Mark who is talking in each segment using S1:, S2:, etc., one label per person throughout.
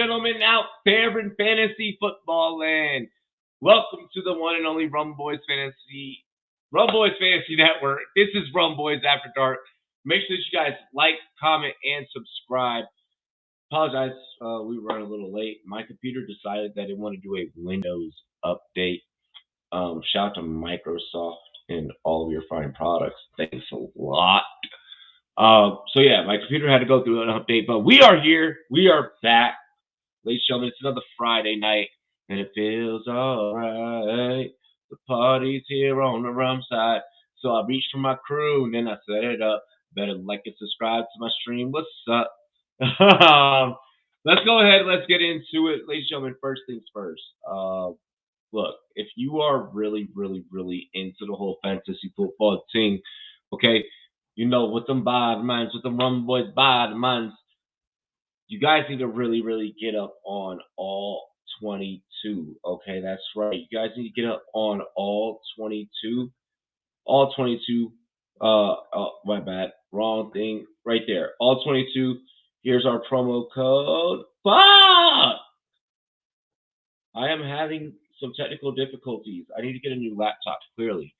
S1: gentlemen out there in fantasy football land. Welcome to the one and only Rumboyz Fantasy Network. This is Rumboyz After Dark. Make sure that you guys like, comment, and subscribe. Apologize, we were running a little late. My computer decided that it wanted to do a Windows update. Shout out to Microsoft and all of your fine products. Thanks a lot. So yeah, my computer had to go through an update, but we are here. We are back. Ladies and gentlemen, it's another Friday night, and it feels alright. The party's here on the rum side. So I reached for my crew, and then I set it up. Better like and subscribe to my stream. What's up? Let's go ahead. Let's get into it. Ladies and gentlemen, first things first. Look, if you are really, really, really into the whole fantasy football thing, okay, you know, with them bad minds, with them Rumboyz bad minds, you guys need to really, really get up on all 22. Okay, that's right. You guys need to get up on all 22. All 22. My bad. Wrong thing. Right there. All 22. Here's our promo code. Fuck! I am having some technical difficulties. I need to get a new laptop, clearly.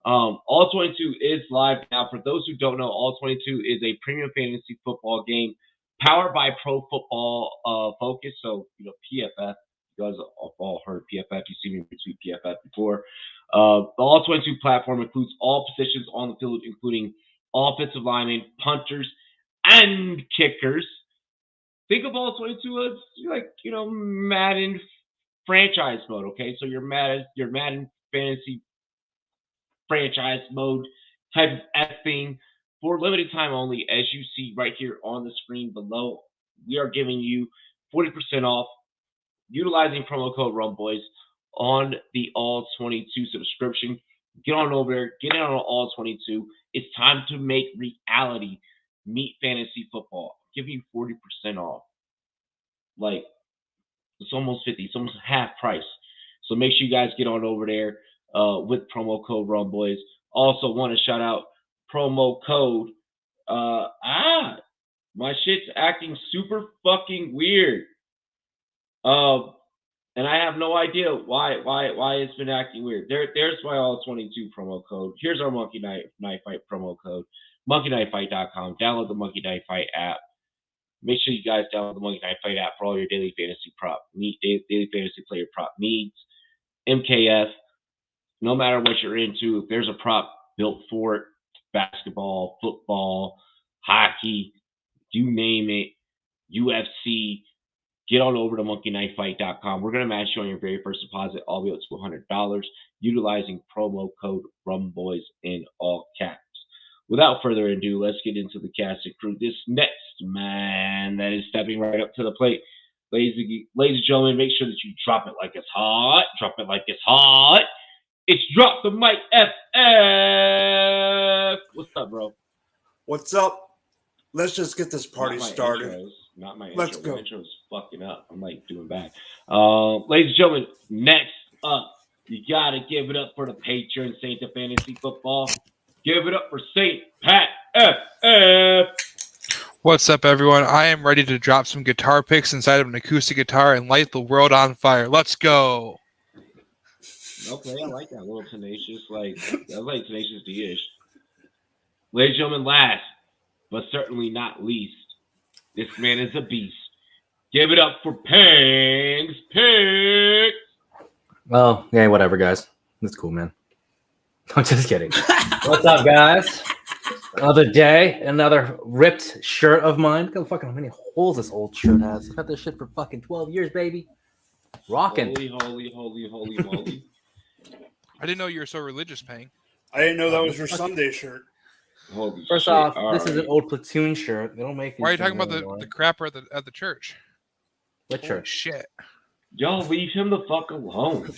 S1: All 22 is live now. For those who don't know, All 22 is a premium fantasy football game powered by Pro Football Focus. So, you know, PFF. You guys have all heard PFF. You've seen me retweet PFF before. The All 22 platform includes all positions on the field, including offensive linemen, punters, and kickers. Think of All 22 as like, you know, Madden franchise mode, okay? So your Madden fantasy franchise mode type of thing for limited time only. As you see right here on the screen below, we are giving you 40% off utilizing promo code Rumboyz on the All 22 subscription. Get on over there, get in on All 22. It's time to make reality meet fantasy football. Give you 40% off. Like, it's almost 50. It's almost half price. So make sure you guys get on over there with promo code Rumboyz. Also want to shout out promo code. My shit's acting super fucking weird. And I have no idea why it's been acting weird. There's my All 22 promo code. Here's our Monkey Knife Fight promo code. MonkeyKnifeFight.com. Download the Monkey Knife Fight app. Make sure you guys download the Monkey Knife Fight app for all your daily fantasy daily fantasy player prop needs. MKF. No matter what you're into, if there's a prop built for it, basketball, football, hockey, you name it, UFC, get on over to monkeyknifefight.com. We're going to match you on your very first deposit all the way up to $100 utilizing promo code Rumboyz in all caps. Without further ado, let's get into the cast and crew. This next man that is stepping right up to the plate. Ladies and gentlemen, make sure that you drop it like it's hot. Drop it like it's hot. It's Drop the Mic FF. What's up, bro?
S2: What's up? Let's just get this party started.
S1: Not my
S2: Let's
S1: intro.
S2: go.
S1: My intro's fucking up. I'm like doing bad. Ladies and gentlemen, next up, you got to give it up for the patron saint of fantasy football. Give it up for St. Pat FF.
S3: What's up, everyone? I am ready to drop some guitar picks inside of an acoustic guitar and light the world on fire. Let's go.
S1: Okay, I like that little tenacious, tenacious D-ish. Ladies and gentlemen, last but certainly not least, this man is a beast. Give it up for Pang's Picks.
S4: Well, yeah, whatever, guys. That's cool, man. I'm just kidding. What's up, guys? Another day, another ripped shirt of mine. Look how many holes this old shirt has. I've had this shit for fucking 12 years, baby. Rocking.
S1: Holy.
S3: I didn't know you were so religious, Pang.
S2: I didn't know that was your Sunday shirt.
S1: Holy
S4: First
S1: shit.
S4: off,
S1: All
S4: this
S1: right.
S4: is an old platoon shirt. They don't make these.
S3: Why are you talking about
S4: anymore.
S3: the crapper at the church?
S4: What
S3: Holy
S4: church?
S3: shit.
S1: Y'all leave him the fuck alone.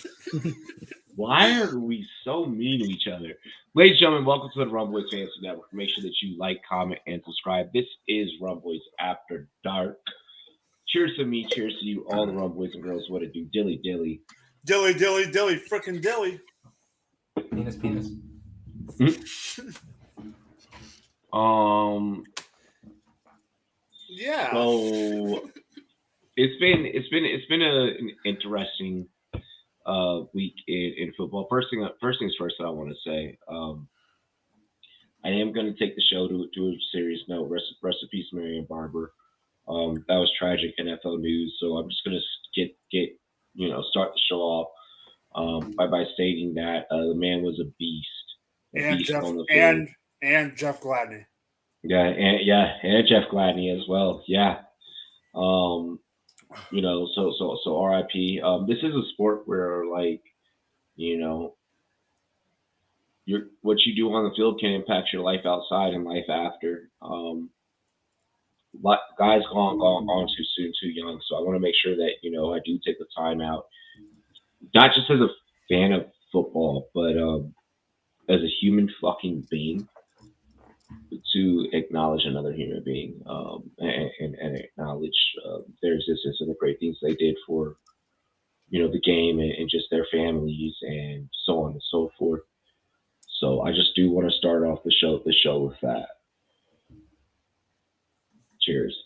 S1: Why are we so mean to each other? Ladies and gentlemen, welcome to the Rumboyz Fantasy Network. Make sure that you like, comment, and subscribe. This is Rumboyz After Dark. Cheers to me, cheers to you, all the Rumboys and girls. What it do? Dilly.
S2: Frickin' dilly.
S4: Penis.
S2: Yeah.
S1: So It's been an interesting week in football. First things first that I want to say. I am going to take the show to a serious note. Rest in peace, Marion Barber. That was tragic NFL news. So I'm just going to get start the show off by stating that the man was a beast.
S2: And
S1: beast
S2: Jeff
S1: on the field.
S2: and Jeff Gladney.
S1: And Jeff Gladney as well. Yeah. So RIP. This is a sport where what you do on the field can impact your life outside and life after. Guys gone too soon, too young. So I want to make sure that I do take the time out, not just as a fan of football, but as a human fucking being, to acknowledge another human being and acknowledge their existence and the great things they did for the game and just their families and so on and so forth. So I just do want to start off the show with that. Cheers.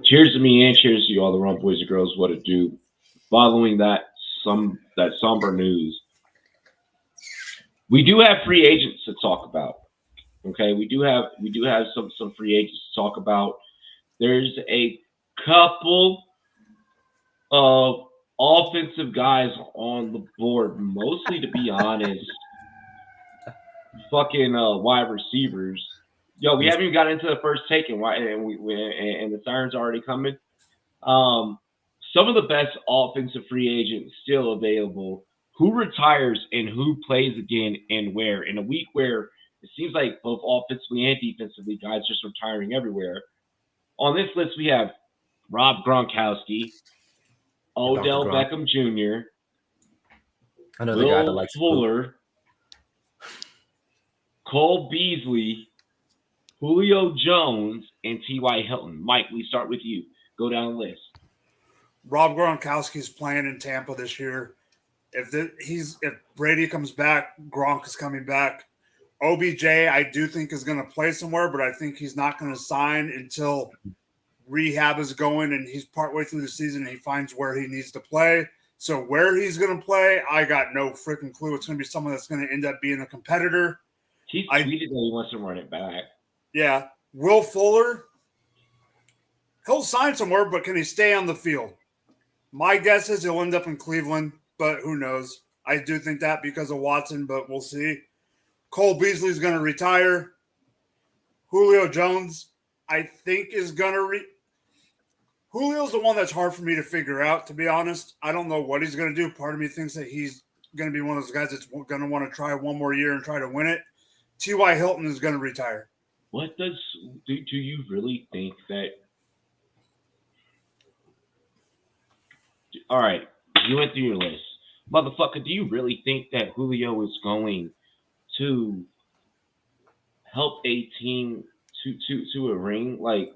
S1: Cheers to me and cheers to you all the Rumboyz and girls. What it do? Following that somber news, we do have free agents to talk about. Okay, we do have some free agents to talk about. There's a couple of offensive guys on the board, mostly, to be honest, fucking wide receivers. Yo, we haven't even got into the first take, and the sirens are already coming. Some of the best offensive free agents still available. Who retires and who plays again and where? In a week where it seems like both offensively and defensively, guys just retiring everywhere. On this list, we have Rob Gronkowski, Odell Beckham Jr., Will Fuller, Cole Beasley, Julio Jones, and T.Y. Hilton. Mike, we start with you. Go down the list.
S2: Rob Gronkowski's playing in Tampa this year. If Brady comes back, Gronk is coming back. OBJ, I do think is going to play somewhere, but I think he's not going to sign until rehab is going and he's partway through the season and he finds where he needs to play. So where he's going to play, I got no freaking clue. It's going to be someone that's going to end up being a competitor.
S1: He tweeted that he wants to run it back.
S2: Yeah. Will Fuller, he'll sign somewhere, but can he stay on the field? My guess is he'll end up in Cleveland, but who knows? I do think that because of Watson, but we'll see. Cole Beasley's going to retire. Julio Jones, I think, is going to Julio's the one that's hard for me to figure out, to be honest. I don't know what he's going to do. Part of me thinks that he's going to be one of those guys that's going to want to try one more year and try to win it. T.Y. Hilton is going to retire.
S1: What do you really think that? All right, you went through your list, motherfucker. Do you really think that Julio is going to help a team to a ring? Like,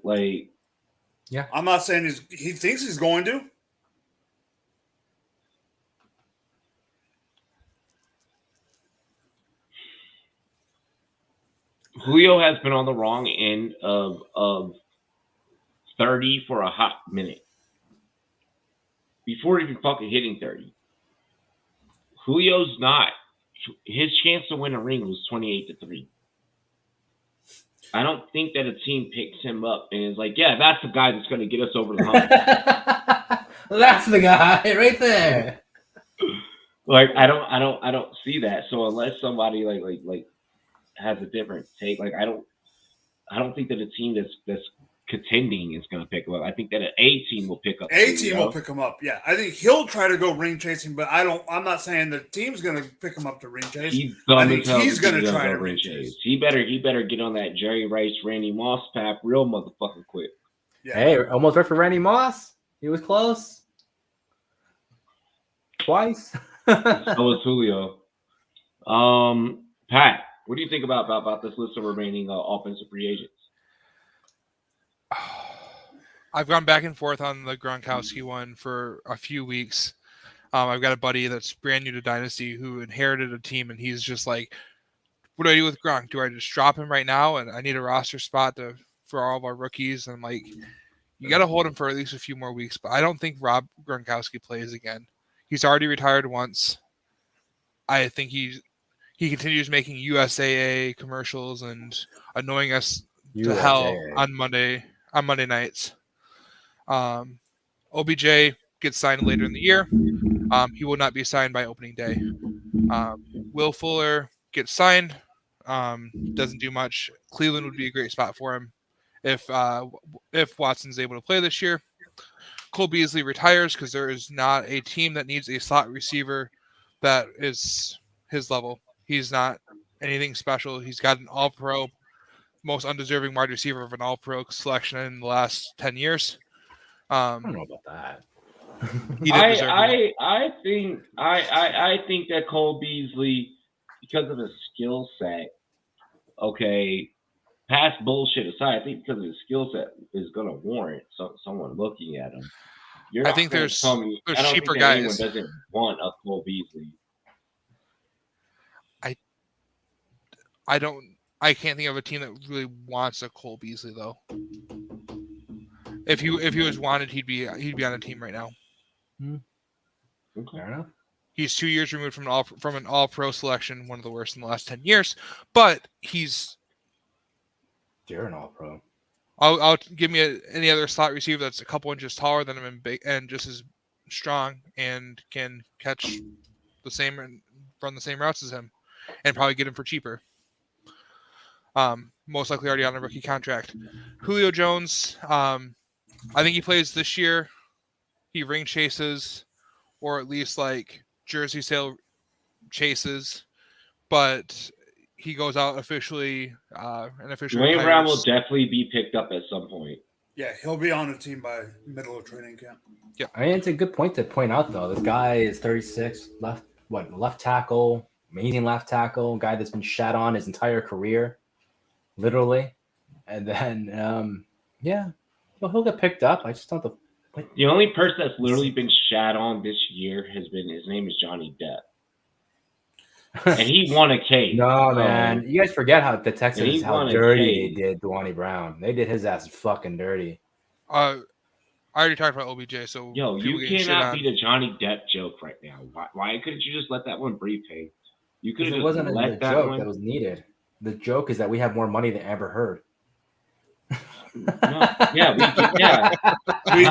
S2: yeah. I'm not saying he thinks he's going to.
S1: Julio has been on the wrong end of 30 for a hot minute. Before even fucking hitting 30. Julio's not. His chance to win a ring was 28-3. I don't think that a team picks him up and is like, yeah, that's the guy that's going to get us over the hump.
S4: That's the guy right there.
S1: Like, I don't see that. So unless somebody like has a different take, like I don't think that a team that's contending is going to pick him up. I think that an A team will pick up.
S2: A team will pick him up. Yeah, I think he'll try to go ring chasing, but I'm not saying the team's going to pick him up to ring chase. I think he's going to try to ring chase.
S1: He better get on that Jerry Rice, Randy Moss path real motherfucking quick.
S4: Yeah. Hey, almost right for Randy Moss. He was close. Twice.
S1: So was Julio. Pat, what do you think about this list of remaining offensive free agents?
S3: I've gone back and forth on the Gronkowski one for a few weeks. I've got a buddy that's brand new to Dynasty who inherited a team, and he's just like, what do I do with Gronk? Do I just drop him right now? And I need a roster spot to for all of our rookies, and like you got to hold him for at least a few more weeks. But I don't think Rob Gronkowski plays again. He's already retired once. I think he continues making USAA commercials and annoying us to hell on Monday nights. OBJ gets signed later in the year. He will not be signed by opening day. Will Fuller gets signed. Doesn't do much. Cleveland would be a great spot for him if Watson's able to play this year. Cole Beasley retires because there is not a team that needs a slot receiver that is his level. He's not anything special. He's got an all-pro, most undeserving wide receiver of an all-pro selection in the last 10 years.
S4: I don't know about that.
S1: I think that Cole Beasley, because of his skill set, okay, past bullshit aside, I think because of his skill set is going to warrant someone looking at him.
S3: I think there's cheaper guys.
S1: Anyone doesn't want a Cole Beasley.
S3: I can't think of a team that really wants a Cole Beasley though. If he was wanted, he'd be on a team right now.
S4: Fair enough.
S3: He's 2 years removed from an all-pro selection, one of the worst in the last 10 years. But
S4: you're an all-pro.
S3: I'll give me any other slot receiver that's a couple inches taller than him and big and just as strong and can catch the same and run the same routes as him, and probably get him for cheaper. Most likely already on a rookie contract. Julio Jones, I think he plays this year. He ring chases, or at least like jersey sale chases, but he goes out officially and officially.
S1: Dwayne Brown will definitely be picked up at some point.
S2: Yeah, he'll be on a team by middle of training camp.
S3: Yeah,
S4: I mean, it's a good point to point out though. This guy is 36, left tackle, amazing left tackle, guy that's been shat on his entire career, literally, and then he'll get picked up. I just don't know.
S1: The only person that's literally been shat on this year his name is Johnny Depp. And he won a case.
S4: No, man. You guys forget how the Texans, how dirty they did Dwayne Brown. They did his ass fucking dirty.
S3: I already talked about OBJ, so
S1: you cannot be the Johnny Depp joke right now. Why couldn't you just let that one breathe, hey? You could have just
S4: wasn't
S1: let
S4: the
S1: that
S4: joke
S1: one.
S4: That was needed. The joke is that we have more money than ever heard.
S1: We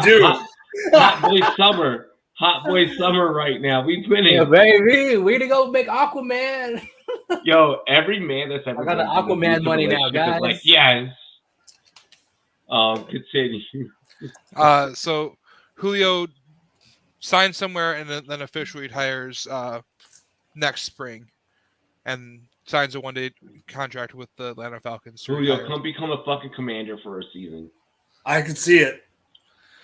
S1: do. Hot boy summer right now. We winning.
S4: Yeah, baby. We to go make Aquaman.
S1: Yo, every man that's ever.
S4: I got the Aquaman money now, guys.
S1: Like, yes. Continue.
S3: So Julio signs somewhere and then officially retires next spring, and signs a one-day contract with the Atlanta Falcons.
S1: Julio, come become a fucking commander for a season.
S2: I can see it.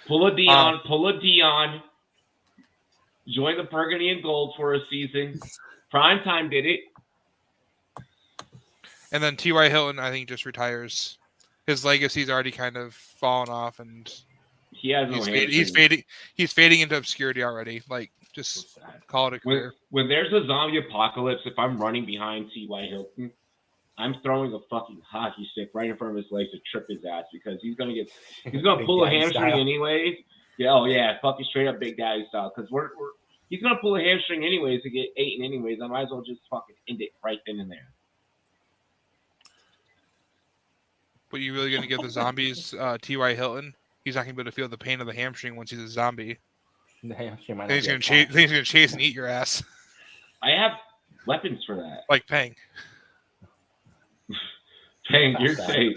S1: Pull a Dion. Join the Burgundy and Gold for a season. Prime Time did it.
S3: And then T.Y. Hilton, I think, just retires. His legacy's already kind of fallen off, and he's fading into obscurity already. Like, just call it a career.
S1: When there's a zombie apocalypse, if I'm running behind T.Y. Hilton, I'm throwing a fucking hockey stick right in front of his legs to trip his ass because he's gonna pull a hamstring anyways. Yeah, fucking straight up Big Daddy style. Because he's gonna pull a hamstring anyways to get 8 anyways. I might as well just fucking end it right then and there.
S3: But you really gonna give the zombies T.Y. Hilton? He's not gonna be able to feel the pain of the hamstring once he's a zombie.
S4: The hamstring might
S3: he's gonna chase and eat your ass.
S1: I have weapons for that.
S3: Like Pang.
S1: Pang, you're safe.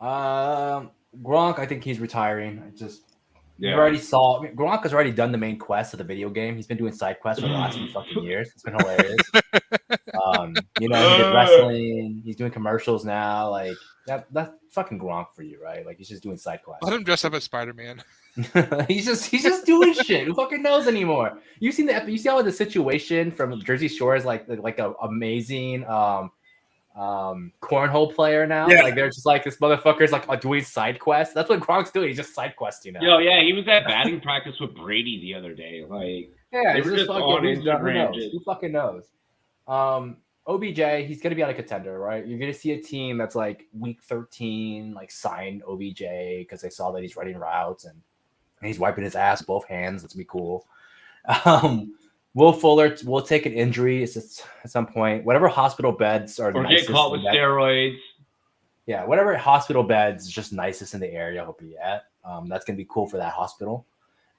S4: Gronk, I think he's retiring. You already saw Gronk has already done the main quest of the video game. He's been doing side quests for the last few fucking years. It's been hilarious. He did wrestling. He's doing commercials now. Like that's fucking Gronk for you, right? Like he's just doing side quests.
S3: Let him dress up as Spider-Man.
S4: he's just doing shit. Who fucking knows anymore? You see how the situation from Jersey Shore is like a amazing cornhole player now.
S2: Yeah.
S4: Like they're just like this motherfucker's like doing side quests. That's what Gronk's doing. He's just side questing now.
S1: Yo, yeah, he was at batting practice with Brady the other day. Like,
S4: yeah,
S1: they were just on Instagram.
S4: Who fucking knows? OBJ, he's going to be on a contender, right? You're going to see a team that's like week 13, like sign OBJ because they saw that he's running routes and he's wiping his ass both hands. That's be cool. Will Fuller will take an injury at some point. Whatever hospital beds are
S1: or
S4: nicest
S1: get caught with steroids.
S4: Yeah, whatever hospital beds is just nicest in the area he'll be at. That's going to be cool for that hospital.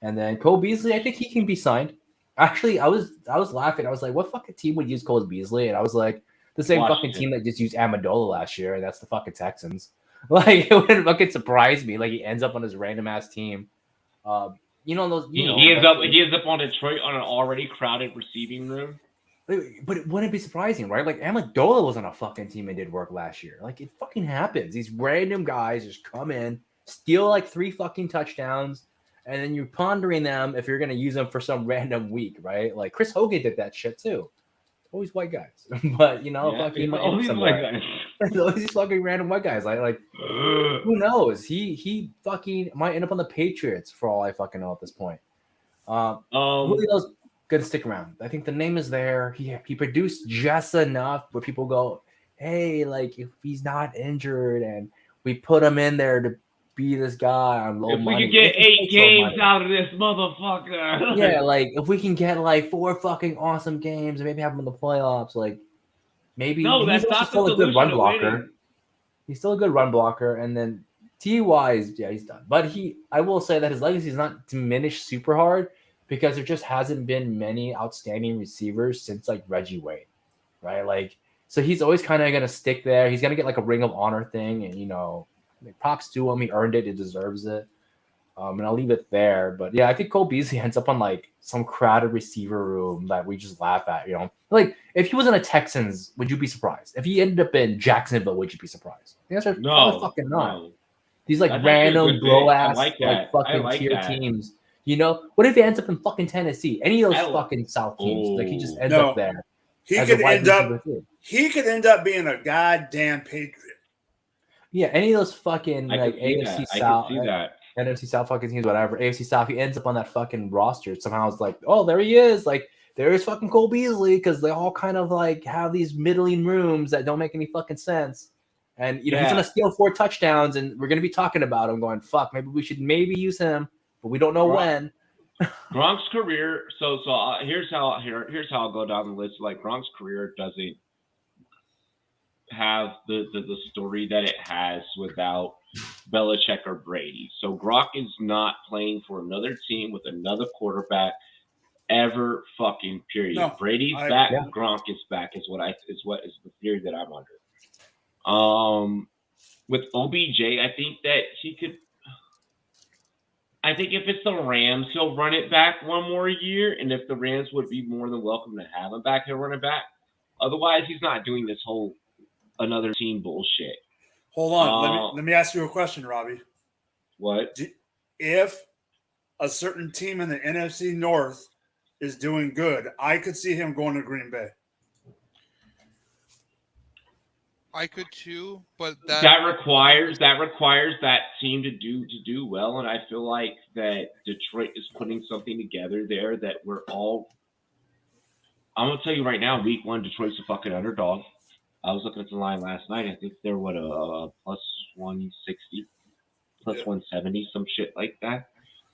S4: And then Cole Beasley, I think he can be signed. Actually, I was laughing. I was like, what fucking team would use Cole Beasley? And I was like, the same fucking team that just used Amendola last year, and that's the fucking Texans. Like, it wouldn't fucking surprise me. Like, he ends up on his random ass team. He
S1: ends up on Detroit on an already crowded receiving room.
S4: But it wouldn't be surprising, right? Like, Amendola was on a fucking team and did work last year. Like, it fucking happens. These random guys just come in, steal like 3 fucking touchdowns, and then you're pondering them if you're going to use them for some random week, right? Like, Chris Hogan did that shit too. Always white guys. But, fucking
S1: always white guys.
S4: Always these fucking random white guys. Like who knows? He fucking might end up on the Patriots for all I fucking know at this point. Julio's gonna stick around. I think the name is there. He produced just enough where people go, hey, like, if he's not injured and we put him in there to be this guy on low money.
S1: If we could get 8 games out of this motherfucker.
S4: Yeah, like, if we can get like 4 fucking awesome games and maybe have him in the playoffs, like, maybe.
S1: No, that's not
S4: still a good run blocker. He's still a good run blocker, and then T-wise, yeah, he's done. But I will say that his legacy is not diminished super hard because there just hasn't been many outstanding receivers since like Reggie Wayne, right? Like, so he's always kind of gonna stick there. He's gonna get like a Ring of Honor thing, and props to him. He earned it. He deserves it. And I'll leave it there. But yeah, I think Cole Beasley ends up on like some crowded receiver room that we just laugh at. Like, if he was in a Texans, would you be surprised? If he ended up in Jacksonville, would you be surprised? The answer is
S1: no,
S4: fucking not.
S1: No.
S4: These like random blow ass
S1: like
S4: fucking tier teams. What if he ends up in fucking Tennessee? Any of those fucking South teams? Like, he just ends up there.
S2: He could end up being a goddamn Patriot.
S4: Yeah, any of those fucking like AFC South,
S1: I can see that.
S4: NFC South fucking teams, whatever. AFC South, he ends up on that fucking roster. Somehow it's like, oh, there he is. Like, there's fucking Cole Beasley, because they all kind of like have these middling rooms that don't make any fucking sense. And he's gonna steal 4 touchdowns, and we're gonna be talking about him, going, fuck, maybe we should use him, but we don't know when.
S1: Gronk's career. So here's how I'll go down the list. Like, Gronk's career doesn't have the story that it has without Belichick or Brady. So Gronk is not playing for another team with another quarterback ever fucking period.
S2: No,
S1: Brady's back, Gronk is back is what is the theory that I'm under. With OBJ, I think that he could. I think if it's the Rams, he'll run it back one more year, and if the Rams would be more than welcome to have him back, he'll run it back. Otherwise, he's not doing this whole another team bullshit.
S2: Hold on. Let me ask you a question, Robbie.
S1: What?
S2: If a certain team in the NFC North is doing good, I could see him going to Green Bay.
S3: I could too, but
S1: that requires that team to do well, and I feel like that Detroit is putting something together there that we're all. I'm gonna tell you right now, Week 1, Detroit's a fucking underdog. I was looking at the line last night. I think they're a plus 160, plus 170, some shit like that.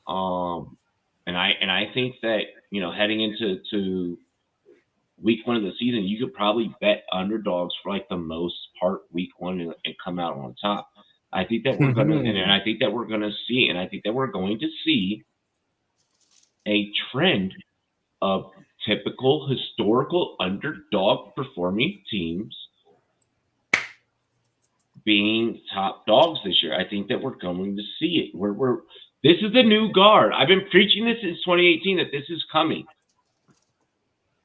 S1: And I think that heading into Week 1 of the season, you could probably bet underdogs for like the most part Week 1 and come out on top. I think that we're gonna, and I think that we're gonna see, and I think that we're going to see a trend of typical historical underdog performing teams being top dogs this year. I think that we're going to see it. This is the new guard. I've been preaching this since 2018 that this is coming.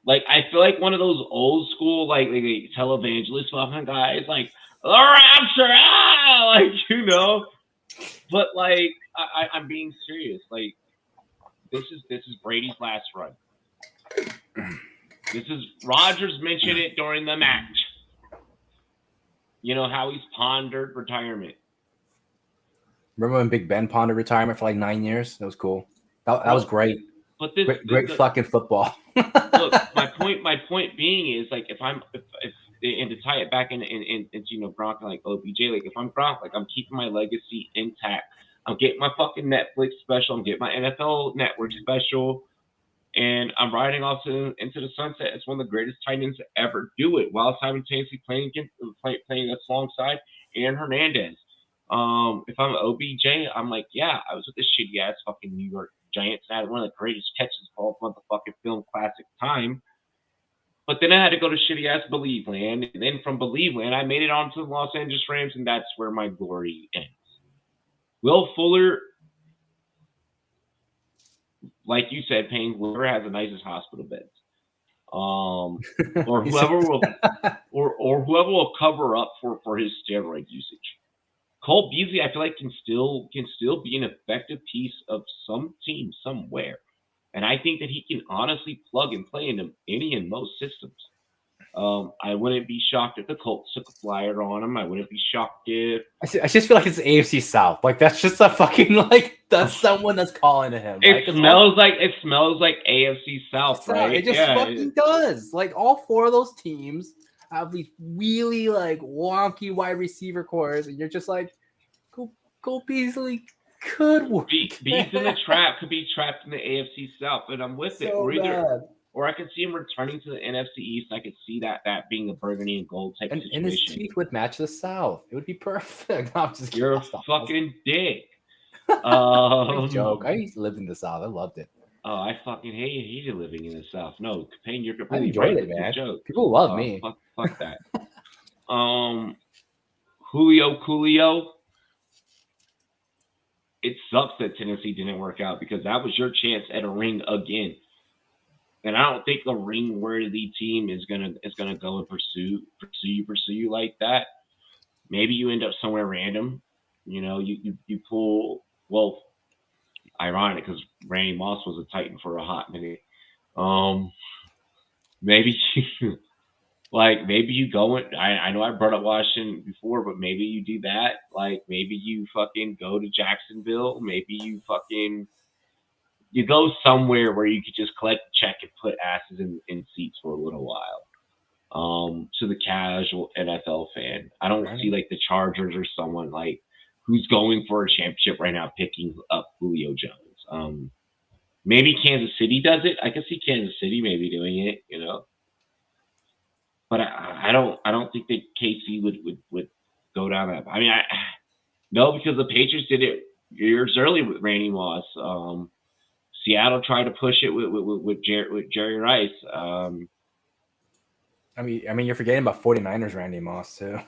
S1: Like, I feel like one of those old school like televangelist fucking guys, like the rapture, But like, I'm being serious. Like, this is Brady's last run. This is Rodgers mentioned it during the match. How he's pondered retirement.
S4: Remember when Big Ben pondered retirement for like 9 years? That was cool. That was great. But great fucking football.
S1: Look, my point being is, like, if and to tie it back into Gronk and like OBJ, like if I'm Gronk, like I'm keeping my legacy intact. I'm getting my fucking Netflix special. I'm getting my NFL Network special, and I'm riding off into the sunset as one of the greatest tight ends to ever do it, while simultaneously playing alongside Aaron Hernandez. If I'm OBJ, I'm like, yeah, I was with this shitty ass fucking New York Giants. I had one of the greatest catches of all motherfucking film classic time. But then I had to go to shitty ass Believe Land, and then from Believe Land, I made it onto the Los Angeles Rams, and that's where my glory ends. Will Fuller, like you said, paying whoever has the nicest hospital beds, or whoever will, or whoever will cover up for his steroid usage. Cole Beasley, I feel like can still be an effective piece of some team somewhere, and I think that he can honestly plug and play into any and most systems. I wouldn't be shocked if the Colts took a flyer on him. I wouldn't be shocked if
S4: I just feel like it's AFC South. Like that's just a fucking that's someone that's calling to him.
S1: It smells like AFC South, right?
S4: It just fucking does. Like all four of those teams have these really like wonky wide receiver cores, and you're just like, Cole Beasley could work.
S1: Beast in the trap could be trapped in the AFC South, and I'm with it. Or I could see him returning to the NFC East. I could see that being a burgundy and gold type situation.
S4: And his teeth would match the South. It would be perfect.
S1: You're a fucking dick.
S4: Joke. I used to live in the South. I loved it.
S1: Oh, I fucking hated living in the South. No, Payne, you're completely
S4: I enjoyed it, man. Joke. People love me.
S1: Fuck that. Julio. It sucks that Tennessee didn't work out because that was your chance at a ring again. And I don't think a ring-worthy team is gonna go and pursue you like that. Maybe you end up somewhere random. You pull. Well, ironic because Randy Moss was a Titan for a hot minute. Maybe you go in. I know I brought up Washington before, but maybe you do that. Like maybe you fucking go to Jacksonville. Maybe you go somewhere where you could just collect a check and put asses in seats for a little while. To the casual NFL fan, I don't see like the Chargers or someone like who's going for a championship right now picking up Julio Jones. Maybe Kansas City does it. I can see Kansas City maybe doing it, But I don't think that KC would go down that. I mean, no, because the Patriots did it years early with Randy Moss. Seattle tried to push it with Jerry Rice.
S4: I mean, you're forgetting about 49ers Randy Moss too.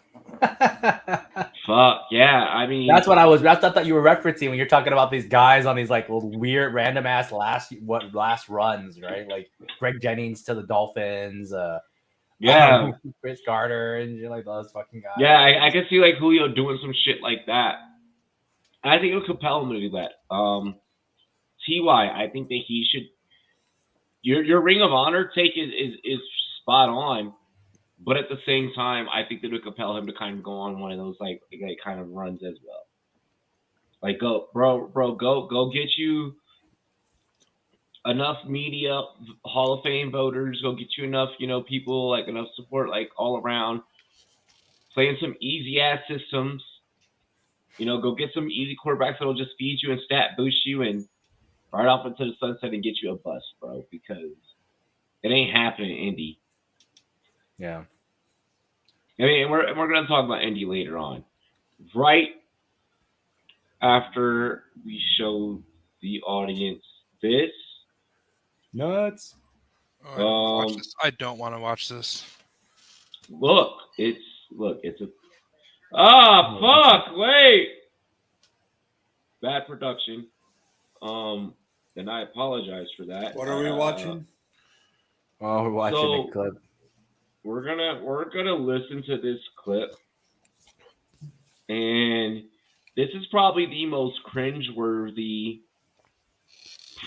S1: Fuck yeah! I mean,
S4: that's what I thought you were referencing when you're talking about these guys on these like weird random ass last runs, right? Like Greg Jennings to the Dolphins. Chris Carter and like those fucking guys.
S1: Yeah, I can see like Julio doing some shit like that. I think it would compel him to do that. Ty, I think that he should. Your Ring of Honor take is spot on, but at the same time, I think that would compel him to kind of go on one of those like kind of runs as well. Like go get you enough media, Hall of Fame voters. Go get you enough people like enough support like all around. Playing some easy ass systems. Go get some easy quarterbacks that'll just feed you and stat boost you and right off into the sunset and get you a bus, bro, because it ain't happening in Indy.
S4: Yeah.
S1: I mean, we're going to talk about Indy later on. Right after we show the audience this.
S4: Nuts.
S3: I don't want to watch this.
S1: Look, it's a... fuck, wait! Bad production. And I apologize for that.
S2: What are we watching?
S4: We're watching a clip.
S1: We're gonna listen to this clip, and this is probably the most cringeworthy,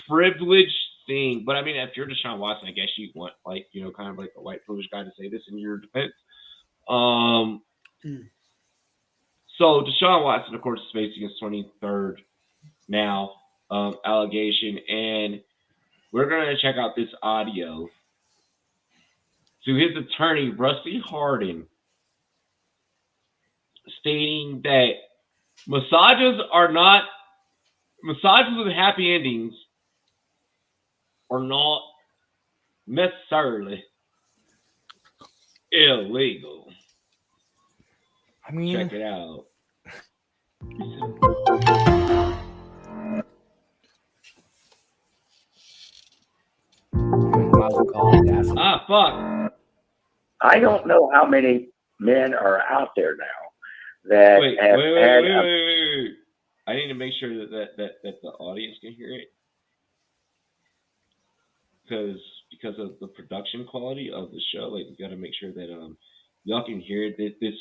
S1: privileged thing. But I mean, if you're Deshaun Watson, I guess you want kind of like a white privileged guy to say this in your defense. So Deshaun Watson, of course, is facing his 23rd now allegation, and we're gonna check out this audio to his attorney, Rusty Hardin, stating that massages with happy endings are not necessarily illegal.
S4: I mean,
S1: Check it out. Fuck.
S5: I don't know how many men are out there now that have had.
S1: Wait. I need to make sure that the audience can hear it, because of the production quality of the show. Like, we got to make sure that y'all can hear this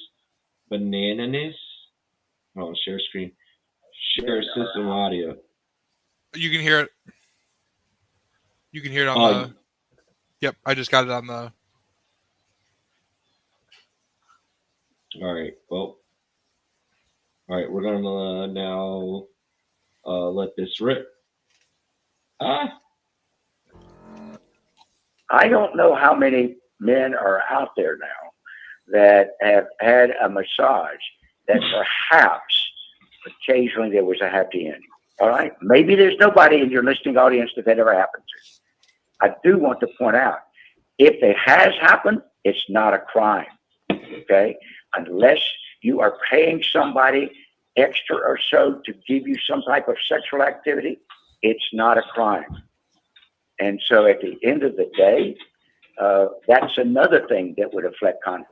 S1: banananess. Oh, share screen, share system audio.
S3: You can hear it. You can hear it on the. Yep, I just got it on the.
S1: All right. Well. All right. We're gonna now let this rip.
S5: I don't know how many men are out there now that have had a massage that perhaps occasionally there was a happy ending. All right. Maybe there's nobody in your listening audience that ever happened to. I do want to point out, if it has happened, it's not a crime. Okay. Unless you are paying somebody extra or so to give you some type of sexual activity, it's not a crime. And so at the end of the day, that's another thing that would affect conduct.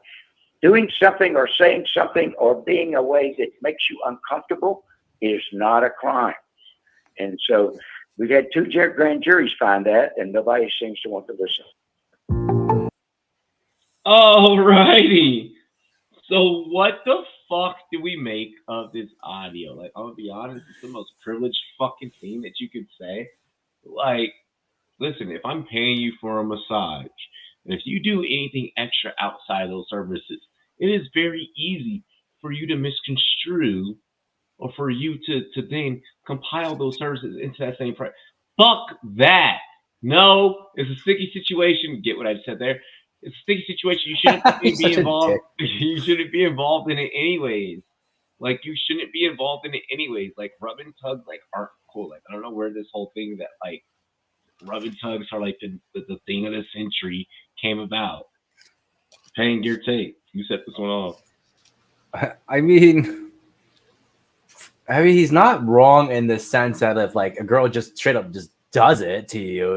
S5: Doing something or saying something or being a way that makes you uncomfortable is not a crime. And so we've had 2 grand juries find that, and nobody seems to want to listen.
S1: All righty. So what the fuck do we make of this audio? Like, I'm gonna be honest, it's the most privileged fucking thing that you could say. Like, listen, if I'm paying you for a massage, and if you do anything extra outside of those services, it is very easy for you to misconstrue, or for you to then compile those services into that same price. Fuck that. No, it's a sticky situation. Get what I said there? It's a sticky situation. You shouldn't be involved. You shouldn't be involved in it anyways. Like, you shouldn't be involved in it anyways. Like, rub and tugs, like, aren't cool. Like, I don't know where this whole thing that, like, rub and tugs are like the thing of the century came about. Paying your take. You set this one off.
S4: I mean, he's not wrong in the sense that if like a girl just straight up just does it to you,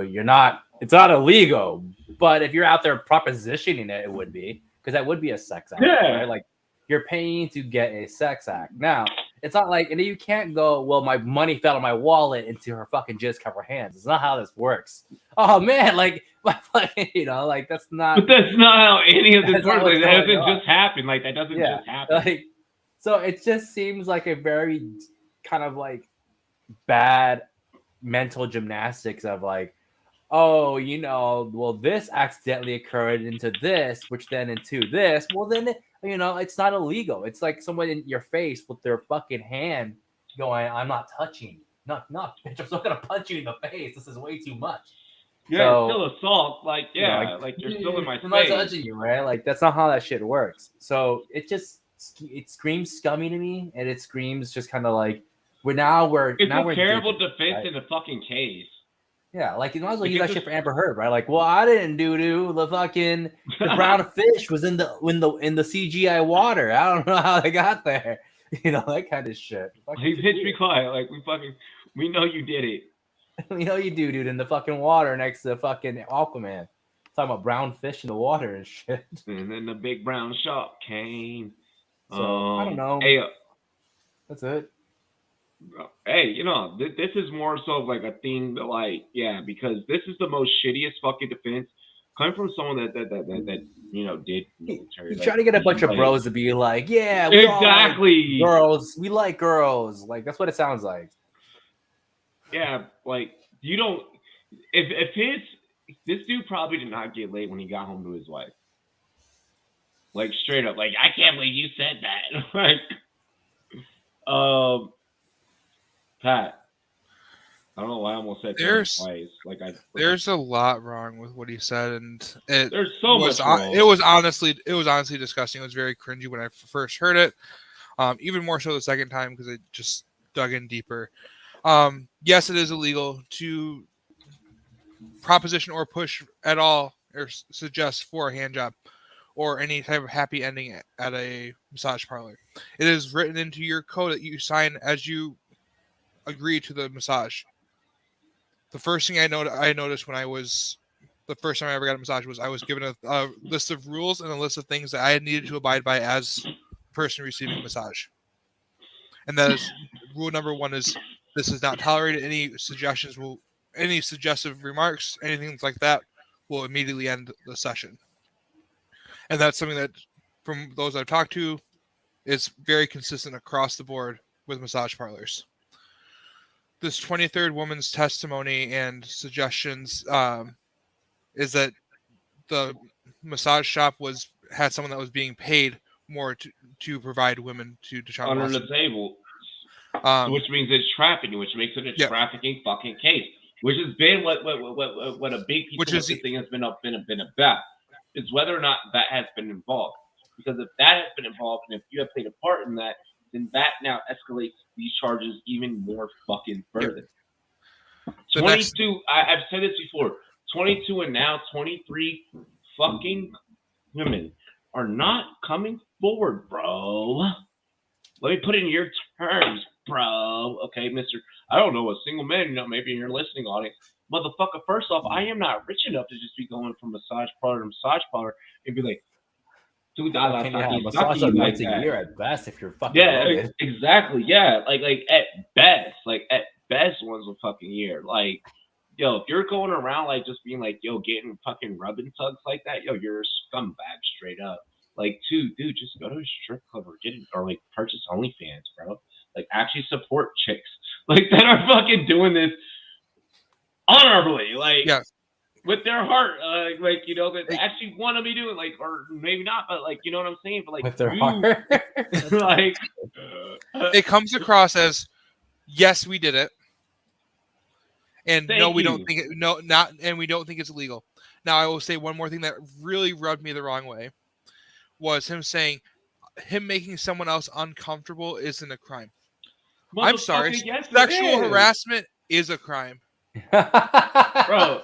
S4: it's not illegal. But if you're out there propositioning it, it would be, because that would be a sex act.
S1: Yeah.
S4: Right? Like, you're paying to get a sex act. Now, it's not like, and you can't go, well, my money fell in my wallet into her fucking jizz cover hands. It's not how this works. Oh man, like, like that's not.
S1: But that's not how any of this works. Like, that doesn't just happen. Like, that doesn't just happen.
S4: Like, so it just seems like a very kind of like bad mental gymnastics of like, oh, well, this accidentally occurred into this, which then into this. Well, then, it's not illegal. It's like someone in your face with their fucking hand going, I'm not touching you. No, bitch, I'm still going to punch you in the face. This is way too much.
S1: Yeah, so, it's still assault. Like, yeah, like you're still in my face.
S4: I'm not touching you, right? Like, that's not how that shit works. So it screams scummy to me, and it screams just kind of like, we're
S1: a terrible defense
S4: right?
S1: in a fucking case.
S4: Yeah, like, you might as well use that shit for Amber Heard, right? Like, well, I didn't do the brown fish was in the CGI water. I don't know how they got there. That kind of shit.
S1: Hey, bitch, be quiet. Like, we know you did it.
S4: We know you do, dude, in the fucking water next to fucking Aquaman. Talking about brown fish in the water and shit.
S1: And then the big brown shark came.
S4: So, I don't know.
S1: Hey,
S4: that's it.
S1: Hey, this is more so like a thing that, like, yeah, because this is the most shittiest fucking defense coming from someone that did military.
S4: You try to get a bunch of bros to be like, yeah,
S1: exactly,
S4: girls, we like girls. Like, that's what it sounds like.
S1: Yeah, like, you don't. If this dude probably did not get laid when he got home to his wife. Like, straight up, like, I can't believe you said that. Like, Pat. I don't know why I almost said
S3: There's-
S1: twice. Like
S3: There's a lot wrong with what he said, and it
S1: there's so
S3: was
S1: much wrong.
S3: it was honestly disgusting. It was very cringy when I first heard it. Even more so the second time because it just dug in deeper. Yes, it is illegal to proposition or push at all or suggest for a hand job or any type of happy ending at a massage parlor. It is written into your code that you sign as you agree to the massage. The first thing I noticed when the first time I ever got a massage was I was given a list of rules and a list of things that I needed to abide by as a person receiving a massage. And that is rule number 1 is this is not tolerated. Any suggestive remarks, anything like that will immediately end the session. And that's something that from those I've talked to is very consistent across the board with massage parlors. This 23rd woman's testimony and suggestions is that the massage shop had someone that was being paid more to provide women to Deshaun
S1: under
S3: Watson.
S1: the table, which means it's trafficking, which makes it a trafficking fucking case, which has been what a big piece of this thing has been about, is whether or not that has been involved. Because if that has been involved, and if you have played a part in that, then that now escalates these charges even more fucking further.
S3: Yep.
S1: 22, I've said this before, 22 and now 23 fucking women are not coming forward, bro. Let me put it in your terms, bro. Okay, mister, I don't know a single man, maybe in your listening audience. Motherfucker, first off, I am not rich enough to just be going from massage parlor to massage parlor and be like,
S4: massage once a year at best if you're fucking loaded.
S1: Exactly. Yeah, like at best once a fucking year. Like, yo, if you're going around like just being like, yo, getting fucking rubbing tugs like that, yo, you're a scumbag straight up. Like, dude, just go to a strip club or like purchase OnlyFans, bro. Like, actually support chicks like that are fucking doing this honorably, like. Yeah. With their heart, that actually want to be doing, like, or maybe not, but like, you know what I'm saying? But like,
S4: with their heart,
S1: like,
S3: it comes across as, yes, we did it, and no, we don't think it, we don't think it's illegal. Now, I will say one more thing that really rubbed me the wrong way was him saying, him making someone else uncomfortable isn't a crime. I'm sorry, sexual harassment is a crime,
S1: bro.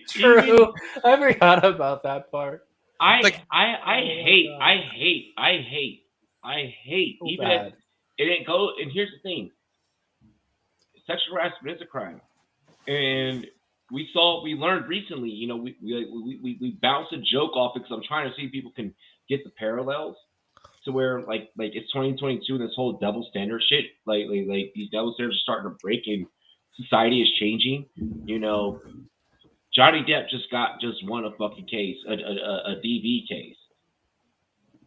S4: True. I forgot about that part.
S1: I hate. So even if it didn't go. And here's the thing: sexual harassment is a crime, and we learned recently. We bounced a joke off it because I'm trying to see if people can get the parallels to where like it's 2022 and this whole double standard shit. Like these double standards are starting to break and society is changing. Johnny Depp just won a fucking case, a DV case,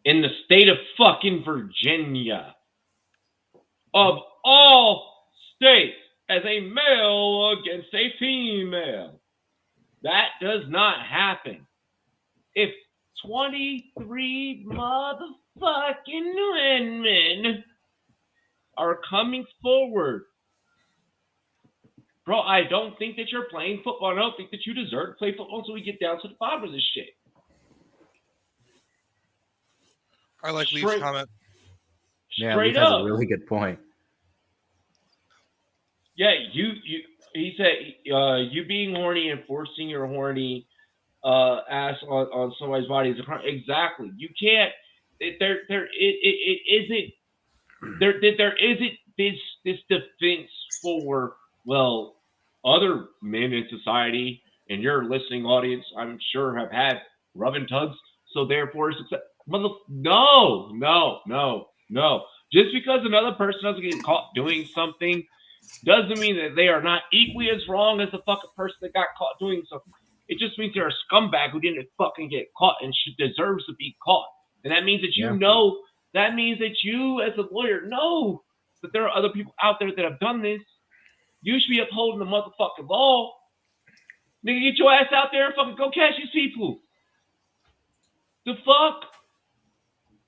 S1: in the state of fucking Virginia, of all states, as a male against a female. That does not happen. If 23 motherfucking women are coming forward, bro, I don't think that you're playing football. I don't think that you deserve to play football until we get down to the bottom of this shit.
S3: I like Lee's comment.
S4: Yeah, Lee has a really good point.
S1: Yeah, he said, you being horny and forcing your horny ass on somebody's body is a crime. Exactly. You can't. There isn't this defense for, well, other men in society and your listening audience, I'm sure, have had rubbing tugs, so therefore success. No. Just because another person doesn't get caught doing something doesn't mean that they are not equally as wrong as the fucking person that got caught doing something. It just means they're a scumbag who didn't fucking get caught and deserves to be caught. And that means that that means that you as a lawyer know that there are other people out there that have done this. You should be upholding the motherfucking law. Nigga, get your ass out there and fucking go catch these people. The fuck?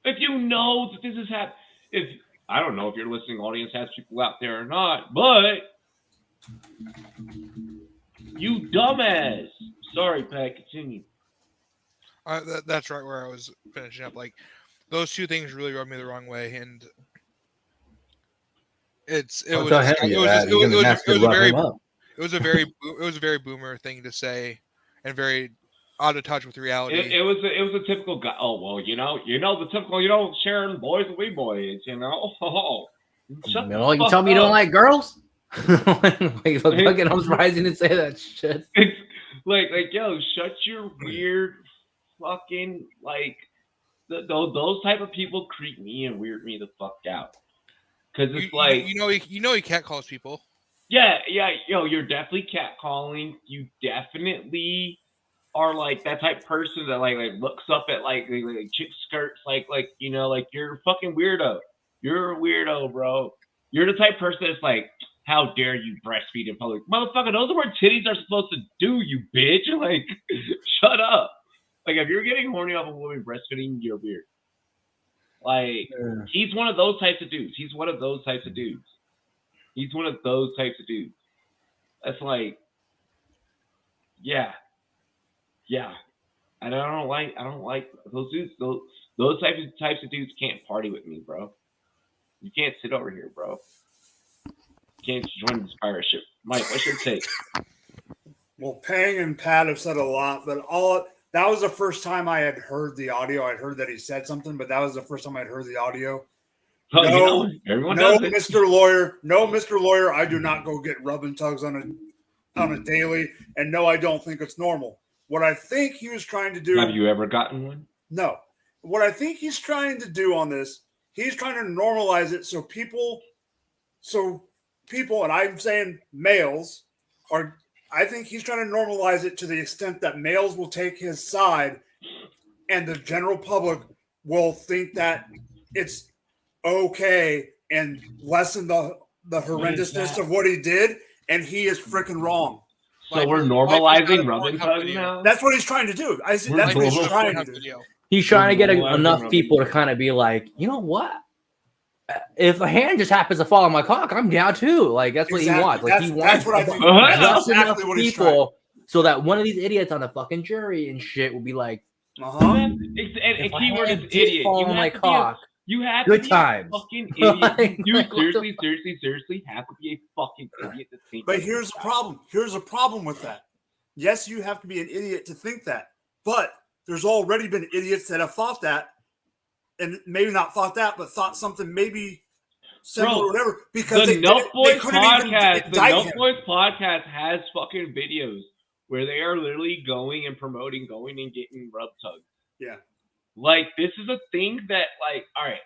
S1: If you know that this is happening, I don't know if your listening audience has people out there or not, but you dumbass. Sorry, Pat, continue.
S3: That's right where I was finishing up. Like, those two things really rubbed me the wrong way, and it was a very boomer thing to say, and very out of touch with reality.
S1: It was a typical guy. Oh well, you know the typical sharing boys and wee boys. Oh,
S4: you tell me you don't like girls. I'm surprised you didn't say that shit.
S1: Like yo, shut your weird fucking those type of people creep me and weird me the fuck out. Because it's
S3: he catcalls people.
S1: Yeah, you're definitely catcalling. You definitely are like that type of person that like looks up at like chick skirts like you're a fucking weirdo. You're a weirdo, bro. You're the type of person that's like, how dare you breastfeed in public? Motherfucker, those are what titties are supposed to do, you bitch. Like, shut up. Like, if you're getting horny off a woman breastfeeding, you're weird. Like, he's one of those types of dudes. He's one of those types of dudes. That's like, yeah. And I don't like those dudes. Those types of dudes can't party with me, bro. You can't sit over here, bro. You can't join this pirate ship. Mike, what's your take?
S2: Well, Pang and Pat have said a lot, but that was the first time I had heard the audio. I'd heard that he said something, but that was the first time I'd heard the audio. Mr. Lawyer, I do not go get rub and tugs on a daily, and no, I don't think it's normal. What I think he was trying to do.
S1: Have you ever gotten one?
S2: No. What I think he's trying to do on this, he's trying to normalize it so people, and I'm saying males, I think he's trying to normalize it to the extent that males will take his side and the general public will think that it's okay and lessen the horrendousness of what he did, and he is freaking wrong.
S1: So we're normalizing rubbing tugs now?
S2: That's what he's trying to do. That's what he's trying to do.
S4: He's trying to get enough people to kind of be like, you know what? If a hand just happens to fall on my cock, I'm down too. Like that's what he wants. Like he wants
S2: what I think.
S4: That's exactly what people so that one of these idiots on the fucking jury and shit will be like,
S1: And keyword is idiot.
S4: Fall on my cock.
S1: You have
S4: Good
S1: to be
S4: times.
S1: a fucking idiot. You seriously have to be a fucking idiot to think.
S2: But here's the problem. Here's a problem with that. Yes, you have to be an idiot to think that. But there's already been idiots that have thought that, and maybe not thought that, but thought something maybe similar or whatever. Because
S1: the Note Boys podcast has fucking videos where they are literally going and promoting going and getting rub tugs.
S2: Yeah.
S1: Like, this is a thing that, like, all right.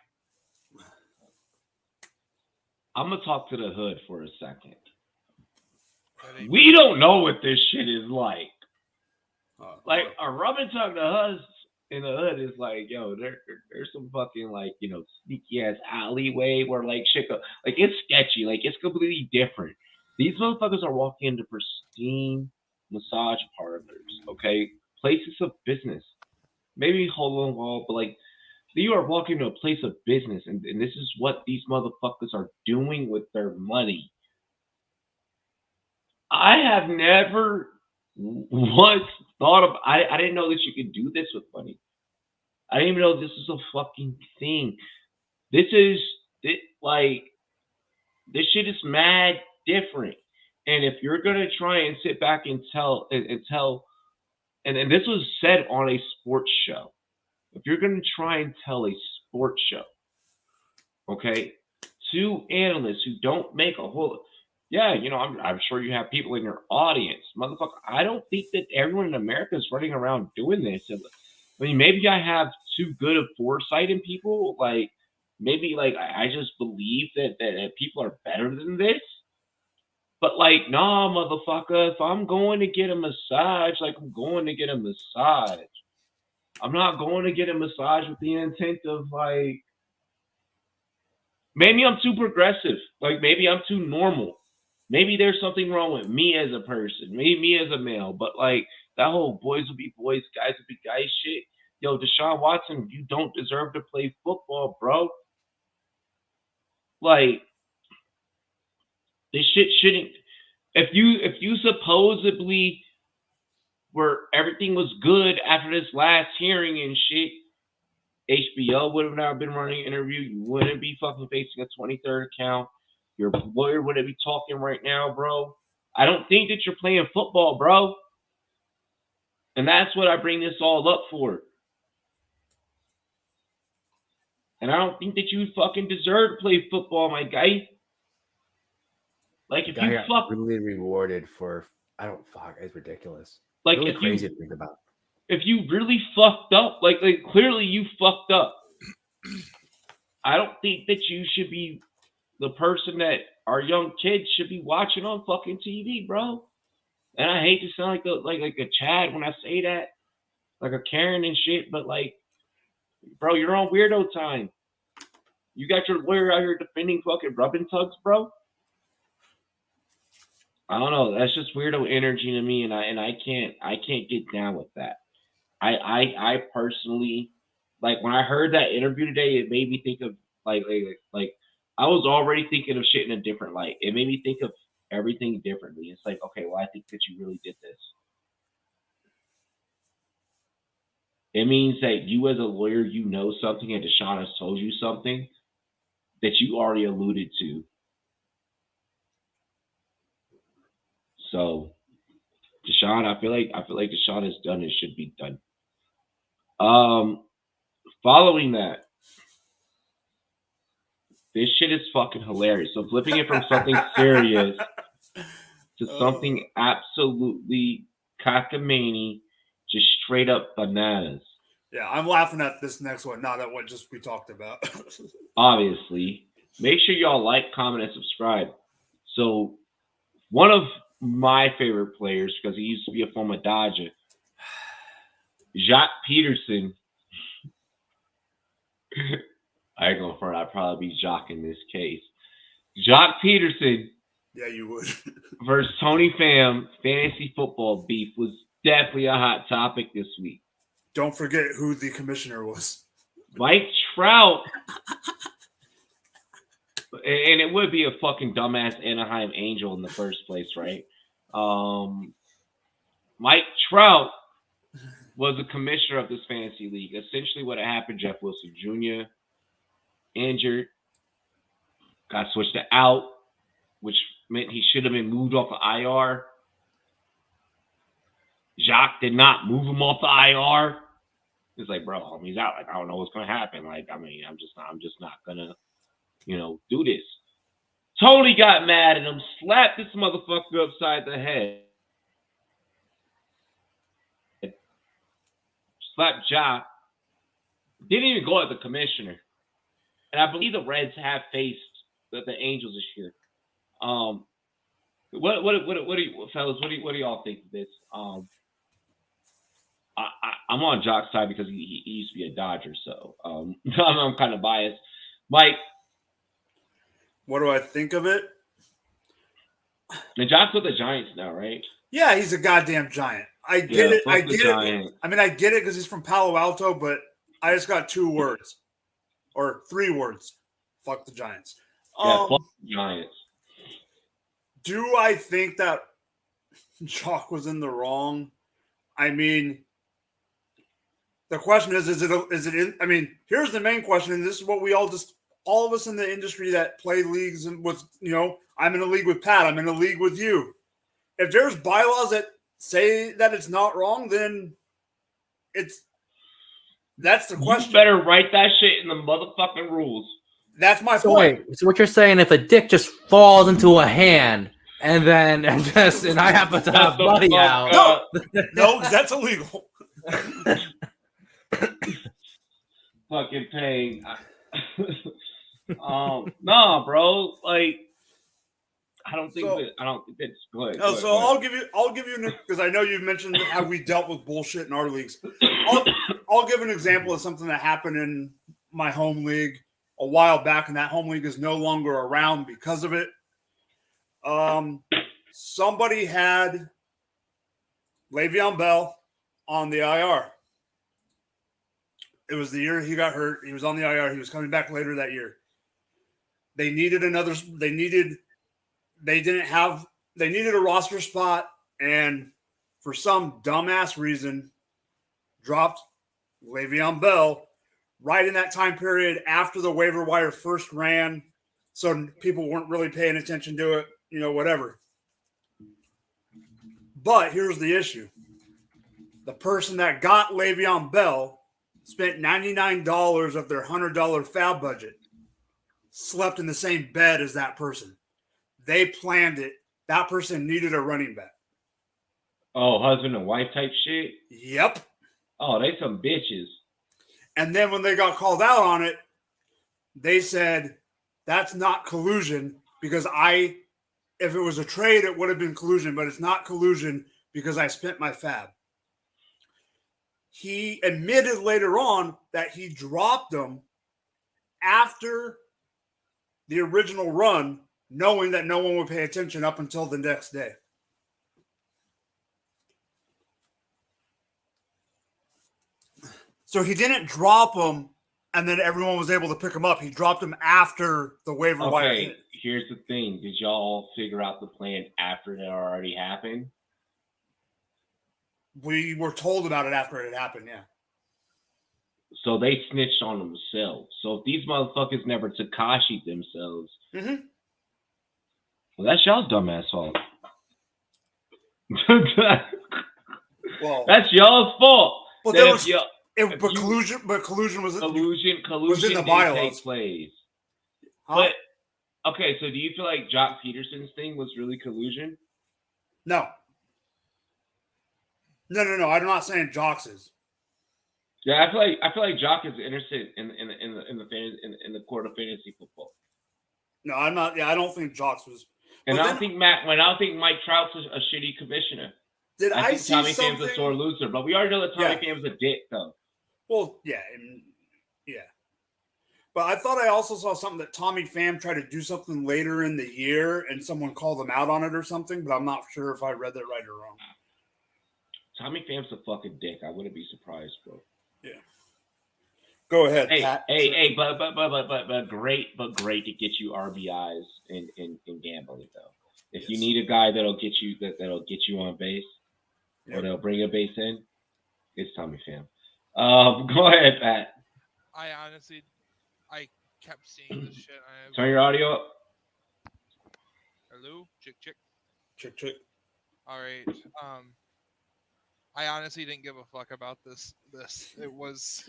S1: I'm going to talk to the hood for a second. We don't know what this shit is like. Like, a rub and tug in the hood is like, yo, there's some fucking, like, sneaky-ass alleyway where, like, shit go. Like, it's sketchy. Like, it's completely different. These motherfuckers are walking into pristine massage parlors, okay? Places of business. Maybe hole in the wall, but like you are walking to a place of business, and this is what these motherfuckers are doing with their money. I have never once thought of. I didn't know that you could do this with money. I didn't even know this was a fucking thing. This shit is mad different. And if you're gonna try and sit back and tell. And this was said on a sports show. If you're going to try and tell a sports show, okay, to analysts who don't make a whole, I'm sure you have people in your audience, motherfucker. I don't think that everyone in America is running around doing this. I mean, maybe I have too good of foresight in people. Like, maybe like I just believe that people are better than this. But, like, nah, motherfucker, if I'm going to get a massage, like, I'm going to get a massage. I'm not going to get a massage with the intent of, like, maybe I'm too progressive. Like, maybe I'm too normal. Maybe there's something wrong with me as a person, maybe me as a male. But, like, that whole boys will be boys, guys will be guys shit. Yo, Deshaun Watson, you don't deserve to play football, bro. Like, this shit shouldn't. If you supposedly were everything was good after this last hearing and shit, HBO would have now been running an interview. You wouldn't be fucking facing a 23rd count. Your lawyer wouldn't be talking right now, bro. I don't think that you're playing football, bro. And that's what I bring this all up for. And I don't think that you fucking deserve to play football, my guy. Like, if you fuck,
S4: really rewarded for, I don't fuck, it's ridiculous.
S1: like,
S4: Really
S1: if
S4: crazy
S1: you
S4: to think about.
S1: if you really fucked up, like clearly you fucked up. I don't think that you should be the person that our young kids should be watching on fucking TV, bro. And I hate to sound like a Chad when I say that, like a Karen and shit, but like, bro, you're on weirdo time. You got your lawyer out here defending fucking rub and tugs, bro. I don't know. That's just weirdo energy to me, and I can't get down with that. I personally, like, when I heard that interview today, it made me think of like I was already thinking of shit in a different light. It made me think of everything differently. It's like, okay, well, I think that you really did this. It means that you as a lawyer, you know something, and Deshaun has told you something that you already alluded to. So, Deshaun, I feel like Deshaun has done it should be done. Following that, this shit is fucking hilarious. So flipping it from something serious to something absolutely cockamamie, just straight up bananas.
S2: Yeah, I'm laughing at this next one, not at what just we talked about.
S1: Obviously, make sure y'all like, comment, and subscribe. So, one of my favorite players, because he used to be a former Dodger, Jacques Peterson. I ain't going for it. I'd probably be Jacques in this case. Jacques Peterson.
S2: Yeah, you would.
S1: Versus Tony Pham fantasy football beef was definitely a hot topic this week.
S2: Don't forget who the commissioner was.
S1: Mike Trout. And it would be a fucking dumbass Anaheim Angel in the first place, right? Mike Trout was the commissioner of this fantasy league. Essentially what had happened, Jeff Wilson Jr. injured, got switched to out, which meant he should have been moved off of IR. Jacques did not move him off the IR. It's like, bro, he's out. Like, I don't know what's gonna happen. Like, I mean, I'm just not gonna, do this. Tony got mad at him, slapped this motherfucker upside the head. Slapped Jacques. Didn't even go at the commissioner. And I believe the Reds have faced the Angels this year. What do you, fellas? What do y'all think of this? I'm on Jacques' side because he used to be a Dodger, so I'm kind of biased. Mike,
S2: what do I think of it?
S1: And Jacques with the Giants now, right?
S2: Yeah, he's a goddamn Giant. I get it. I get it. I mean, I get it because he's from Palo Alto, but I just got 2 words or 3 words. Fuck the Giants.
S1: Yeah, fuck the Giants.
S2: Do I think that Jacques was in the wrong? I mean, the question is it? I mean, here's the main question, and this is what we all of us in the industry that play leagues and with, I'm in a league with Pat, I'm in a league with you. If there's bylaws that say that it's not wrong, then that's the question.
S1: You better write that shit in the motherfucking rules.
S2: That's my point.
S4: Wait, so what you're saying, if a dick just falls into a hand and I happen to have money out.
S2: No, because that's illegal.
S1: Fucking paying. Nah, bro. Like, I don't think that's good.
S2: No, so I'll give you because I know you mentioned how we dealt with bullshit in our leagues. I'll give an example of something that happened in my home league a while back, and that home league is no longer around because of it. Somebody had Le'Veon Bell on the IR. It was the year he got hurt. He was on the IR. He was coming back later that year. They needed a roster spot, and for some dumbass reason, dropped Le'Veon Bell right in that time period after the waiver wire first ran. So people weren't really paying attention to it, whatever. But here's the issue. The person that got Le'Veon Bell spent $99 of their $100 fab budget, slept in the same bed as that person. They planned it. That person needed a running back.
S1: Oh, husband and wife type shit?
S2: Yep.
S1: Oh, they some bitches.
S2: And then when they got called out on it, they said, that's not collusion because if it was a trade, it would have been collusion, but it's not collusion because I spent my fab. He admitted later on that he dropped them after the original run, knowing that no one would pay attention up until the next day. So he didn't drop them and then everyone was able to pick them up. He dropped them after the waiver wire hit.
S1: Here's the thing. Did y'all figure out the plan after it already happened?
S2: We were told about it after it happened, yeah.
S1: So they snitched on themselves. So if these motherfuckers never Takashi themselves, well, that's y'all's dumbass fault.
S2: Well,
S1: that's y'all's fault.
S2: But there was collusion was in the bylaws.
S1: Take place.
S2: Huh?
S1: But okay, so do you feel like Jock Peterson's thing was really collusion?
S2: No. No. I'm not saying Jock's is.
S1: Yeah, I feel like Jock is innocent in the court of fantasy football.
S2: No, I'm not. Yeah, I don't think Jock's was.
S1: And I don't think Mike Trout's a shitty commissioner. I think
S2: see
S1: Tommy
S2: something?
S1: Pham's a sore loser, but we already know that Tommy Pham's a dick, though.
S2: Well, yeah. But I thought I also saw something that Tommy Pham tried to do something later in the year, and someone called him out on it or something. But I'm not sure if I read that right or wrong.
S1: Tommy Pham's a fucking dick. I wouldn't be surprised, bro.
S2: Yeah. Go ahead, Pat.
S1: Hey, but great to get you RBIs in gambling though. If you need a guy that'll get you on base, or they'll bring a base in, it's Tommy Pham. Go ahead, Pat.
S3: I kept seeing this shit.
S1: Turn your audio up.
S3: Hello, chick.
S2: Chick.
S3: All right. I honestly didn't give a fuck about this. It was.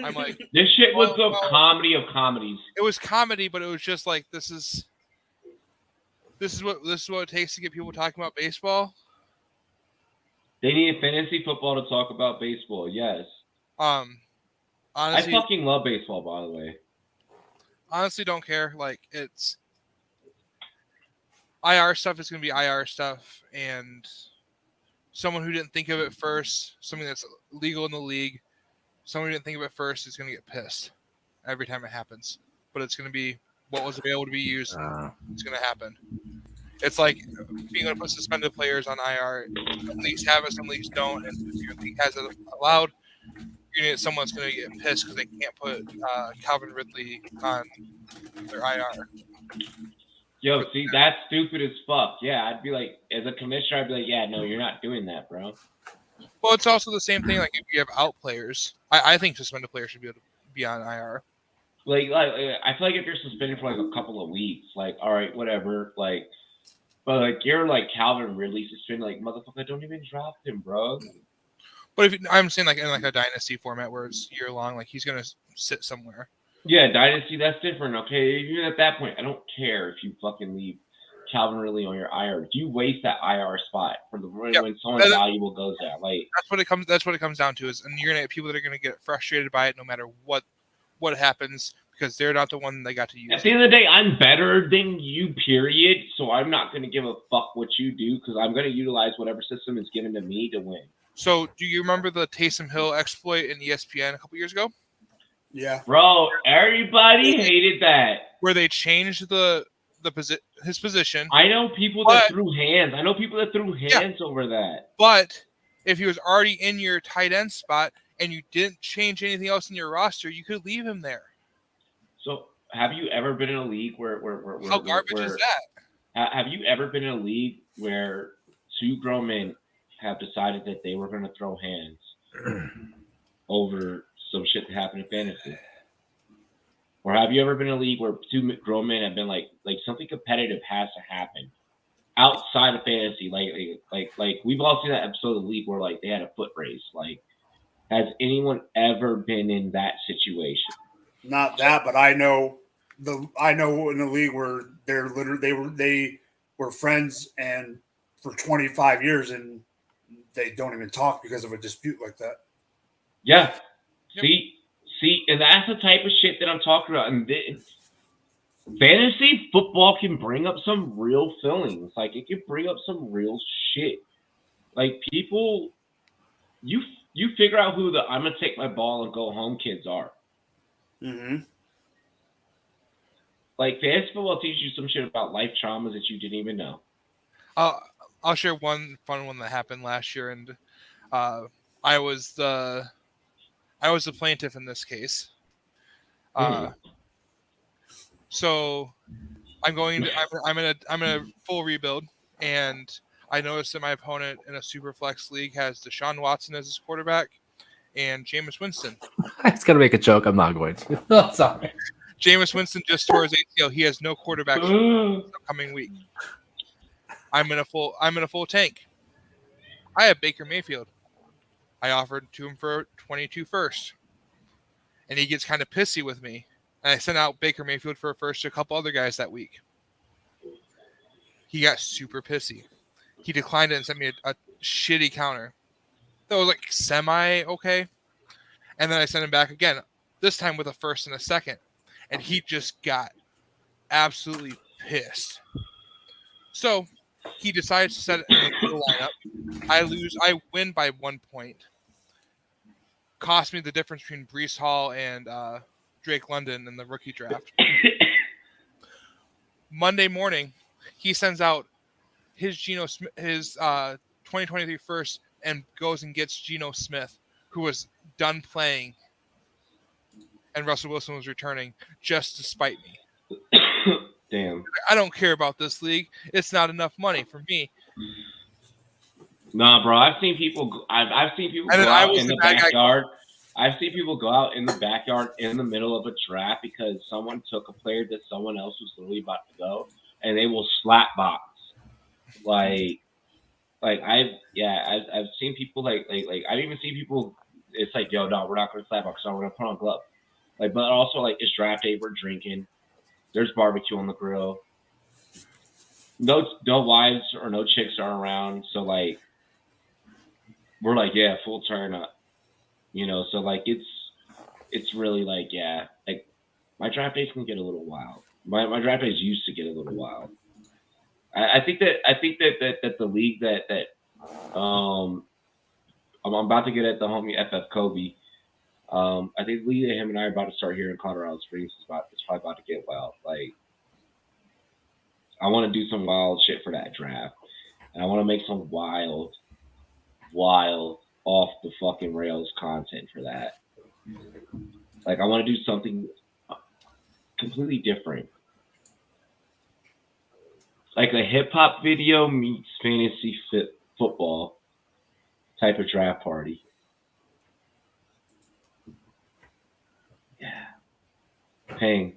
S3: I'm like,
S1: this shit was the comedy of comedies.
S3: It was comedy, but it was just like this is what it takes to get people talking about baseball.
S1: They need fantasy football to talk about baseball. Yes.
S3: Honestly,
S1: I fucking love baseball, by the way.
S3: Honestly, don't care. Like it's IR stuff is going to be IR stuff, and someone who didn't think of it first, something that's legal in the league, someone who didn't think of it first is going to get pissed every time it happens. But it's going to be what was available to be used. It's going to happen. It's like being able to put suspended players on IR. Some leagues have it, some leagues don't. And if your league has it allowed, someone's going to get pissed because they can't put Calvin Ridley on their IR.
S1: Yo, see, that's stupid as fuck. Yeah, I'd be like, as a commissioner, I'd be like, yeah, no, you're not doing that, bro.
S3: Well, it's also the same thing. Like if you have out players, I think suspended players should be able to be on IR.
S1: Like I feel like if you're suspended for like a couple of weeks, like all right, whatever, like, but like you're like Calvin Ridley suspended, like motherfucker, don't even drop him, bro.
S3: But I'm saying like in like a dynasty format where it's year long, like he's gonna sit somewhere.
S1: Yeah, dynasty, that's different. Okay, even at that point, I don't care if you fucking leave Calvin Ridley on your IR. You waste that IR spot for the when someone valuable goes there. Like
S3: that's what it comes down to is, and you're gonna have people that are gonna get frustrated by it no matter what happens because they're not the one they got to use.
S1: At the end of the day, I'm better than you, period. So I'm not gonna give a fuck what you do because I'm gonna utilize whatever system is given to me to win.
S3: So do you remember the Taysom Hill exploit in ESPN a couple years ago?
S2: Yeah,
S1: bro, everybody hated that.
S3: Where they changed his position.
S1: I know people that threw hands. Over that.
S3: But if he was already in your tight end spot and you didn't change anything else in your roster, you could leave him there.
S1: So have you ever been in a league where
S3: How garbage is that?
S1: Have you ever been in a league where two grown men have decided that they were going to throw hands over some shit that happened in fantasy? Or have you ever been in a league where two grown men have been like something competitive has to happen outside of fantasy? Like we've all seen that episode of the league where like they had a foot race. Like, has anyone ever been in that situation?
S2: Not that, but I know in the league where they were friends and for 25 years and they don't even talk because of a dispute like that.
S1: Yeah.
S3: Yep.
S1: See, and that's the type of shit that I'm talking about. And fantasy football can bring up some real feelings. Like, it can bring up some real shit. Like, people, you figure out who the I'm gonna take my ball and go home kids are.
S2: Mm-hmm.
S1: Like, fantasy football teaches you some shit about life traumas that you didn't even know.
S3: I'll share one fun one that happened last year, and I was the plaintiff in this case. So I'm in a full rebuild, and I noticed that my opponent in a super flex league has Deshaun Watson as his quarterback and Jameis Winston.
S4: I was gonna make a joke. I'm not going to. Oh, sorry.
S3: Jameis Winston just tore his ACL. He has no quarterback for the upcoming week. I'm in a full tank. I have Baker Mayfield. I offered to him for 22 first. And he gets kind of pissy with me. And I sent out Baker Mayfield for a first to a couple other guys that week. He got super pissy. He declined it and sent me a shitty counter. That was like semi okay. And then I sent him back again, this time with a first and a second. And he just got absolutely pissed. So he decides to set it in the lineup. I win by 1 point. Cost me the difference between Breece Hall and Drake London in the rookie draft. Monday morning, he sends out his 2023 first and goes and gets Geno Smith, who was done playing, and Russell Wilson was returning just to spite me.
S1: Damn.
S3: I don't care about this league. It's not enough money for me.
S1: Nah, bro. I've seen people go out in the backyard. I've seen people go out in the backyard in the middle of a draft because someone took a player that someone else was literally about to go, and they will slap box. I've seen people like I've even seen people. It's like, yo, no, we're not going to slap box. No, we're going to put on gloves. Like, but also like it's draft day. We're drinking. There's barbecue on the grill. No wives or no chicks are around. So like, we're like, yeah, full turn up. You know, so like it's really like, yeah, like my draft days can get a little wild. My draft days used to get a little wild. I think that the league that I'm about to get at the homie FF Kobe. I think the league that him and I are about to start here in Colorado Springs is probably about to get wild. Like, I want to do some wild shit for that draft, and I want to make some wild off the fucking rails content for that. Like, I want to do something completely different. Like a hip hop video meets fantasy football type of draft party. Yeah. Paying.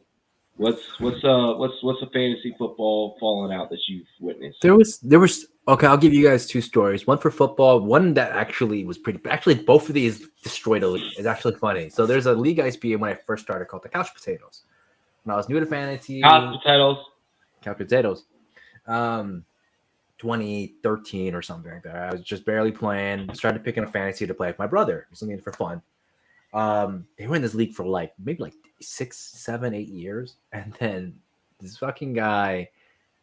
S1: What's a fantasy football falling out that you've witnessed?
S4: There was okay, I'll give you guys two stories. One for football, one that actually was actually both of these destroyed a league. It's actually funny. So there's a league I used to be in when I first started called the Couch Potatoes. When I was new to fantasy.
S1: Couch Potatoes.
S4: 2013 or something like that. I was just barely playing, started picking a fantasy to play with my brother, something for fun. They were in this league for like maybe like 6, 7, 8 years, and then this fucking guy,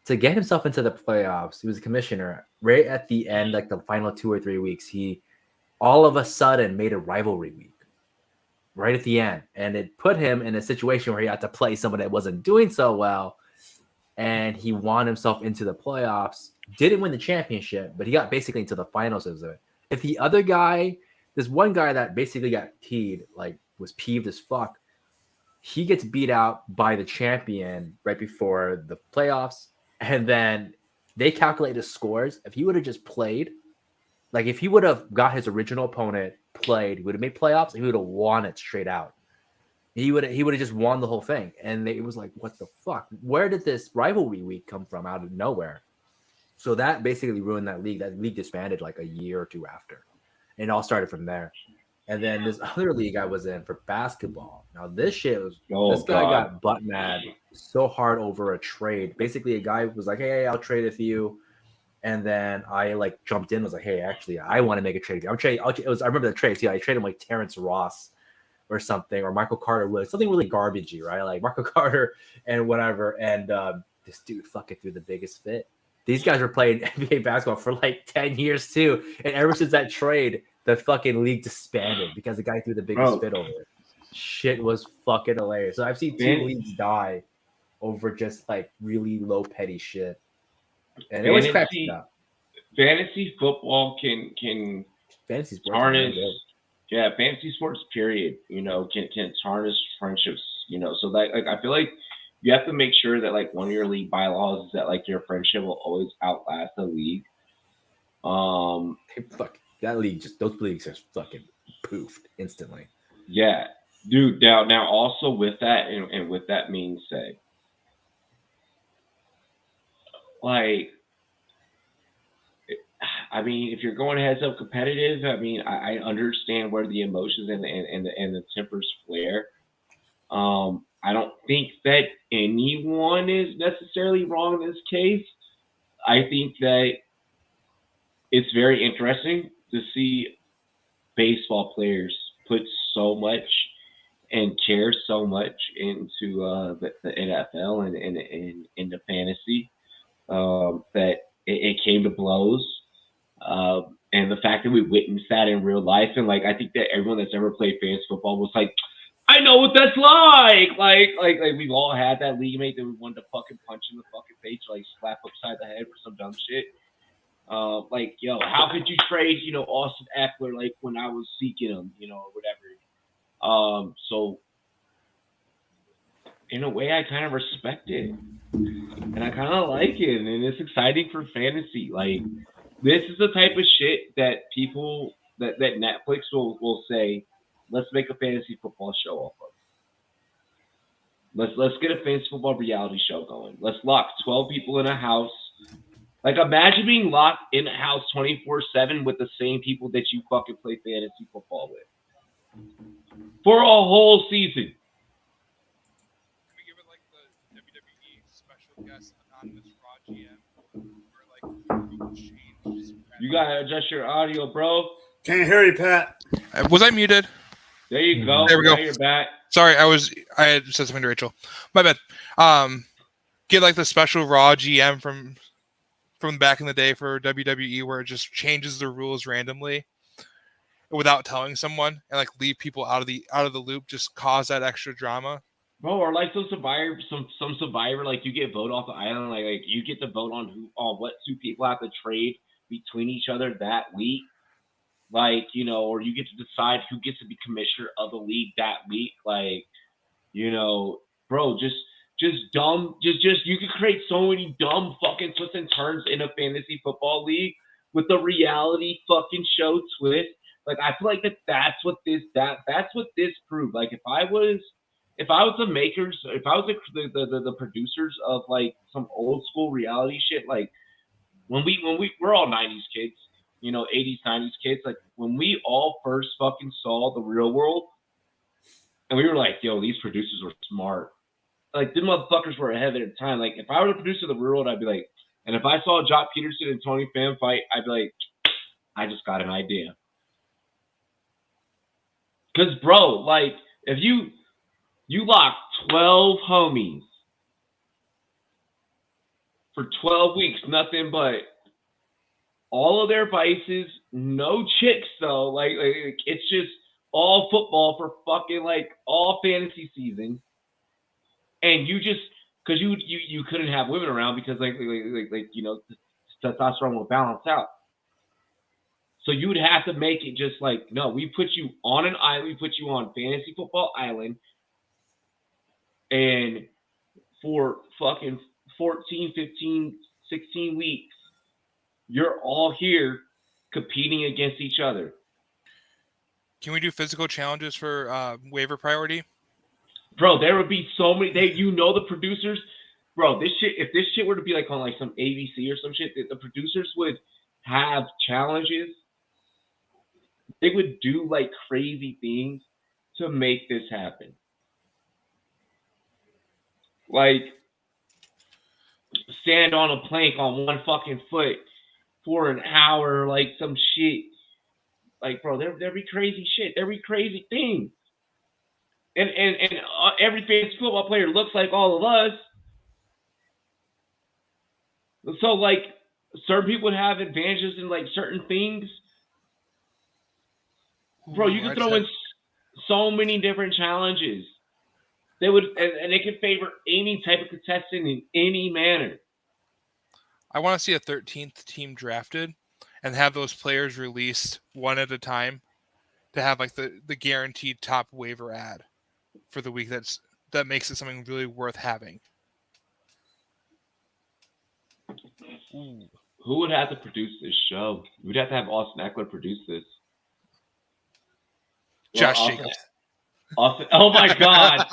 S4: to get himself into the playoffs, he was a commissioner right at the end, like the final 2 or 3 weeks. He all of a sudden made a rivalry week right at the end, and it put him in a situation where he had to play someone that wasn't doing so well, and he won himself into the playoffs. Didn't win the championship, but he got basically into the finals of it. If the other guy, there's one guy that basically got teed, like was peeved as fuck. he gets beat out by the champion right before the playoffs, and then they calculate his scores. If he would have just played, like if he would have got his original opponent played, he would have made playoffs. He would have won it straight out. He would have just won the whole thing. And it was like, what the fuck? Where did this rivalry week come from out of nowhere? So that basically ruined that league. That league disbanded like a year or two after. And it all started from there. And then this other league I was in for basketball. Now this shit was this guy got butt mad so hard over a trade. Basically, a guy was like, "Hey, I'll trade with you," and then I like jumped in, was like, "Hey, actually, I want to make a trade with you. I'm trading." I remember the trade. See, I traded him like Terrence Ross or something, or Michael Carter Williams, something really garbagey, right? Like Michael Carter and whatever. And this dude fucking threw the biggest fit. These guys were playing NBA basketball for like 10 years too, and ever since that trade, the fucking league disbanded because the guy threw the biggest fit over it. Shit was fucking hilarious. So I've seen two leagues die over just like really low petty shit. And it was cracking up.
S1: Fantasy football can
S4: fantasy sports
S1: tarnish. Yeah, fantasy sports period, can tarnish friendships, So like I feel like you have to make sure that like one of your league bylaws is that like your friendship will always outlast the league.
S4: Fuck. That league those leagues just fucking poofed instantly.
S1: Yeah, dude. Now also with that and with that being said, like, I mean, if you're going heads up competitive, I mean, I understand where the emotions and the tempers flare. I don't think that anyone is necessarily wrong in this case. I think that it's very interesting to see baseball players put so much and care so much into the NFL and into fantasy that it came to blows. And the fact that we witnessed that in real life, and like I think that everyone that's ever played fantasy football was like, I know what that's like. Like we've all had that league mate that we wanted to fucking punch in the fucking face, or like slap upside the head for some dumb shit. Like, yo, how could you trade, Austin Eckler, like when I was seeking him, or whatever. So in a way I kind of respect it. And I kind of like it. And it's exciting for fantasy. Like, this is the type of shit that people, that Netflix will say, let's make a fantasy football show off of. Let's get a fantasy football reality show going. Let's lock 12 people in a house. Like, imagine being locked in a house 24/7 with the same people that you fucking play fantasy football with for a whole season.
S3: Can we give it like the WWE special guest anonymous Raw GM, where like rules change?
S1: You gotta adjust your audio, bro.
S2: Can't hear you, Pat.
S3: Was I muted?
S1: There you go.
S3: There we go.
S1: Now you're back.
S3: Sorry, I had said something to Rachel. My bad. Get like the special Raw GM from back in the day for WWE, where it just changes the rules randomly without telling someone, and like leave people out of the loop, just cause that extra drama.
S1: Bro, or like some survivor, like you get vote off the island, like you get to vote on what two people have to trade between each other that week. Like, or you get to decide who gets to be commissioner of the league that week. Like, bro, just dumb, just you could create so many dumb fucking twists and turns in a fantasy football league with the reality fucking show twist. Like, I feel like that's what this proved. Like, if I was the makers, if I was the producers of like some old school reality shit, like when we're all 90s kids, 80s, 90s kids, like when we all first fucking saw The Real World, and we were like, yo, these producers were smart. Like, them motherfuckers were ahead of their time. Like, if I were the producer of The Real World, I'd be like, and if I saw Jock Peterson and Tony Pham fight, I'd be like, I just got an idea. Because, bro, like, if you lock 12 homies for 12 weeks, nothing but all of their vices, no chicks, though. Like it's just all football for fucking, like, all fantasy season. And you just, because you couldn't have women around because, like testosterone will balance out. So you would have to make it just like, no, we put you on an island, we put you on Fantasy Football Island. And for fucking 14, 15, 16 weeks, you're all here competing against each other.
S3: Can we do physical challenges for waiver priority?
S1: Bro, there would be so many. The producers, bro. This shit. If this shit were to be like on like some ABC or some shit, the producers would have challenges. They would do like crazy things to make this happen. Like stand on a plank on one fucking foot for an hour, like some shit. Like, bro, there'd be crazy shit. There'd be crazy things. And every fantasy football player looks like all of us. So, like, certain people would have advantages in, like, certain things. Bro, you could throw in so many different challenges. They would, and they could favor any type of contestant in any manner.
S3: I want to see a 13th team drafted and have those players released one at a time to have, like, the guaranteed top waiver ad for the week that makes it something really worth having.
S1: Ooh. Who would have to produce this show? We'd have to have Austin Eckler produce this.
S3: Josh Jacobs.
S1: Oh my God!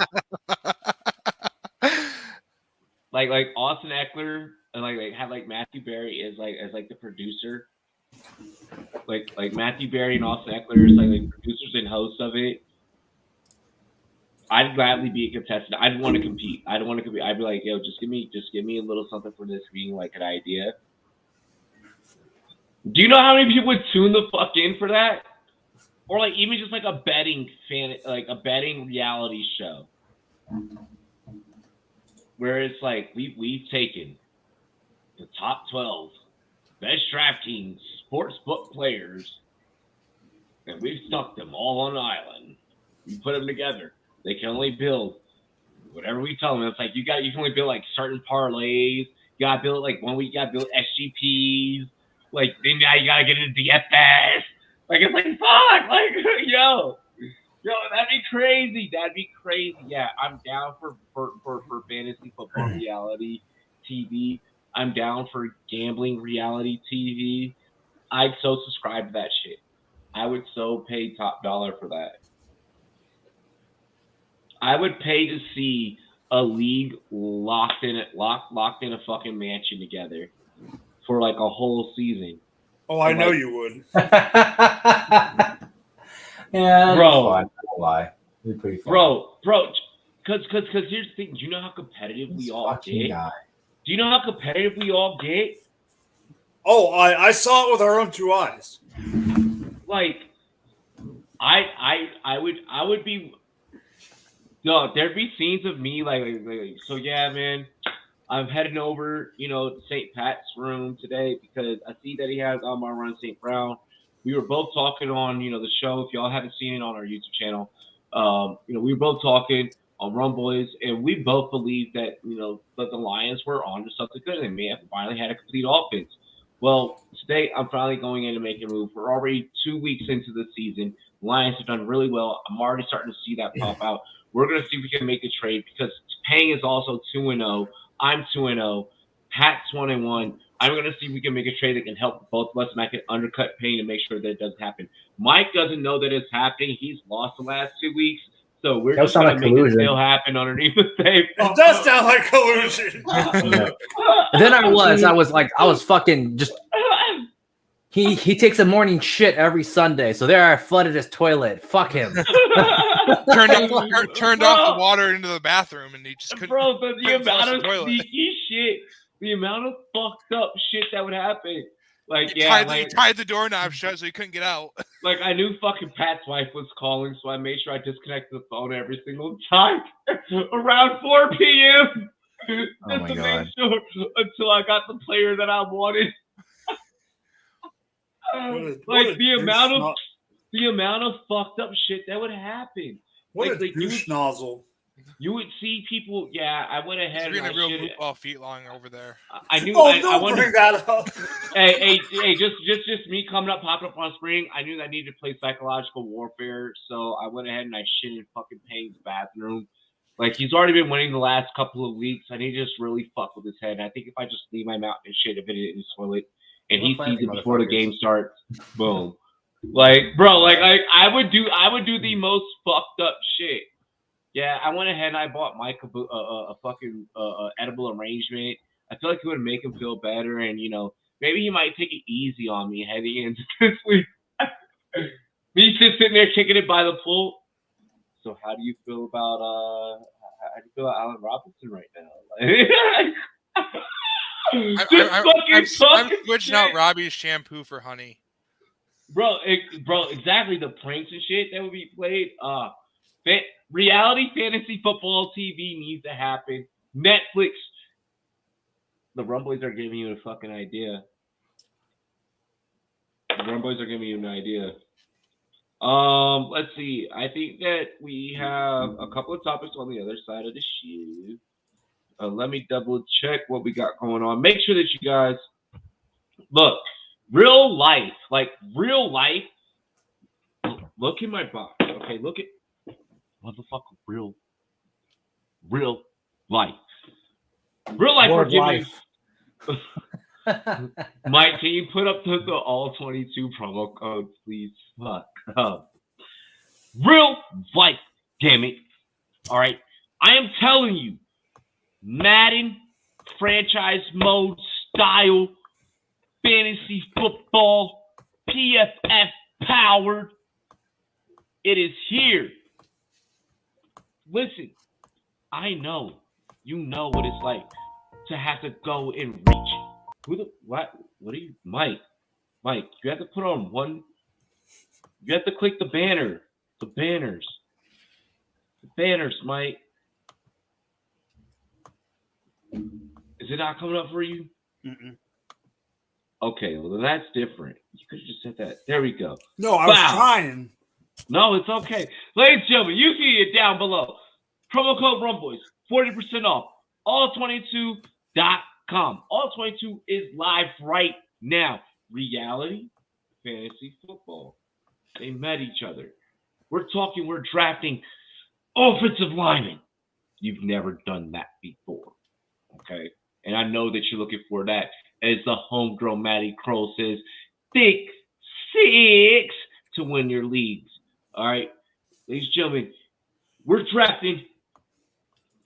S1: like Austin Eckler and like have like Matthew Berry as the producer. Like Matthew Berry and Austin Eckler is like producers and hosts of it. I'd gladly be a contestant. I'd want to compete. I'd be like, yo, just give me a little something for this being like an idea. Do you know how many people would tune the fuck in for that? Or like even just like a betting reality show. Where it's like we've taken the top 12 best DraftKings sportsbook players and we've stuck them all on an island. We put them together. They can only build whatever we tell them. It's like you can only build like certain parlays. You gotta build like 1 week. You gotta build SGPs. Like then now you gotta get into DFS. Like it's like fuck. Like yo, that'd be crazy. That'd be crazy. Yeah, I'm down for fantasy football reality TV. I'm down for gambling reality TV. I'd so subscribe to that shit. I would so pay top dollar for that. I would pay to see a league locked in a fucking mansion together for like a whole season.
S2: Oh, I know you would.
S4: Yeah,
S1: bro.
S4: Fun. Don't lie. It'd be pretty fun.
S1: Bro, because here's the thing. Do you know how competitive we all get?
S4: Guy.
S1: Do you know how competitive we all get?
S2: Oh, I saw it with our own two eyes.
S1: Like, I would be. No, there'd be scenes of me like so yeah, man. I'm heading over, to St. Pat's room today because I see that he has Amar Run St. Brown. We were both talking on, the show. If y'all haven't seen it on our YouTube channel, we were both talking on Rumboyz, and we both believed that, that the Lions were on to something good. They may have finally had a complete offense. Well, today I'm finally going in to make a move. We're already 2 weeks into the season. The Lions have done really well. I'm already starting to see that pop out. We're going to see if we can make a trade because Pang is also 2-0. I'm 2-0. Pat's 1-1. I'm going to see if we can make a trade that can help both of us and I can undercut Payne and make sure that it doesn't happen. Mike doesn't know that it's happening. He's lost the last 2 weeks. So we're just going to make it still happen underneath the tape.
S2: It does sound like collusion.
S4: And then I was fucking just. He takes a morning shit every Sunday, so there I flooded his toilet. Fuck him.
S3: turned off the water into the bathroom, and he just couldn't.
S1: Bro, but the amount of sneaky shit, the amount of fucked up shit that would happen. Like,
S3: he tied the doorknob shut so he couldn't get out.
S1: Like, I knew fucking Pat's wife was calling, so I made sure I disconnected the phone every single time around 4 p.m. Just to make sure until I got the player that I wanted. Like the amount of fucked up shit that would happen.
S2: What
S1: like,
S2: a douche nozzle.
S1: You would see people. Yeah, I went ahead.
S3: He's being a real football feet long over there.
S1: I knew.
S2: Don't bring that up.
S1: Hey, just me popping up on screen. I knew that I needed to play psychological warfare, so I went ahead and I shit in fucking Payne's bathroom. Like, he's already been winning the last couple of weeks. I need to just really fuck with his head. I think if I just leave my mouth and shit, if it in his toilet, and he sees it before the game starts, boom. Like, bro, like I would do the most fucked up shit. Yeah, I went ahead and I bought Mike a fucking edible arrangement. I feel like it would make him feel better, and maybe he might take it easy on me heading into this week. Me just sitting there kicking it by the pool. So how do you feel about Allen Robinson right now?
S3: I'm switching out Robbie's shampoo for honey.
S1: Bro, exactly, the pranks and shit that would be played. Reality fantasy football TV needs to happen. Netflix. The Rumboyz are giving you a fucking idea. Let's see. I think that we have a couple of topics on the other side of the shoe. Let me double check what we got going on. Make sure that you guys look real life. Look in my box. Okay, look at motherfucker real life. Real life.
S4: Word life.
S1: Mike, can you put up the all 22 promo code, please? Fuck up. Real life, damn it. All right. I am telling you, Madden franchise mode style fantasy football, PFF powered. It is here. Listen, I know you know what it's like to have to go and reach. What are you, Mike? Mike, you have to put on one. You have to click the banner. The banners, Mike. Is it not coming up for you?
S2: Mm-mm.
S1: Okay, well, then that's different. You could have just said that. There we go.
S2: No, I was trying.
S1: No, it's okay. Ladies and gentlemen, you see it down below. Promo code Rumboyz, 40% off. All22.com. All22 is live right now. Reality fantasy football. They met each other. We're drafting offensive linemen. You've never done that before. Okay? And I know that you're looking for that. As the homegrown Matty Kroll says, thick six to win your leagues. All right? Ladies and gentlemen, we're drafting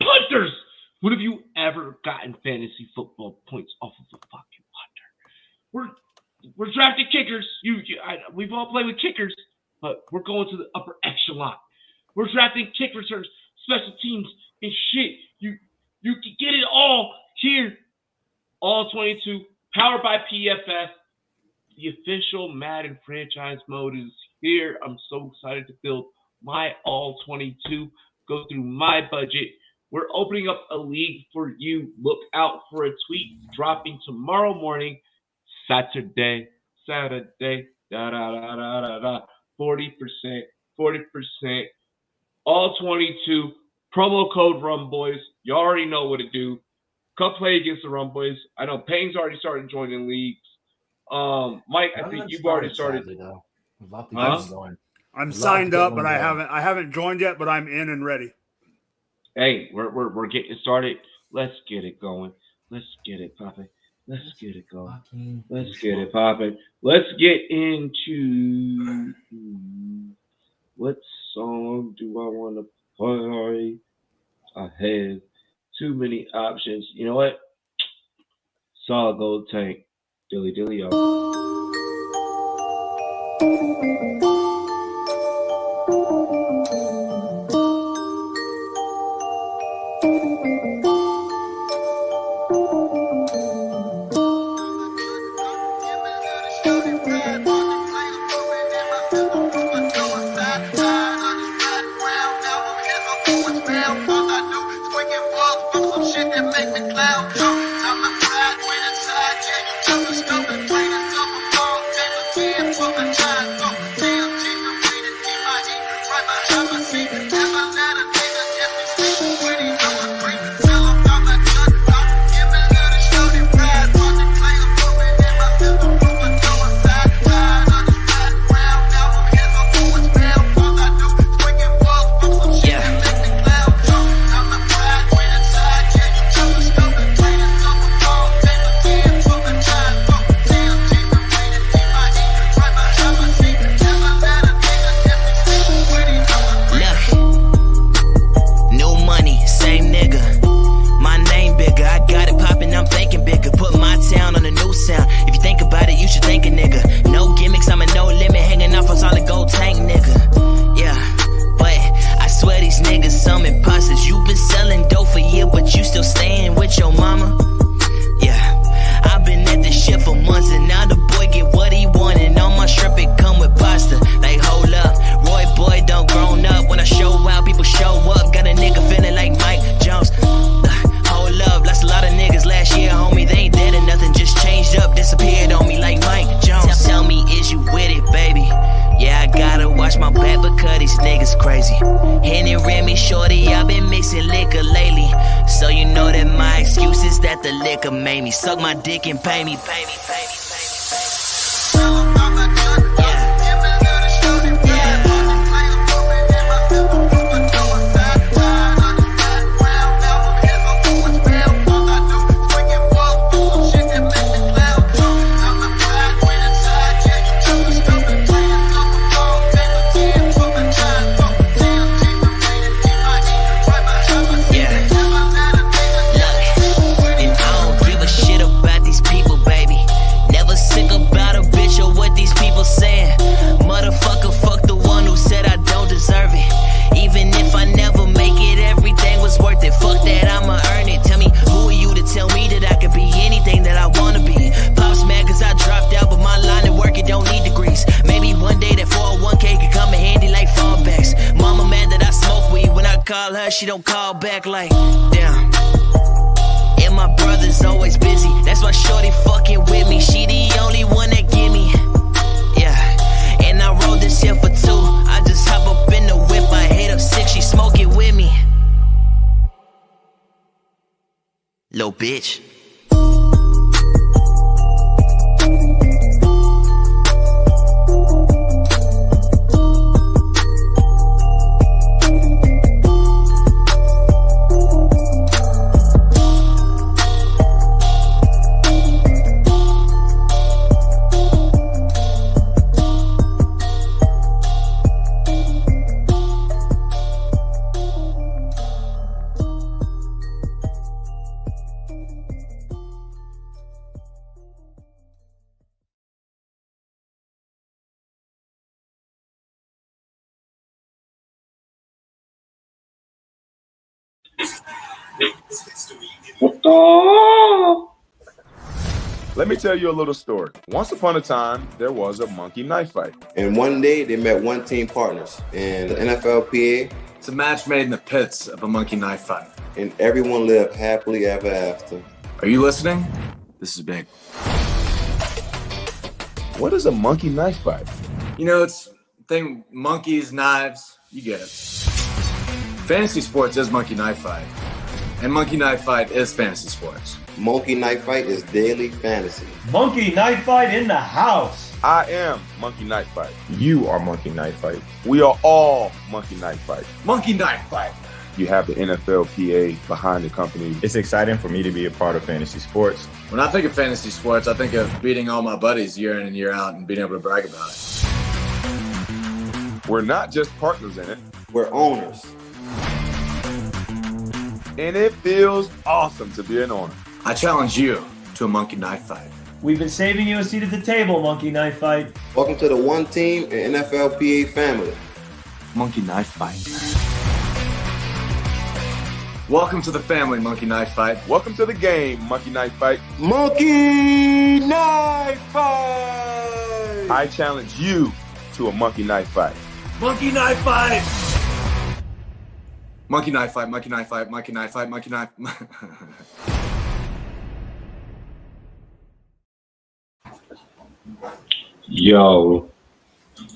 S1: punters. When have you ever gotten fantasy football points off of a fucking punter? We're drafting kickers. We've all played with kickers, but we're going to the upper echelon. We're drafting kickers or special teams and shit. You can get it all here. All 22, powered by PFF. The official Madden franchise mode is here. I'm so excited to build my all 22. Go through my budget. We're opening up a league for you. Look out for a tweet dropping tomorrow morning, Saturday. 40%. All 22. Promo code Rumboyz. You already know what to do. Come play against the Rumboyz. I know Payne's already started joining leagues. Mike, I think you've already started.
S2: I'm signed up, but I haven't joined yet, but I'm in and ready.
S1: Hey, we're getting started. Let's get it going. Let's get it popping. Let's get it going. Let's get it popping. Let's get into what song do I want to play? I have too many options. You know what? Solid Gold Tank. Dilly dilly, y'all.
S6: Henny Remy, shorty, I've been mixing liquor lately. So you know that my excuse is that the liquor made me suck my dick and pay me. She don't call back like, damn. And my brother's always busy. That's why shorty fucking with me. She the only one that give me. Yeah. And I rode this here for 2. I just hop up in the whip. I hit up 6. She smoke it with me. Little bitch.
S7: Let me tell you a little story. Once upon a time, there was a monkey knife fight.
S8: And one day, they met one team partners in the NFLPA.
S9: It's a match made in the pits of a monkey knife fight.
S8: And everyone lived happily ever after.
S9: Are you listening? This is big.
S7: What is a monkey knife fight?
S9: You know, it's thing monkeys, knives, you get it. Fantasy sports is monkey knife fight. And monkey knife fight is fantasy sports.
S8: Monkey Knife Fight is daily fantasy.
S10: Monkey Knife Fight in the house.
S7: I am Monkey Knife Fight.
S11: You are Monkey Knife Fight.
S7: We are all Monkey Knife Fight.
S9: Monkey Knife Fight.
S7: You have the NFLPA behind the company.
S11: It's exciting for me to be a part of fantasy sports.
S9: When I think of fantasy sports, I think of beating all my buddies year in and year out and being able to brag about it.
S7: We're not just partners in it.
S8: We're owners.
S7: And it feels awesome to be an owner.
S9: I challenge you to a monkey knife fight.
S10: We've been saving you a seat at the table, Monkey Knife Fight.
S8: Welcome to the one team and NFLPA family.
S9: Monkey Knife Fight. Welcome to the family, Monkey Knife Fight.
S7: Welcome to the game, Monkey Knife Fight.
S8: Monkey Knife Fight!
S7: I challenge you to a monkey knife fight.
S10: Monkey Knife Fight!
S9: Monkey Knife Fight, Monkey Knife Fight, Monkey Knife Fight, Monkey Knife.
S1: Yo,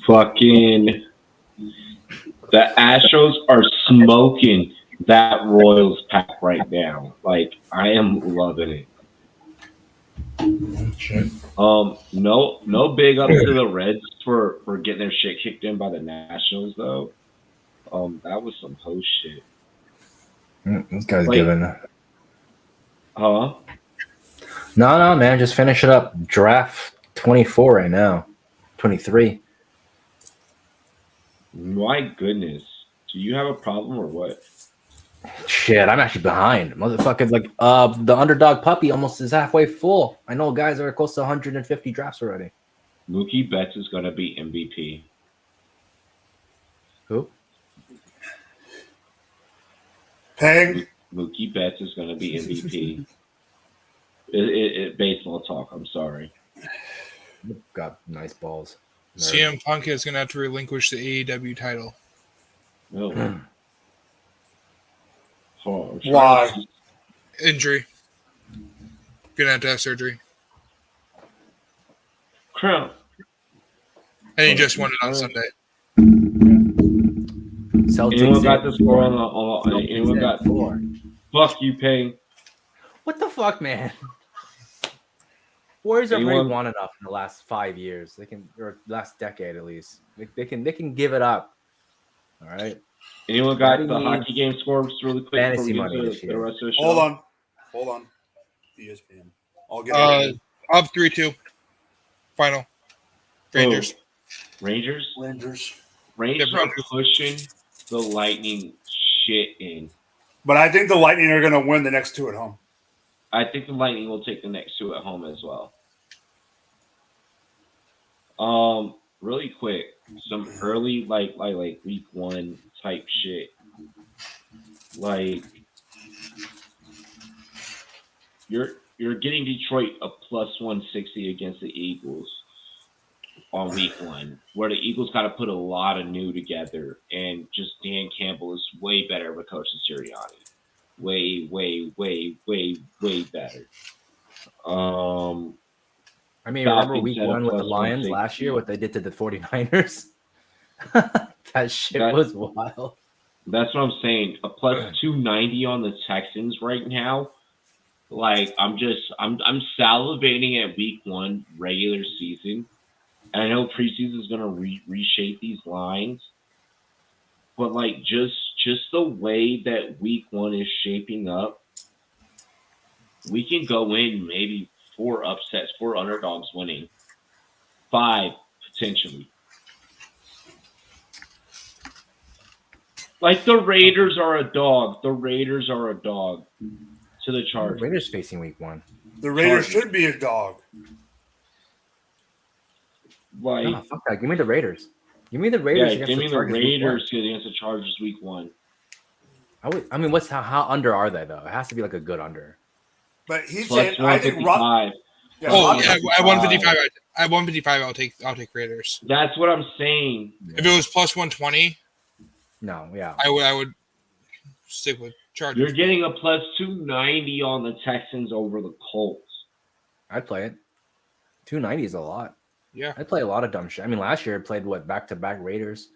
S1: fucking, the Astros are smoking that Royals pack right now. Like, I am loving it. No big ups to the Reds for getting their shit kicked in by the Nationals though. That was some ho shit.
S4: This guy's
S1: Like,
S4: giving.
S1: Huh?
S4: No, man. Just finish it up. Draft 24 right now. 23.
S1: My goodness. Do you have a problem or what?
S4: Shit, I'm actually behind. Motherfuckers, like, the underdog puppy almost is halfway full. I know guys are close to 150 drafts already.
S1: Mookie Betts is going to be MVP.
S4: Who?
S2: Peg.
S1: Mookie Betts is going to be MVP. Baseball talk. I'm sorry.
S4: Got nice balls.
S3: CM Punk is going to have to relinquish the AEW title.
S1: No.
S2: Why?
S3: Injury. Going to have surgery.
S1: Crown.
S3: And he just won it on Sunday.
S4: Celtics.
S1: Anyone got the score on the
S4: Celtics
S1: anyone
S4: at
S1: got
S4: 4.
S1: Fuck you, Payne.
S4: What the fuck, man? Warriors have already
S1: Anyone?
S4: won enough in the last 5 years. They can, or last decade at least. They can give it up. All right.
S1: Anyone got
S4: Daddy
S1: the
S4: needs
S1: hockey game scores really quick before
S4: fantasy
S1: we get
S4: money
S1: to
S4: this
S1: the
S4: year.
S1: rest of the show?
S2: Hold on. ESPN. I'll get it.
S3: Up 3-2. Final. Rangers.
S1: Rangers
S3: Yeah,
S1: are pushing the Lightning shit in.
S2: But I think the Lightning are going to win the next 2 at home.
S1: I think the Lightning will take the next 2 at home as well. Really quick, some early like week 1 type shit. Like you're getting Detroit a plus 160 against the Eagles on week 1, where the Eagles got to put a lot of new together, and just Dan Campbell is way better of a coach than Sirianni. Way better.
S4: I mean, remember week 1 with the Lions last year, what they did to the 49ers? That shit was wild.
S1: That's what I'm saying. A plus 290 on the Texans right now. Like, I'm salivating at week 1 regular season. And I know preseason is going to reshape these lines. But, like, just the way that week 1 is shaping up, we can go in maybe 4 upsets, 4 underdogs winning. 5, potentially. Like, the Raiders are a dog. The Raiders are a dog to the Chargers.
S4: The Raiders facing week 1.
S2: The Raiders should be a dog.
S1: Like,
S4: no, fuck that. Give me the Raiders. Give me the Raiders.
S1: Yeah, give me the Raiders against the Chargers week 1.
S4: I mean, how under are they though? It has to be like a good under.
S2: But he's
S1: plus
S2: saying I think Rob.
S3: Yeah, at 155, at 155, I'll take Raiders.
S1: That's what I'm saying.
S3: If it was plus 120,
S4: no, yeah,
S3: I would stick with Chargers.
S1: You're getting a plus 290 on the Texans over the Colts.
S4: I'd play it. 290 is a lot.
S3: Yeah,
S4: I'd play a lot of dumb shit. I mean, last year I played back-to-back Raiders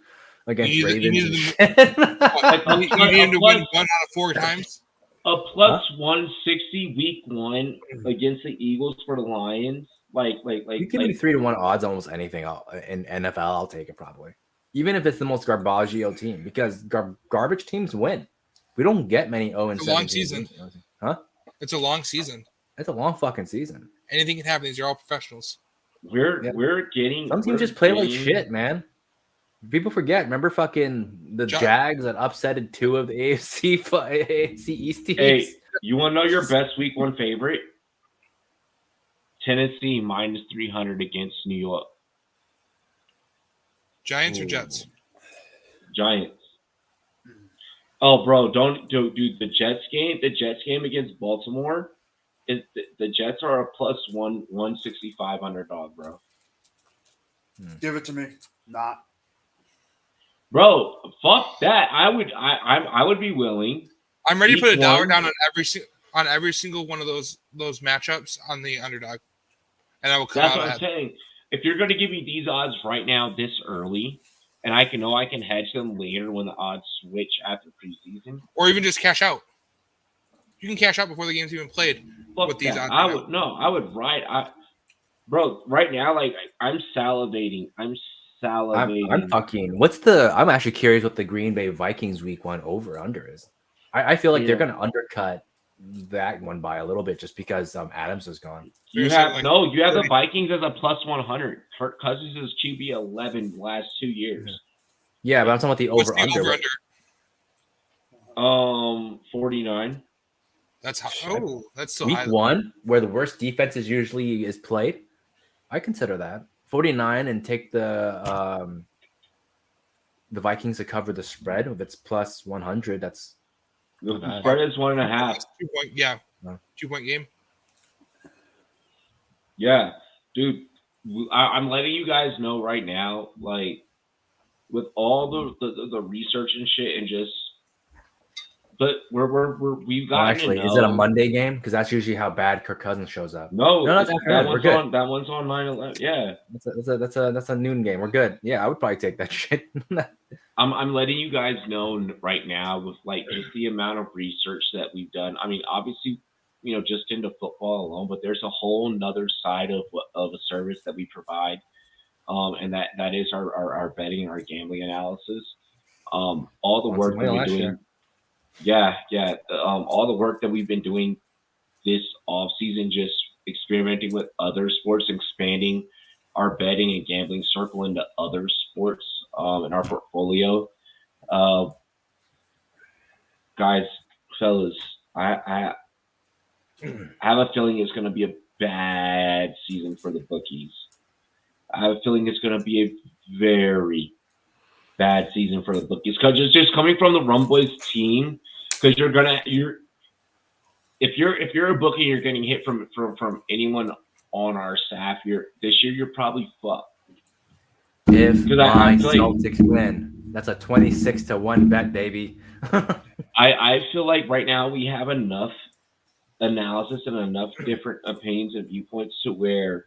S4: against Ravens.
S3: You needed them to win 1 out of 4 times.
S1: A plus 160 week 1 against the Eagles for the Lions.
S4: You give me 3-1 odds on almost anything in NFL. I'll take it probably, even if it's the most garbaggio team, because garbage teams win. We don't get many 0-7.
S3: It's a long season,
S4: huh?
S3: It's a long season.
S4: It's a long fucking season.
S3: Anything can happen. These are all professionals.
S1: We're getting
S4: some teams just play like shit, man. People forget. Remember fucking the Jags that upsetted 2 of the AFC East teams?
S1: Hey, you want to know your best week 1 favorite? Tennessee minus 300 against New York.
S3: Giants or Jets?
S1: Giants. Oh, bro, don't do the Jets game. The Jets game against Baltimore. The Jets are a plus 165 underdog, bro.
S2: Give it to me. Not.
S1: Bro, fuck that. I would be willing.
S3: I'm ready to put $1 down on every single one of those matchups on the underdog, and I will come
S1: That's
S3: out
S1: what
S3: ahead.
S1: I'm saying. If you're going to give me these odds right now, this early, and I can hedge them later when the odds switch after preseason,
S3: or even just cash out. You can cash out before the game's even played. With these odds,
S1: bro. Right now, like I'm salivating. I'm
S4: fucking. I'm actually curious what the Green Bay Vikings week 1 over under is. I feel like they're going to undercut that one by a little bit just because Adams is gone.
S1: You have the Vikings as a plus 100. Kirk Cousins is QB 11 the last 2 years.
S4: Yeah, but I'm talking about the over under.
S1: 49.
S3: That's so
S4: week
S3: high.
S4: 1 where the worst defense usually is played. I consider that 49 and take the Vikings to cover the spread. If it's plus 100, that's
S1: the spread is 1.5.
S3: 2-point game.
S1: Yeah, dude. I'm letting you guys know right now, like with all the research and shit, and just but we've
S4: Well,
S1: got
S4: actually, is it a Monday game? Because that's usually how bad Kirk Cousins shows up.
S1: No,
S4: that's
S1: that
S4: we're good.
S1: That one's on 9/11. Yeah,
S4: that's a noon game. We're good. Yeah, I would probably take that shit.
S1: I'm letting you guys know right now with like just the amount of research that we've done. I mean, obviously, just into football alone, but there's a whole nother side of a service that we provide, and that is our betting and our gambling analysis. All the work that we're doing. Yeah. All the work that we've been doing this off season, just experimenting with other sports, expanding our betting and gambling circle into other sports in our portfolio. Guys, fellas, I have a feeling it's going to be a bad season for the bookies. I have a feeling it's going to be a very bad season for the bookies because it's just coming from the Rumboyz team. Because if you're a bookie, you're getting hit from anyone on our staff. This year you're probably fucked.
S4: If my Celtics win, that's a 26-1 bet, baby.
S1: I feel like right now we have enough analysis and enough different opinions and viewpoints to where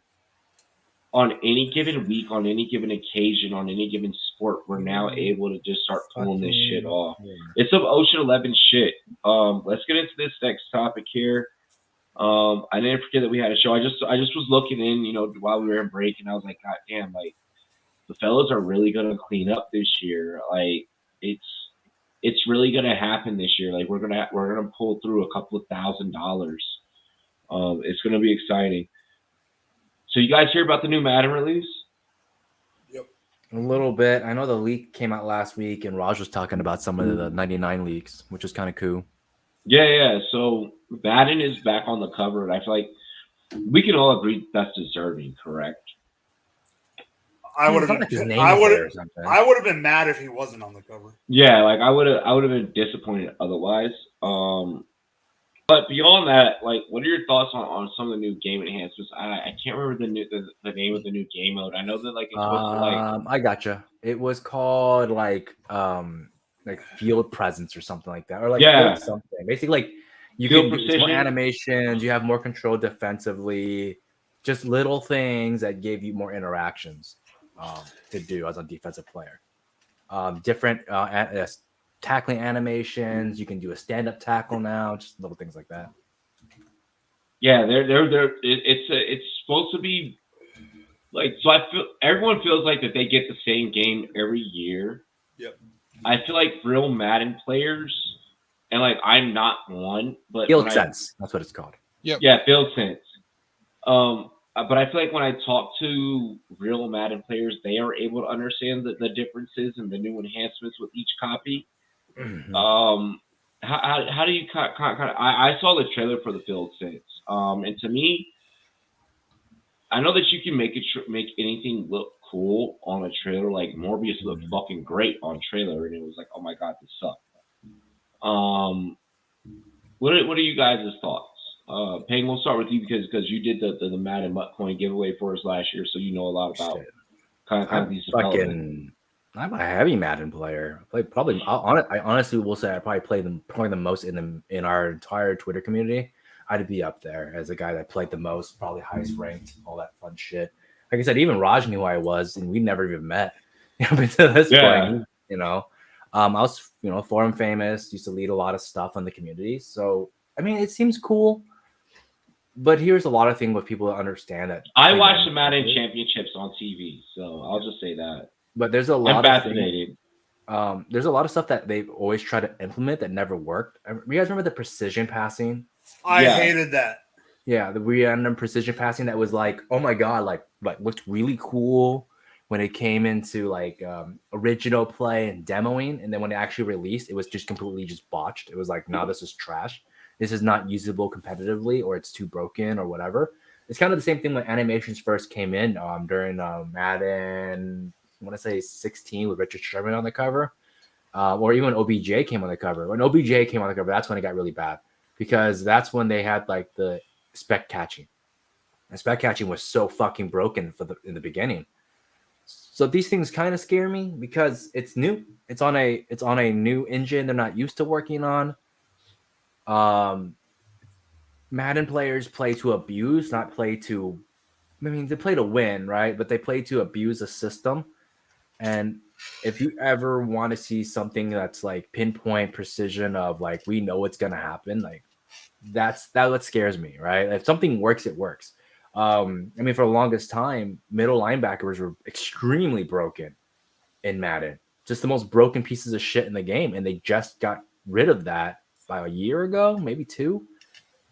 S1: on any given week, on any given occasion, on any given sport, we're now able to just start pulling this shit off. It's some Ocean 11 shit. Let's get into this next topic here. I didn't forget that we had a show. I just was looking in, while we were in break, and I was like, God damn, like the fellas are really gonna clean up this year. Like it's really gonna happen this year. Like we're gonna pull through a couple of $1,000. It's gonna be exciting. So you guys hear about the new Madden release?
S2: Yep.
S4: A little bit. I know the leak came out last week, and Raj was talking about some of the 99 leaks, which is kind of cool.
S1: Yeah. So Madden is back on the cover, and I feel like we can all agree that's deserving, correct?
S2: I would have been mad if he wasn't on the cover.
S1: Yeah, like I would have been disappointed otherwise. But beyond that, like, what are your thoughts on some of the new game enhancements? I can't remember the name of the new game mode. I know that like it's supposed to like.
S4: I gotcha. It was called like field presence or something like that, or like field something. Basically, like you can do more animations. You have more control defensively. Just little things that gave you more interactions to do as a defensive player. Different tackling animations. You can do a stand-up tackle now, just little things like that.
S1: Yeah, it's supposed to be like, so I feel everyone feels like that they get the same game every year.
S2: Yep.
S1: I feel like real Madden players, and like I'm not one, but
S4: Field sense, that's what it's called.
S3: Yep.
S1: Yeah, field sense. But I feel like when I talk to real Madden players, they are able to understand the differences and the new enhancements with each copy.
S4: Mm-hmm.
S1: How do you kind of? I saw the trailer for the field sense, and to me, I know that you can make anything look cool on a trailer. Like Morbius looked fucking great on trailer, and it was like, oh my god, this sucked. What are you guys' thoughts? Payne, we'll start with you because you did the Madden Mutt Coin giveaway for us last year, so you know a lot about kind of these developments.
S4: I'm a heavy Madden player. I honestly will say I probably played the most in our entire Twitter community. I'd be up there as a guy that played the most, probably highest ranked, all that fun shit. Like I said, even Raj knew who I was, and we never even met. Up until this point, I was forum famous, used to lead a lot of stuff on the community. So I mean, it seems cool. But here's a lot of things with people to understand that
S1: I watch the Madden championships on TV, so I'll just say that.
S4: But there's a lot
S1: of fascinated.
S4: There's a lot of stuff that they've always tried to implement that never worked. You guys remember the precision passing?
S2: I hated that.
S4: Yeah, the random precision passing that was like, oh my god, like looked really cool when it came into like original play and demoing, and then when it actually released, it was just completely just botched. It was like, no, this is trash. This is not usable competitively, or it's too broken, or whatever. It's kind of the same thing when animations first came in during Madden, I want to say 16 with Richard Sherman on the cover, or even OBJ came on the cover. When OBJ came on the cover, that's when it got really bad because that's when they had like the spec catching. And spec catching was so fucking broken in the beginning. So these things kind of scare me because it's new. It's on a new engine they're not used to working on. Madden players play to abuse, not play to. I mean, they play to win, right? But they play to abuse a system. And if you ever want to see something that's like pinpoint precision of like we know what's gonna happen, like that's what scares me, right? If something works, it works. I mean, for the longest time, middle linebackers were extremely broken in Madden, just the most broken pieces of shit in the game, and they just got rid of that by a year ago, maybe 2.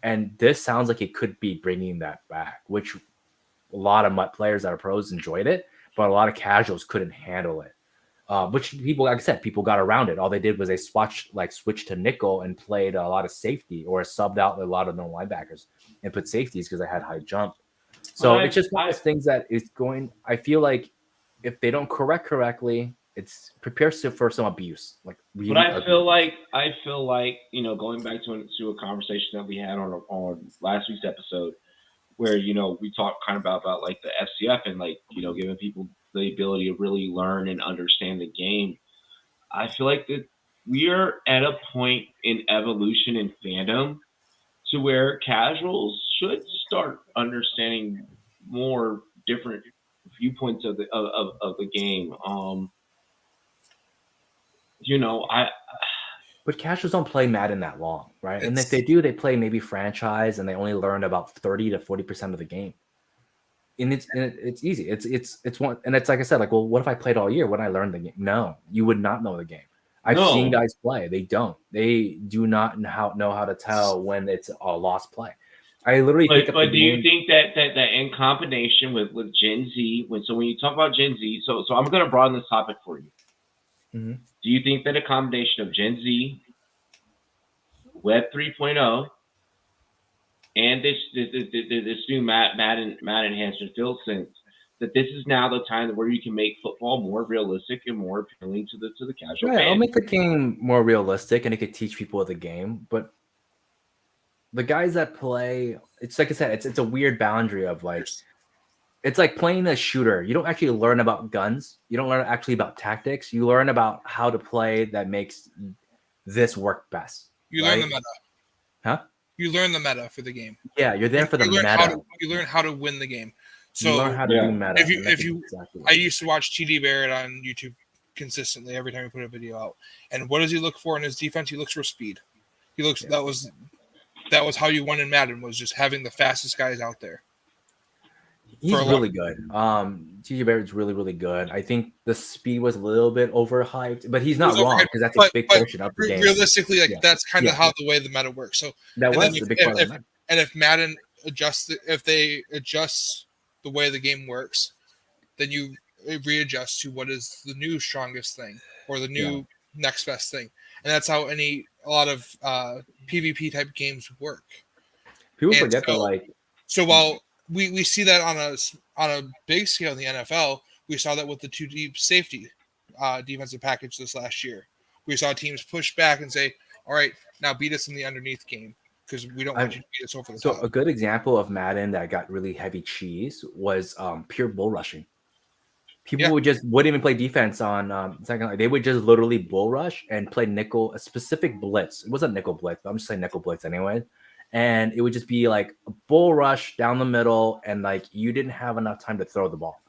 S4: And this sounds like it could be bringing that back, which a lot of players that are pros enjoyed it, but a lot of casuals couldn't handle it. Which people, like I said, people got around it. All they did was they switched to nickel and played a lot of safety, or subbed out a lot of no linebackers and put safeties because they had high jump. So it's just one of those things that is going. I feel like if they don't correct correctly, it's prepares for some abuse. Like, really,
S1: but I feel like going back to a conversation that we had on last week's episode, where we talked kind of about like the FCF and like giving people the ability to really learn and understand the game. I feel like that we are at a point in evolution in fandom to where casuals should start understanding more different viewpoints of the game.
S4: But casuals don't play Madden that long, right? And if they do, they play maybe franchise, and they only learn about 30 to 40% of the game. And it's easy. It's one, and it's like I said, like, well, what if I played all year? Would I learn the game? No, you would not know the game. I've seen guys play. They don't. They do not know how to tell when it's a lost play. I literally.
S1: But do you think that in combination with Gen Z, when you talk about Gen Z, so I'm going to broaden this topic for you.
S4: Mm-hmm.
S1: Do you think that a combination of Gen Z, Web 3.0, and this new Madden enhancement field sense, that this is now the time where you can make football more realistic and more appealing to the casual fan?
S4: I'll make the game more realistic, and it could teach people the game. But the guys that play, it's like I said, it's a weird boundary of like, it's like playing a shooter. You don't actually learn about guns. You don't learn actually about tactics. You learn about how to play that makes this work best.
S3: You learn the meta.
S4: Huh?
S3: You learn the meta for the game.
S4: Yeah, you're there for the meta.
S3: You learn how to win the game. So
S4: you learn how to do meta.
S3: I used to watch TD Barrett on YouTube consistently every time he put a video out. And what does he look for in his defense? He looks for speed. He looks. Yeah. That was how you won in Madden, was just having the fastest guys out there.
S4: He's really good. TJ Barrett's really, really good. I think the speed was a little bit overhyped, but he's not wrong because that's a big portion of the game.
S3: Realistically, that's kind of how the way the meta works. So
S4: that was the big part of the meta.
S3: And if Madden if they adjust the way the game works, then you readjust to what is the new strongest thing or the new next best thing, and that's how a lot of PvP type games work.
S4: People forget that,
S3: so while we see that on a big scale in the NFL, we saw that with the 2 deep safety defensive package this last year. We saw teams push back and say, "All right, now beat us in the underneath game because we don't want you to beat us over the top."
S4: So a good example of Madden that got really heavy cheese was pure bull rushing. People wouldn't even play defense on second. They would just literally bull rush and play nickel, a specific blitz. It wasn't nickel blitz, but I'm just saying nickel blitz anyway. And it would just be like a bull rush down the middle, and like you didn't have enough time to throw the ball,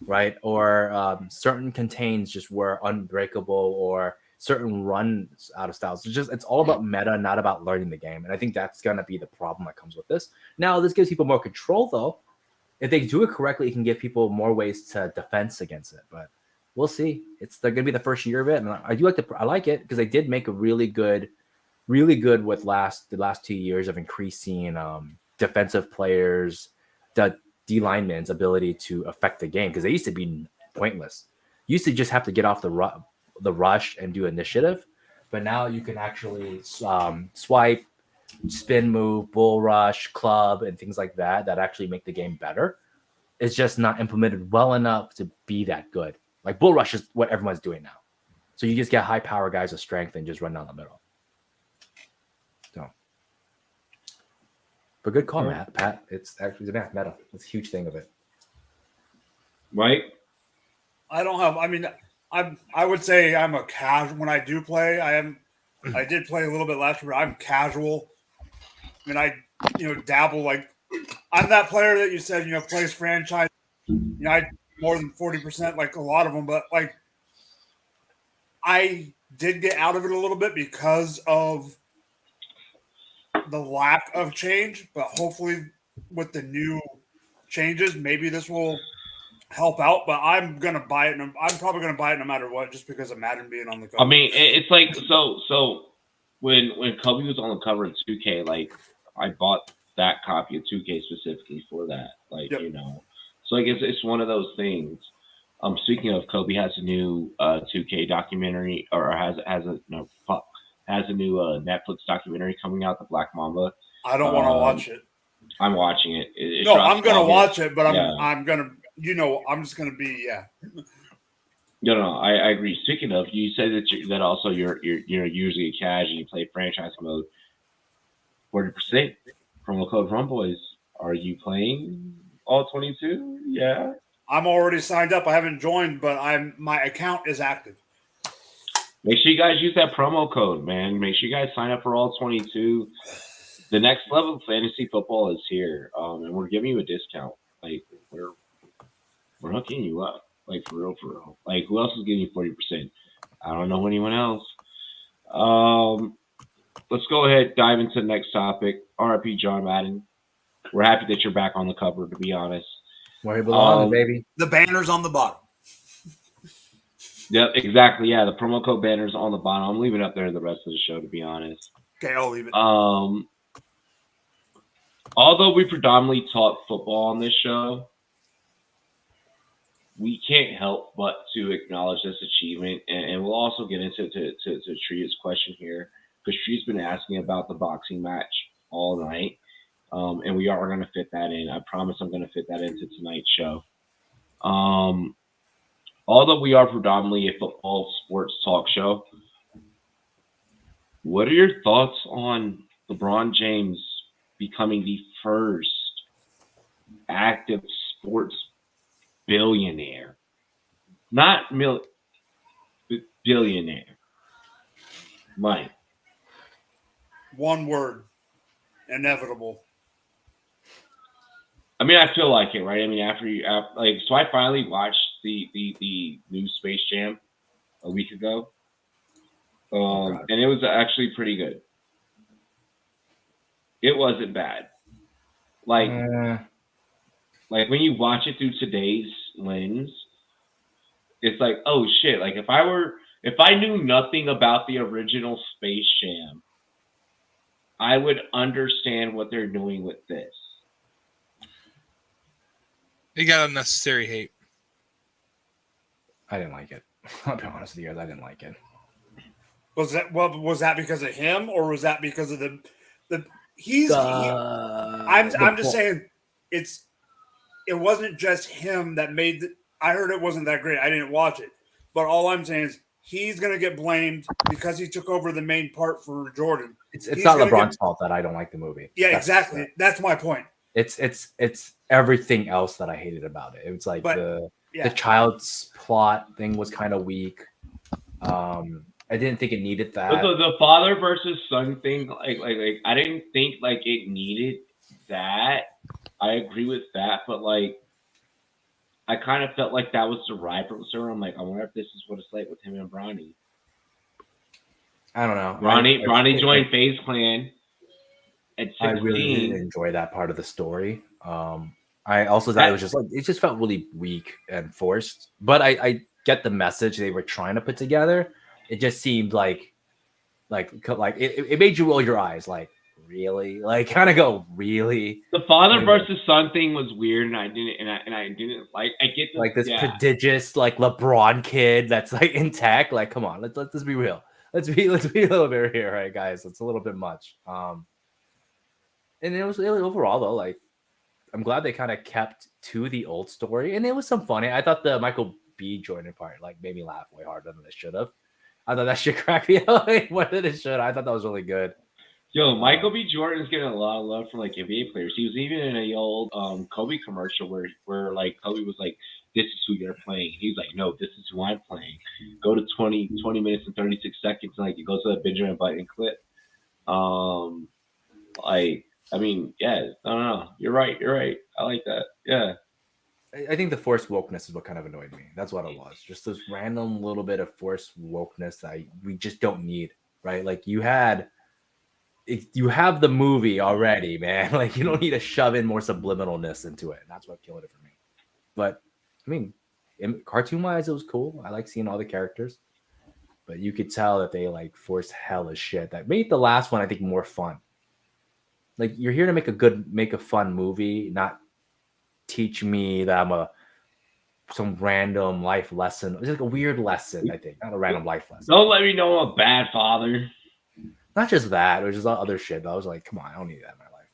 S4: right? Or certain contains just were unbreakable, or certain runs out of styles. It's all about meta, not about learning the game. And I think that's gonna be the problem that comes with this. Now, this gives people more control, though. If they do it correctly, it can give people more ways to defense against it. But we'll see. They're gonna be the first year of it, and I like it because they did make a really good with the last 2 years of increasing defensive players, the D linemen's ability to affect the game, because they used to be pointless. You used to just have to get off the rush and do initiative, but now you can actually swipe, spin move, bull rush, club, and things like that actually make the game better. It's just not implemented well enough to be that good. Like bull rush is what everyone's doing now. So you just get high power guys with strength and just run down the middle. But good call, Pat. It's actually the meta. It's a huge thing of it.
S1: Right?
S2: I would say I'm a casual when I do play. I did play a little bit last year, but I'm casual and I, dabble. Like, I'm that player that you said, plays franchise. I more than 40%, like a lot of them, but like I did get out of it a little bit because of the lack of change. But hopefully, with the new changes, maybe this will help out. But I'm gonna buy it. I'm probably gonna buy it no matter what, just because of Madden being on the cover.
S1: I mean, it's like so when Kobe was on the cover of 2K, like I bought that copy of 2K specifically for that, like So I guess it's one of those things. Speaking of, Kobe has a new 2K documentary, or has a new Netflix documentary coming out, The Black Mamba.
S2: I don't want to watch it.
S1: I'm watching it.
S2: No, I'm gonna watch it, but
S1: yeah.
S2: I'm gonna, I'm just gonna be
S1: No, I agree. Speaking of, you said that also you're usually a cash and you play franchise mode. 40% promo code Rumboyz. Are you playing all 22? Yeah.
S2: I'm already signed up. I haven't joined, but my account is active.
S1: Make sure you guys use that promo code, man. Make sure you guys sign up for all 22. The next level of fantasy football is here, and we're giving you a discount. Like we're hooking you up, like for real. Like who else is giving you 40%? I don't know anyone else. Let's go ahead, dive into the next topic. RIP John Madden. We're happy that you're back on the cover, to be honest.
S4: Where he belongs, baby.
S2: The banner's on the bottom.
S1: Yep, exactly. Yeah, the promo code banner's on the bottom. I'm leaving it up there the rest of the show, to be honest.
S2: Okay, I'll leave it.
S1: Although we predominantly talk football on this show, we can't help but to acknowledge this achievement, and we'll also get into to Tria's question here, because Tria's been asking about the boxing match all night. And we are going to fit that in. I promise I'm going to fit that into tonight's show. Although we are predominantly a football sports talk show, what are your thoughts on LeBron James becoming the first active sports billionaire? Not billionaire. Mike.
S2: One word. Inevitable.
S1: I mean, I feel like it, right? I mean, so I finally watched the new Space Jam a week ago, and it was actually pretty good. It wasn't bad. Like when you watch it through today's lens, it's like, oh shit! Like if I knew nothing about the original Space Jam, I would understand what they're doing with this.
S3: It got unnecessary hate.
S4: I didn't like it. I'll be honest with you guys, I didn't like it.
S2: Was that because of him, or was that because of the I'm just saying it wasn't just him that made I heard it wasn't that great. I didn't watch it. But all I'm saying is he's going to get blamed because he took over the main part for Jordan.
S4: It's not LeBron's fault that I don't like the movie.
S2: Yeah, exactly. That's my point.
S4: It's everything else that I hated about it. It was like the child's plot thing was kind of weak. I didn't think it needed that.
S1: But the father versus son thing, like I didn't think like it needed that. I agree with that, but like I kind of felt like that was the right answer. I'm like, I wonder if this is what it's like with him and Bronny.
S4: I don't know.
S1: Bronny joined FaZe Clan at 16.
S4: I really didn't enjoy that part of the story. I also thought it just felt really weak and forced. But I get the message they were trying to put together. It just seemed like it made you roll your eyes, like really, like kind of go really.
S1: The father versus son thing was weird, and I didn't like. I get this,
S4: like this prodigious like LeBron kid that's like in tech. Like, come on, let's be real. Let's be a little bit here, right, guys? It's a little bit much. And it was really overall though, like I'm glad they kind of kept to the old story, and it was some funny. I thought the Michael B. Jordan part like made me laugh way harder than it should have. I thought that shit cracked me up more than it should. I thought that was really good.
S1: Yo, Michael B. Jordan's getting a lot of love from like NBA players. He was even in a old Kobe commercial where like Kobe was like, "This is who you're playing." He's like, "No, this is who I'm playing." Go to 20 minutes and 36 seconds, and like it goes to the Benjamin Button clip. Like I mean, yeah, no. You're right. I like that. Yeah.
S4: I think the forced wokeness is what kind of annoyed me. That's what it was. Just this random little bit of forced wokeness that we just don't need, right? Like you have the movie already, man. Like you don't need to shove in more subliminalness into it. That's what killed it for me. But I mean, cartoon wise, it was cool. I like seeing all the characters, but you could tell that they like forced hella shit that made the last one, I think, more fun. Like you're here to make a fun movie, not teach me that I'm some random life lesson. It's like a weird lesson, I think, not a random life lesson.
S1: Don't let me know I'm a bad father.
S4: Not just that, it was just other shit. But I was like, come on, I don't need that in my life.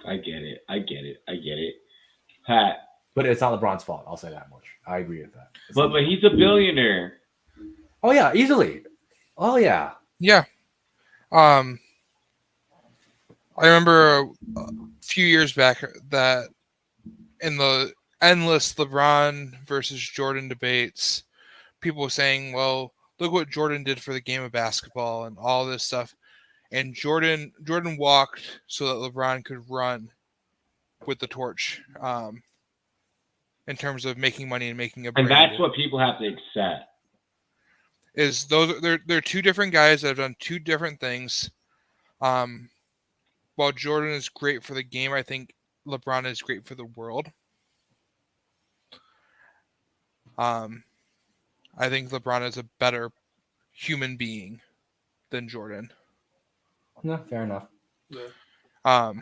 S1: I get it. Pat.
S4: But it's not LeBron's fault. I'll say that much. I agree with that.
S1: But he's a billionaire.
S4: Oh yeah, easily. Oh yeah.
S3: Yeah. I remember a few years back that in the endless LeBron versus Jordan debates, people were saying, well, look what Jordan did for the game of basketball and all this stuff. And Jordan walked so that LeBron could run with the torch in terms of making money and making a brand.
S1: And that's what people have to accept.
S3: Is they're two different guys that have done two different things. While Jordan is great for the game, I think LeBron is great for the world. I think LeBron is a better human being than Jordan.
S4: No, fair enough.
S3: Yeah.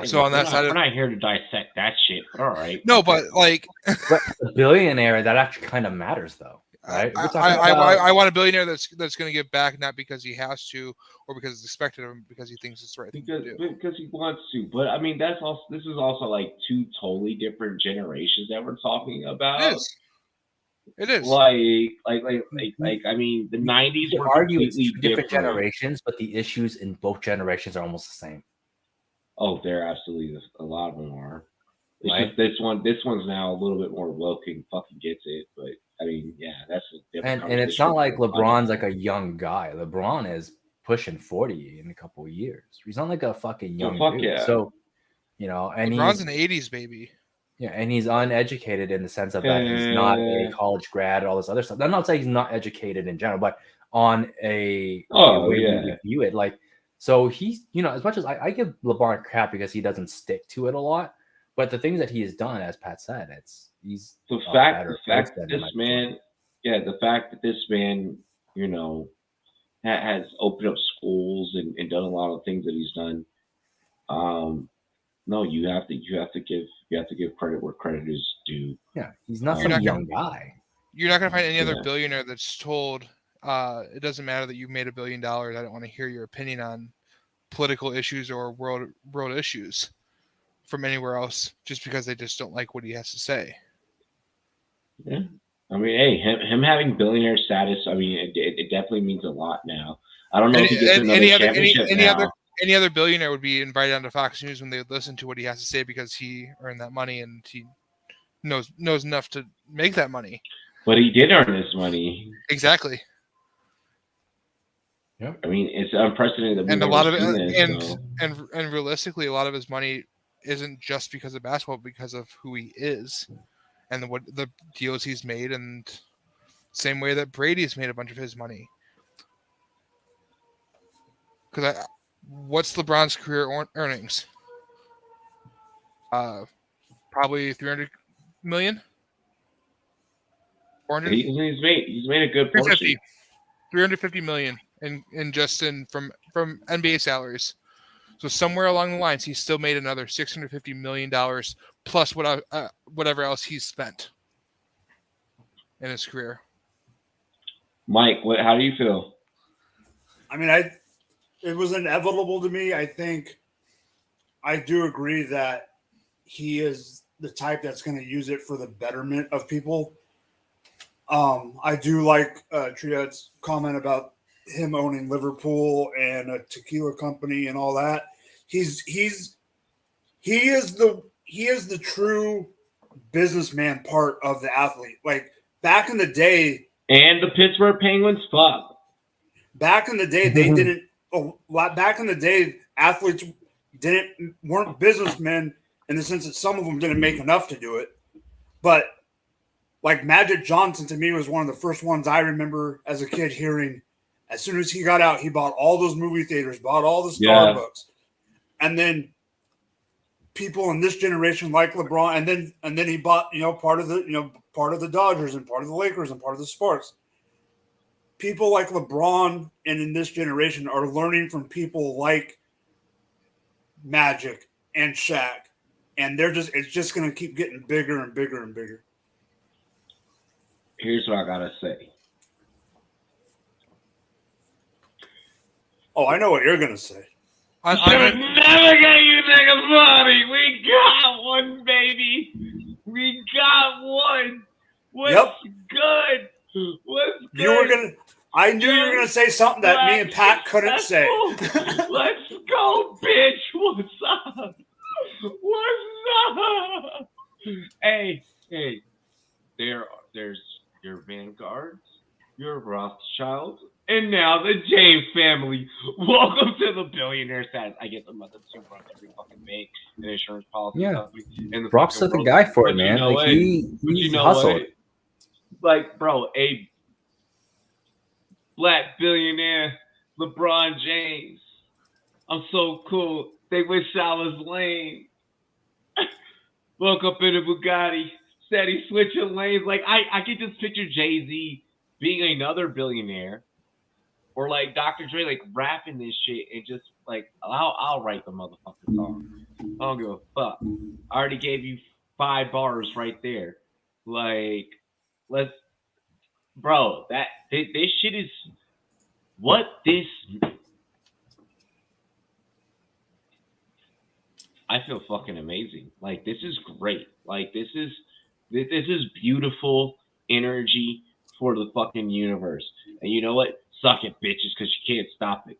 S3: So on that side,
S1: we're not here to dissect that shit. All right.
S3: No, but like
S4: a billionaire, that actually kind of matters, though. Right?
S3: I want a billionaire that's going to give back, not because he has to or because it's expected of him, because he thinks it's the right thing to do.
S1: Because he wants to. But I mean, this is also like two totally different generations that we're talking about.
S3: It is.
S1: Like I mean, the 90s were completely
S4: different generations, but the issues in both generations are almost the same.
S1: Oh, they're absolutely, a lot of them are. It's
S4: Right.
S1: just this one's now a little bit more woke and fucking gets it. But I mean, yeah, that's a different.
S4: And it's not like LeBron's like a young guy. LeBron is pushing 40 in a couple of years. He's not like a fucking young dude.
S1: Yeah.
S4: So, you know, and
S3: LeBron's an 80s baby.
S4: Yeah, and he's uneducated in the sense of that he's not a college grad and all this other stuff. I'm not saying he's not educated in general, but on a way we view it, like, so he's, you know, as much as I give LeBron crap because he doesn't stick to it a lot, but the things that he has done, as Pat said, he's
S1: the fact that this man, you know, has opened up schools and done a lot of things that he's done. No, you have to give credit where credit is due.
S4: Yeah, he's not some young guy.
S3: You're not gonna find any other billionaire that's told, it doesn't matter that you made $1 billion. I don't want to hear your opinion on political issues or world issues from anywhere else, just because they just don't like what he has to say.
S1: Yeah, I mean, hey, him having billionaire status, I mean, it definitely means a lot now. I don't know if he gets another championship now.
S3: Any other billionaire would be invited onto Fox News when they listen to what he has to say because he earned that money and he knows enough to make that money.
S1: But he did earn this money.
S3: Exactly.
S1: Yeah. I mean, it's unprecedented.
S3: And a lot of it, and realistically, a lot of his money isn't just because of basketball, but because of who he is and what the deals he's made, and same way that Brady's made a bunch of his money. Because what's LeBron's career earnings? Probably 300 million. 400.
S1: He's made a good portion.
S3: 350 million from NBA salaries. So somewhere along the lines, he's still made another $650 million plus whatever else he's spent in his career.
S1: Mike, how do you feel?
S2: I mean, it was inevitable to me. I think I do agree that he is the type that's going to use it for the betterment of people. I do like Triad's comment about him owning Liverpool and a tequila company and all that. He is the true businessman part of the athlete. Like back in the day,
S1: and the Pittsburgh Penguins, fuck.
S2: Back in the day, they didn't back in the day, athletes weren't businessmen in the sense that some of them didn't make enough to do it. But like Magic Johnson to me was one of the first ones I remember as a kid hearing. As soon as he got out, he bought all those movie theaters, bought all the Starbucks, and then people in this generation like LeBron, and then he bought part of the Dodgers and part of the Lakers and part of the sports. People like LeBron and in this generation are learning from people like Magic and Shaq, and it's just going to keep getting bigger and bigger and bigger.
S1: Here's what I gotta say.
S2: Oh, I know what you're gonna say.
S1: I'm never get you niggas money. We got one, baby. We got one. What's good? What's good?
S2: I knew you were gonna say something that me and Pat couldn't say.
S1: Let's go, bitch. What's up? What's up? Hey. There's your Vanguards, your Rothschilds, and now the James family. Welcome to the billionaire status. I get the mother to run every fucking bank and insurance policy company. And the
S4: props to the guy for it, man. Like he's hustled.
S1: Like, bro, a black billionaire, LeBron James. I'm so cool. They wish I was lame. Woke up in a Bugatti. Said he's switching lanes. Like, I could just picture Jay-Z being another billionaire, or like Dr. Dre, like rapping this shit and just like, I'll write the motherfucking song. I don't give a fuck. I already gave you 5 bars right there. Like, bro, this shit is what this. I feel fucking amazing. Like, this is great. Like, this is beautiful energy for the fucking universe. And you know what? Suck it, bitches, because you can't stop it.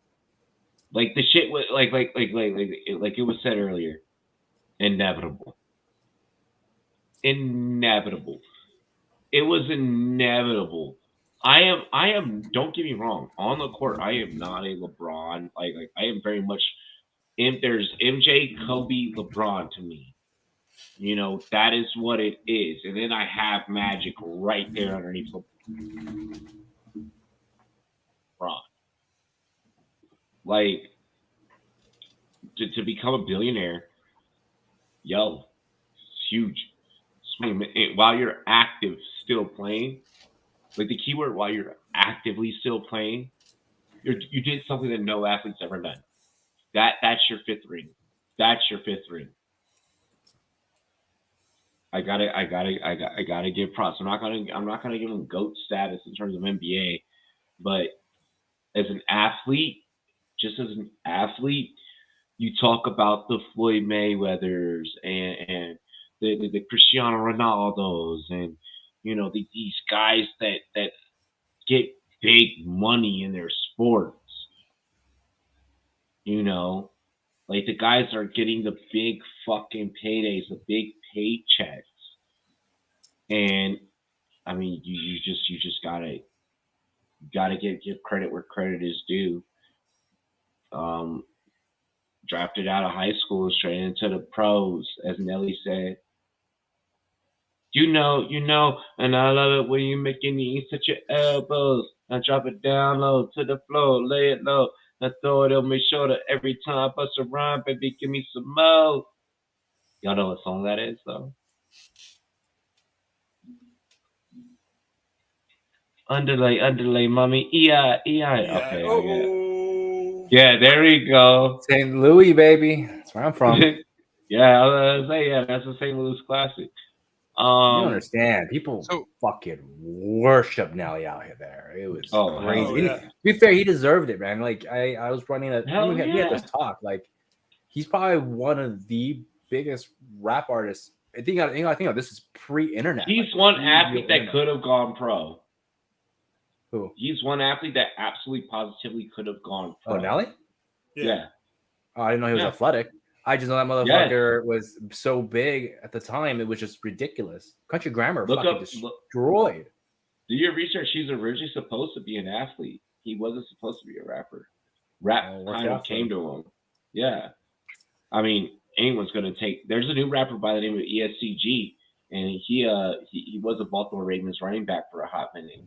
S1: Like the shit was like it was said earlier. Inevitable. It was inevitable. I am. Don't get me wrong. On the court, I am not a LeBron. Like I am very much. There's MJ, Kobe, LeBron to me. You know, that is what it is. And then I have Magic right there underneath LeBron. Like, to become a billionaire, it's huge. While you're active, still playing, like the keyword, while you're actively still playing, you did something that no athlete's ever done. That's your 5th ring. That's your 5th ring. I gotta give props. I'm not gonna give him GOAT status in terms of NBA, but as an athlete, you talk about the Floyd Mayweathers and the Cristiano Ronaldos and these guys that get big money in their sports. Like the guys are getting the big fucking paydays, the big paychecks. And I mean, you just gotta give credit where credit is due. Drafted out of high school straight into the pros, as Nelly said. You know, and I love it when you make your knees touch your elbows. I drop it down low to the floor, lay it low. I throw it on my shoulder every time I bust a rhyme, baby, give me some more. Y'all know what song that is, though? Underlay, mommy, E-I. Okay, yeah, there we go.
S4: St. Louis, baby. That's where I'm from.
S1: Yeah, I was gonna say, that's a St. Louis classic.
S4: You don't understand. People fucking worship Nelly out here there. It was crazy.
S2: Yeah.
S4: To be fair, he deserved it, man. Like I was running we had this talk. Like he's probably one of the biggest rap artists. I think this is pre-internet.
S1: He's one athlete that could have gone pro.
S4: Who?
S1: He's one athlete that absolutely positively could have gone pro.
S4: Oh, Nelly?
S1: Yeah.
S4: Oh, I didn't know he was athletic. I just know that motherfucker was so big at the time. It was just ridiculous. Country Grammar destroyed.
S1: Do your research. He's originally supposed to be an athlete. He wasn't supposed to be a rapper. rap
S4: worked
S1: kind of
S4: out for
S1: came
S4: him.
S1: to him. Yeah. I mean, anyone's going to take – there's a new rapper by the name of ESCG, and he was a Baltimore Ravens running back for a hot minute.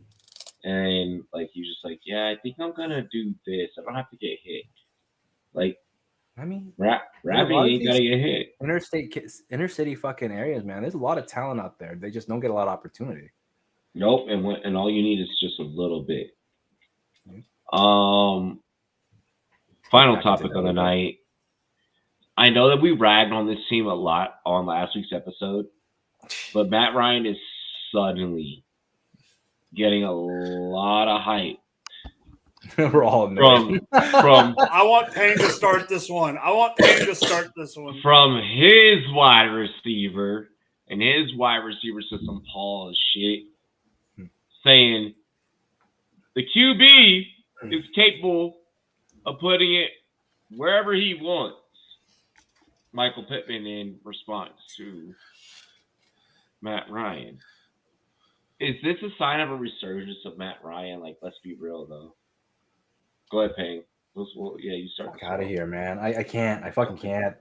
S1: And, like, he was just like, yeah, I think I'm going to do this. I don't have to get hit. Like,
S4: I mean,
S1: rapping ain't got to get hit.
S4: Inner city fucking areas, man. There's a lot of talent out there. They just don't get a lot of opportunity.
S1: Nope, and all you need is just a little bit. Final topic of the night. I know that we ragged on this team a lot on last week's episode, but Matt Ryan is suddenly getting a lot of hype.
S4: We're all
S1: from
S2: I want Payne to start this one. From
S1: his wide receiver, and his wide receiver system, Paul is shit, saying the QB is capable of putting it wherever he wants. Michael Pittman in response to Matt Ryan. Is this a sign of a resurgence of Matt Ryan? Like, let's be real, though. Go ahead, Payne. You start.
S4: Fuck out of here, man. I can't. I fucking can't.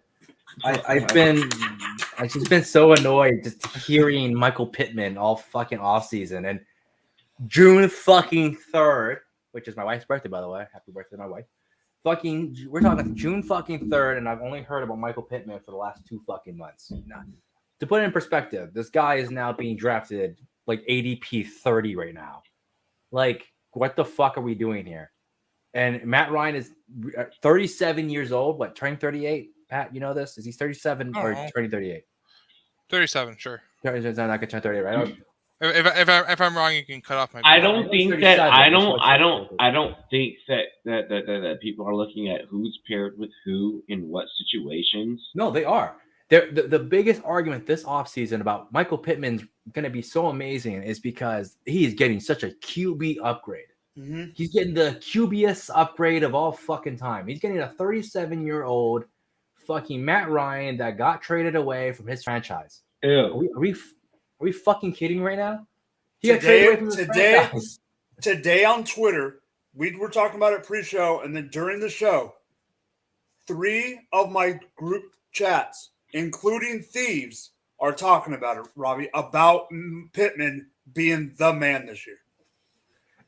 S4: I've just been so annoyed just hearing Michael Pittman all fucking offseason. And June fucking 3rd, which is my wife's birthday, by the way. Happy birthday, my wife. We're talking June fucking 3rd, and I've only heard about Michael Pittman for the last 2 fucking months. Now, to put it in perspective, this guy is now being drafted like ADP 30 right now. Like, what the fuck are we doing here? And Matt Ryan is 37 years old. What, turning 38? Pat, you know this? Is he 37 or turning 38?
S3: 37, sure.
S4: Not gonna turn 38, right?
S3: If I'm wrong, you can cut off my.
S1: I don't think that that people are looking at who's paired with who in what situations.
S4: No, they are. The biggest argument this offseason about Michael Pittman's going to be so amazing is because he is getting such a QB upgrade.
S2: Mm-hmm.
S4: He's getting the QBS upgrade of all fucking time. He's getting a 37-year-old fucking Matt Ryan that got traded away from his franchise.
S1: Ew.
S4: Are we fucking kidding right now? Today
S2: on Twitter, we were talking about it pre-show, and then during the show, 3 of my group chats, including Thieves, are talking about it, Robbie, about Pittman being the man this year.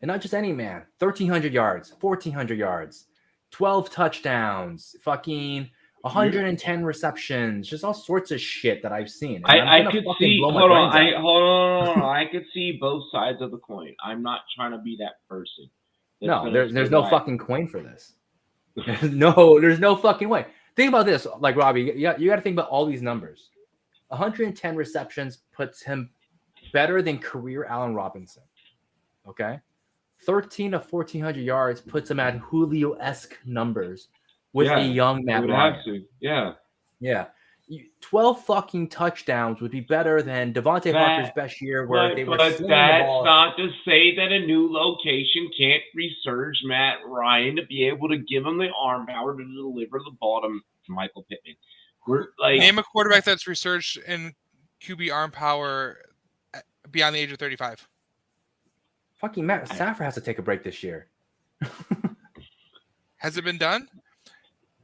S4: And not just any man. 1,300 yards, 1,400 yards, 12 touchdowns, fucking 110 receptions, just all sorts of shit that I've seen.
S1: I could see. Hold on. I could see both sides of the coin. I'm not trying to be that person.
S4: No, there's no fucking coin for this. There's no fucking way. Think about this, like Robbie. You got to think about all these numbers. 110 receptions puts him better than career Allen Robinson. Okay, 13 of 1,400 yards puts him at Julio-esque numbers with a young Matt Ryan. Yeah. 12 fucking touchdowns would be better than Devontae Parker's best year, where they were slinging the ball.
S1: That's not to say that a new location can't resurge Matt Ryan to be able to give him the arm power to deliver the ball to Michael Pittman.
S3: Name a quarterback that's resurged in QB arm power beyond the age of 35.
S4: Fucking Matt Stafford has to take a break this year.
S3: Has it been done?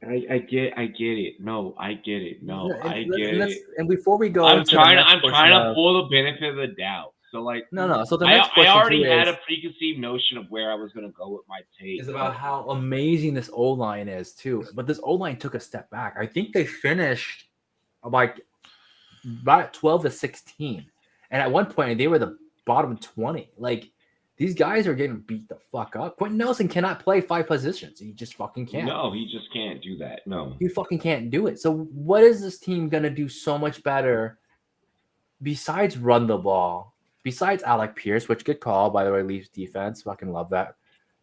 S1: I get it. No, I get it. No, I get it.
S4: And before we go,
S1: I'm trying to pull the benefit of the doubt. So
S4: no. So the next question
S1: I already had a preconceived notion of where I was going to go with my take.
S4: Is about how amazing this O-line is too. But this O-line took a step back. I think they finished like about 12 to 16, and at one point they were the bottom 20. Like, these guys are getting beat the fuck up. Quentin Nelson cannot play 5 positions. He just fucking can't.
S1: No, he just can't do that. No.
S4: He fucking can't do it. So what is this team going to do so much better besides run the ball? Besides Alec Pierce, which good call, by the way, Leafs defense. Fucking love that.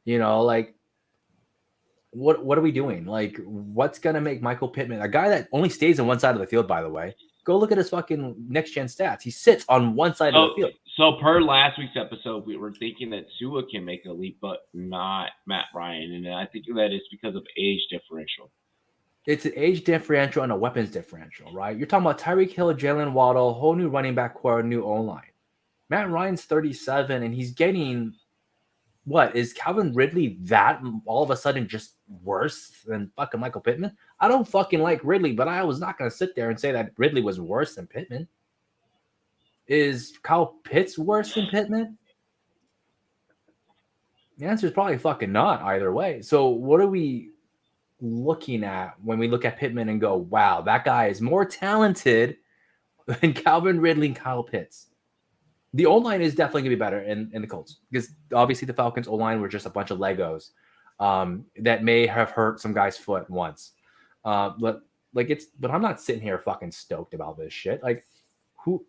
S4: You know, like, what are we doing? Like, what's going to make Michael Pittman, a guy that only stays on one side of the field, by the way, go look at his fucking next-gen stats. He sits on one side of the field.
S1: So per last week's episode, we were thinking that Tua can make a leap, but not Matt Ryan. And I think that is because of age differential.
S4: It's an age differential and a weapons differential, right? You're talking about Tyreek Hill, Jalen Waddle, whole new running back core, new O-line. Matt Ryan's 37, and he's getting what is Calvin Ridley that all of a sudden just worse than fucking Michael Pittman? I don't fucking like Ridley, but I was not going to sit there and say that Ridley was worse than Pittman. Is Kyle Pitts worse than Pittman? The answer is probably fucking not either way. So what are we looking at when we look at Pittman and go, wow, that guy is more talented than Calvin Ridley and Kyle Pitts? The O-line is definitely going to be better in the Colts because obviously the Falcons O-line were just a bunch of Legos that may have hurt some guy's foot once. But I'm not sitting here fucking stoked about this shit. Like,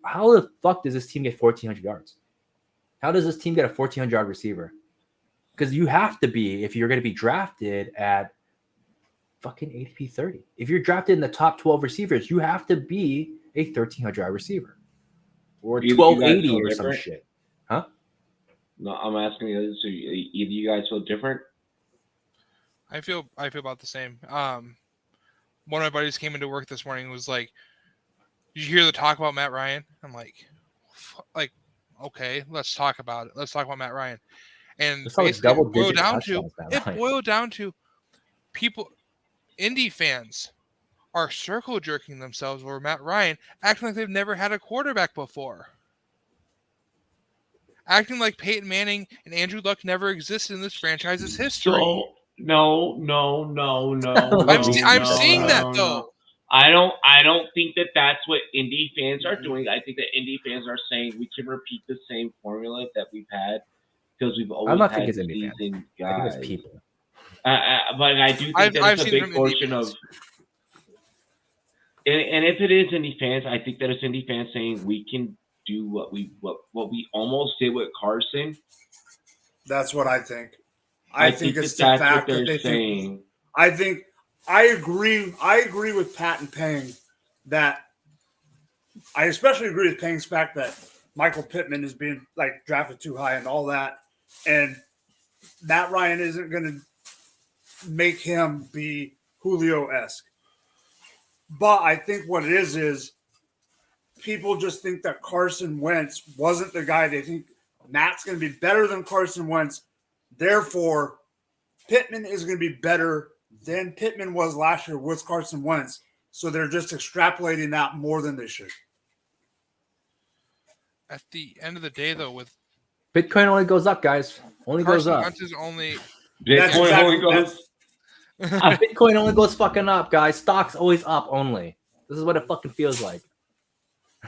S4: how the fuck does this team get 1,400 yards? How does this team get a 1,400-yard receiver? Because you have to be, if you're going to be drafted at fucking ADP 30. If you're drafted in the top 12 receivers, you have to be a 1,300-yard receiver. Or 1280 or some shit. Huh?
S1: No, I'm asking the others. So either you guys feel different?
S3: I feel about the same. One of my buddies came into work this morning and was like, "Did you hear the talk about Matt Ryan?" I'm like, okay, let's talk about it. Let's talk about Matt Ryan. And basically it boiled down to people, Indy fans are circle jerking themselves over Matt Ryan, acting like they've never had a quarterback before. Acting like Peyton Manning and Andrew Luck never existed in this franchise's history.
S1: No.
S3: I'm seeing that though.
S1: I don't think that that's what Indy fans are doing. I think that Indy fans are saying we can repeat the same formula that we've had because we've always had seasoned guys.
S4: I think it's people.
S1: But I do think that's a big portion of. And if it is Indy fans, I think that it's Indy fans saying we can do what we almost did with Carson.
S2: That's what I think. I think it's the
S1: that's
S2: fact
S1: what they're
S2: that they
S1: saying.
S2: I agree with Pat and Pang that I especially agree with Pang's fact that Michael Pittman is being drafted too high and all that, and Matt Ryan isn't going to make him be Julio-esque. But I think what it is people just think that Carson Wentz wasn't the guy. They think Matt's going to be better than Carson Wentz. Therefore, Pittman is going to be better than Pittman was last year with Carson Wentz. So they're just extrapolating that more than they should.
S3: At the end of the day, though, with
S4: Bitcoin only goes up, guys. Only goes up.
S3: Wentz is only
S1: Bitcoin only goes.
S4: Bitcoin only goes fucking up, guys. Stocks always up only. This is what it fucking feels like.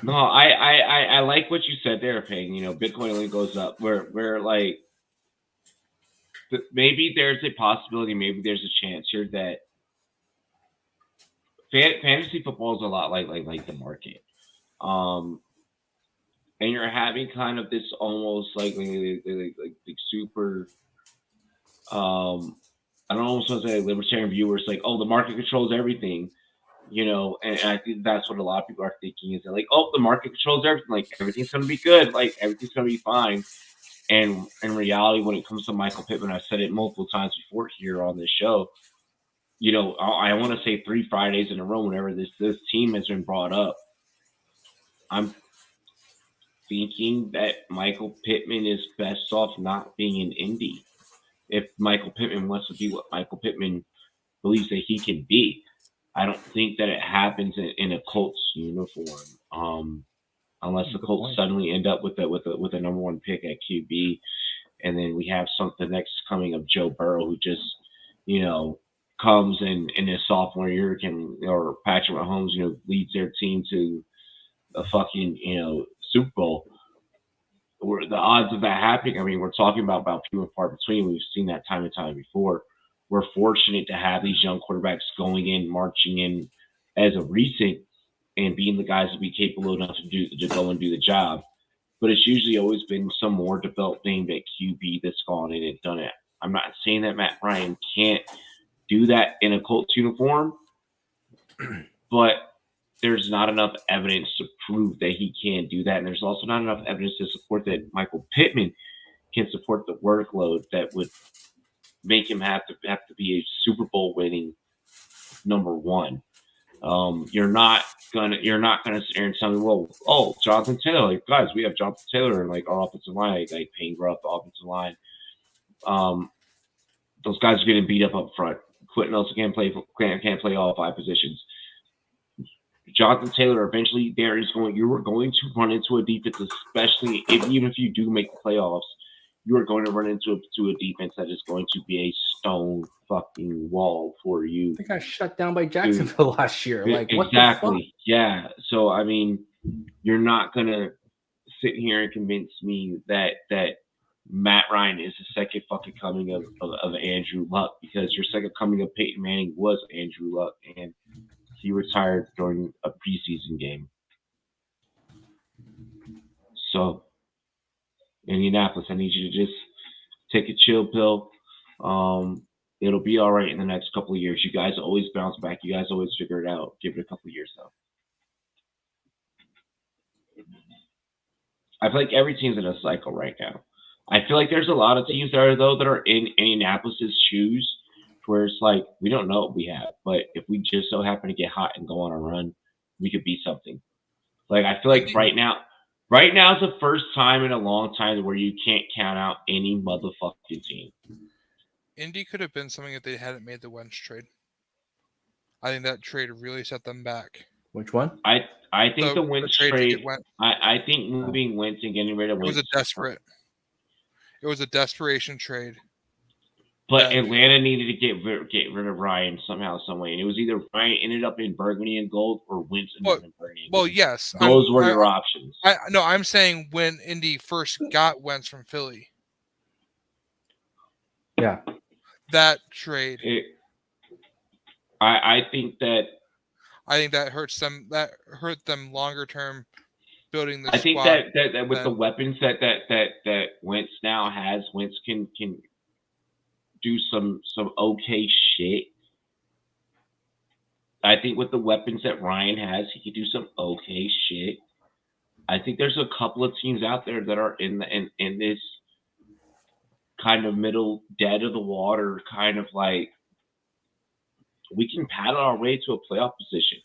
S1: No, I like what you said there, Payne. Bitcoin only goes up. We're like, maybe there's a possibility, maybe there's a chance here that fantasy football is a lot like the market. And you're having kind of this almost like super, I don't almost want to say libertarian view where it's like, oh, the market controls everything, and I think that's what a lot of people are thinking is they're like, oh, the market controls everything, like everything's going to be good, like everything's going to be fine. And in reality, when it comes to Michael Pittman, I've said it multiple times before here on this show, I want to say 3 Fridays in a row whenever this team has been brought up, I'm thinking that Michael Pittman is best off not being an Indy. If Michael Pittman wants to be what Michael Pittman believes that he can be, I don't think that it happens in a Colts uniform, unless the Colts suddenly end up with a number 1 pick at QB, and then we have the next coming of Joe Burrow, who just comes in his sophomore year or Patrick Mahomes leads their team to a fucking Super Bowl. Where the odds of that happening, I mean, we're talking about few and far between. We've seen that time and time before. We're fortunate to have these young quarterbacks going in, marching in as a recent, and being the guys that be capable enough to go and do the job. But it's usually always been some more developed name at QB that's gone in and done it. I'm not saying that Matt Ryan can't do that in a Colts uniform, but there's not enough evidence to prove that he can do that. And there's also not enough evidence to support that Michael Pittman can support the workload that would make him have to be a Super Bowl winning number 1. You're not gonna sit there and tell me, Jonathan Taylor, guys, we have Jonathan Taylor and our offensive line, like Payne brought up the offensive line. Those guys are getting beat up front. Quentin Nelson can't play all 5 positions. Jonathan Taylor, eventually you are going to run into a defense, especially even if you do make the playoffs, you are going to run into a defense that is going to be a stone fucking wall for you.
S4: They got shut down by Jacksonville last year. Like, what
S1: exactly.
S4: the fuck?
S1: Yeah. So I mean, you're not gonna sit here and convince me that Matt Ryan is the second fucking coming of Andrew Luck, because your second coming of Peyton Manning was Andrew Luck, and he retired during a preseason game. So, Indianapolis, I need you to just take a chill pill. It'll be all right in the next couple of years. You guys always bounce back. You guys always figure it out. Give it a couple of years, though. I feel like every team's in a cycle right now. I feel like there's a lot of teams that are in Indianapolis's shoes, where it's like, we don't know what we have, but if we just so happen to get hot and go on a run, we could be something. Like, I feel like right now is the first time in a long time where you can't count out any motherfucking team.
S3: Indy could have been something if they hadn't made the Wentz trade. I think that trade really set them back.
S4: Which one?
S1: I think the Wentz trade. I think moving Wentz and getting rid of Wentz.
S3: It was a desperation trade.
S1: But Atlanta needed to get rid of Ryan somehow, some way, and it was either Ryan ended up in burgundy and gold or Wentz ended up in burgundy and gold.
S3: Well, yes,
S1: those were your options.
S3: I'm saying when Indy first got Wentz from Philly.
S4: Yeah,
S3: that trade.
S1: I think that
S3: hurts them. That hurt them longer term building the.
S1: I think that with the weapons that Wentz now has, Wentz can do some okay shit. I think with the weapons that Ryan has, he can do some okay shit. I think there's a couple of teams out there that are in this kind of middle, dead of the water, kind of like, we can paddle our way to a playoff position.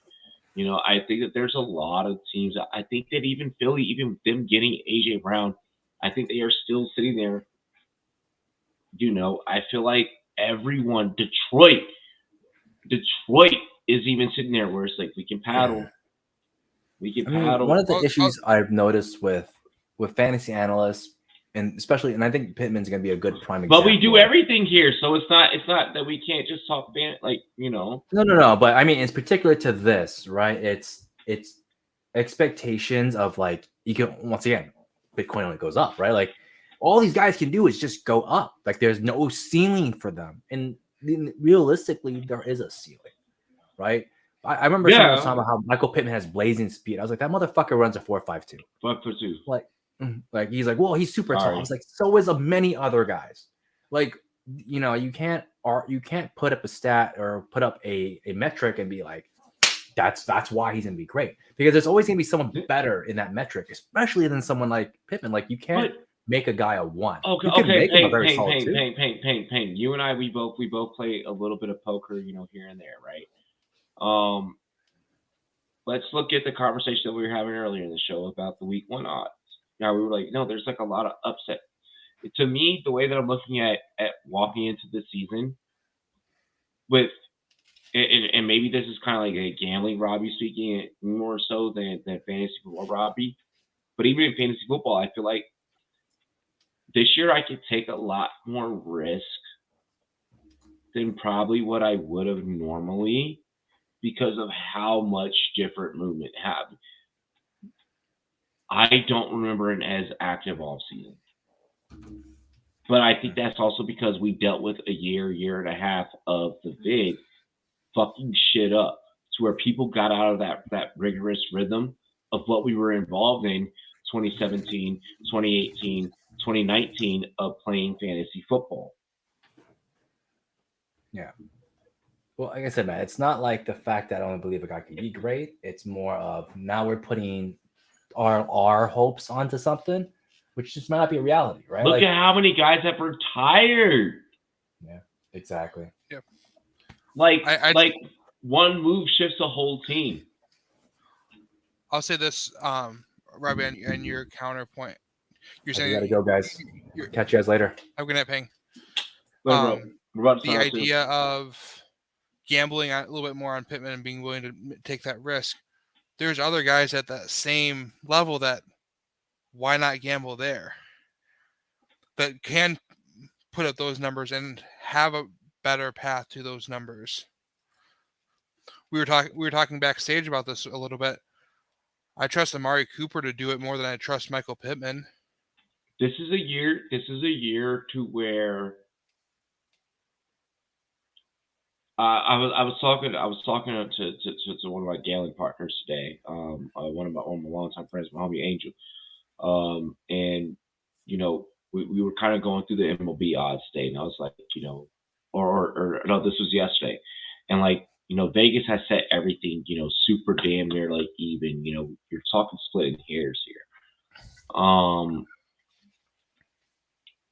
S1: You know, I think that there's a lot of teams. I think that even Philly, even them getting AJ Brown, I think they are still sitting there. You know, I feel like everyone, Detroit is even sitting there where it's like, we can paddle. We can paddle.
S4: One of the issues I've noticed with fantasy analysts, and especially, and I think Pittman's going to be a good prime example.
S1: But we do everything here, so it's not that we can't just talk like, you know.
S4: No. But I mean, it's particular to this, right? It's expectations of, like, you can, once again, Bitcoin only goes up, right? Like, all these guys can do is just go up. Like, there's no ceiling for them, and realistically, there is a ceiling, right? I remember someone was talking about how Michael Pittman has blazing speed. I was like, that motherfucker runs a 4.52.
S1: 4.52.
S4: Like he's like, well, he's super tall. I was like, so is many other guys. Like, you know, you can't put up a stat or put up a metric and be like, that's why he's gonna be great, because there's always gonna be someone better in that metric, especially than someone like Pittman. Like, you can't make a guy a 1.
S1: Okay,
S4: you can make him a very
S1: Pain.
S4: solid 2.
S1: You and I, we both play a little bit of poker, you know, here and there, right? Let's look at the conversation that we were having earlier in the show about the week 1 odds. Now, we were like, no, there's like a lot of upset. To me, the way that I'm looking at walking into the season with, and maybe this is kind of like a gambling Robbie speaking more so than fantasy football Robbie, but even in fantasy football, I feel like this year I could take a lot more risk than probably what I would have normally, because of how much different movement happened. I don't remember an as active offseason. But I think that's also because we dealt with a year and a half of the vid fucking shit up, to where people got out of that rigorous rhythm of what we were involved in 2017, 2018, 2019 of playing fantasy football.
S4: Yeah. Well, like I said, man, it's not like the fact that I don't believe a guy can be great. It's more of, now we're putting our hopes onto something, which just might not be a reality, right?
S1: Look at how many guys have retired.
S4: Yeah, exactly.
S3: Yep.
S1: Like one move shifts a whole team.
S3: I'll say this, Robbie, and your counterpoint. You're saying,
S4: you gotta go, guys. Catch you guys later.
S3: Have a good night, Ping.
S1: We're about to
S3: The
S1: sign up soon.
S3: idea of gambling a little bit more on Pittman and being willing to take that risk. There's other guys at that same level that why not gamble there? That can put up those numbers and have a better path to those numbers. We were talking backstage about this a little bit. I trust Amari Cooper to do it more than I trust Michael Pittman.
S1: This is a year to where I was talking to one of my gambling partners today. One of my longtime friends, my homie Angel. And you know, we were kind of going through the MLB odds today, and I was like, you know, or no, this was yesterday, and like, you know, Vegas has set everything, you know, super damn near like even. You know, you're talking splitting hairs here.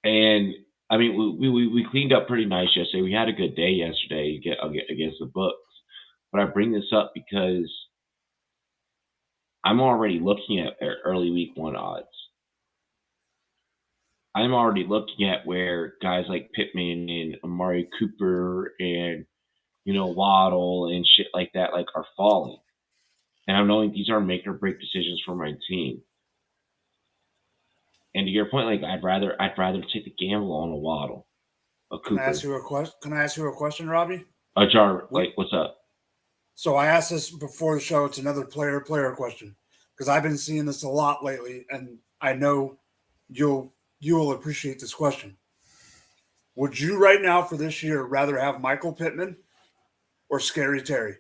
S1: And I mean, we cleaned up pretty nice yesterday. We had a good day yesterday against the Bucks. But I bring this up because I'm already looking at early week 1 odds. I'm already looking at where guys like Pittman and Amari Cooper and, you know, Waddle and shit like that like are falling. And I'm knowing these are make or break decisions for my team. And to your point, like I'd rather take the gamble on a Waddle, a Cooper.
S2: Can I ask you a question, Robbie?
S1: Jar, like, what's up?
S2: So I asked this before the show. It's another player question because I've been seeing this a lot lately, and I know you'll appreciate this question. Would you right now for this year rather have Michael Pittman or Scary Terry?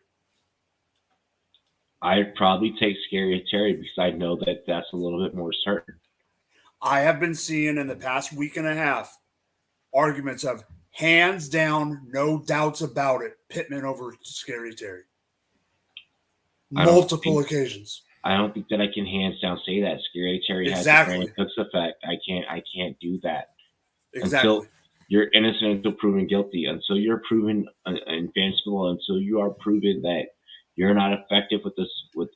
S1: I'd probably take Scary Terry because I know that that's a little bit more certain.
S2: I have been seeing in the past week and a half arguments of hands down, no doubts about it, Pittman over Scary Terry. Multiple occasions.
S1: I don't think that I can hands down say that. Scary Terry has the Brandon Cooks effect. I can't do that.
S2: Exactly.
S1: Until you're innocent until proven guilty. Until you're proven invincible. Until you are proven that you're not effective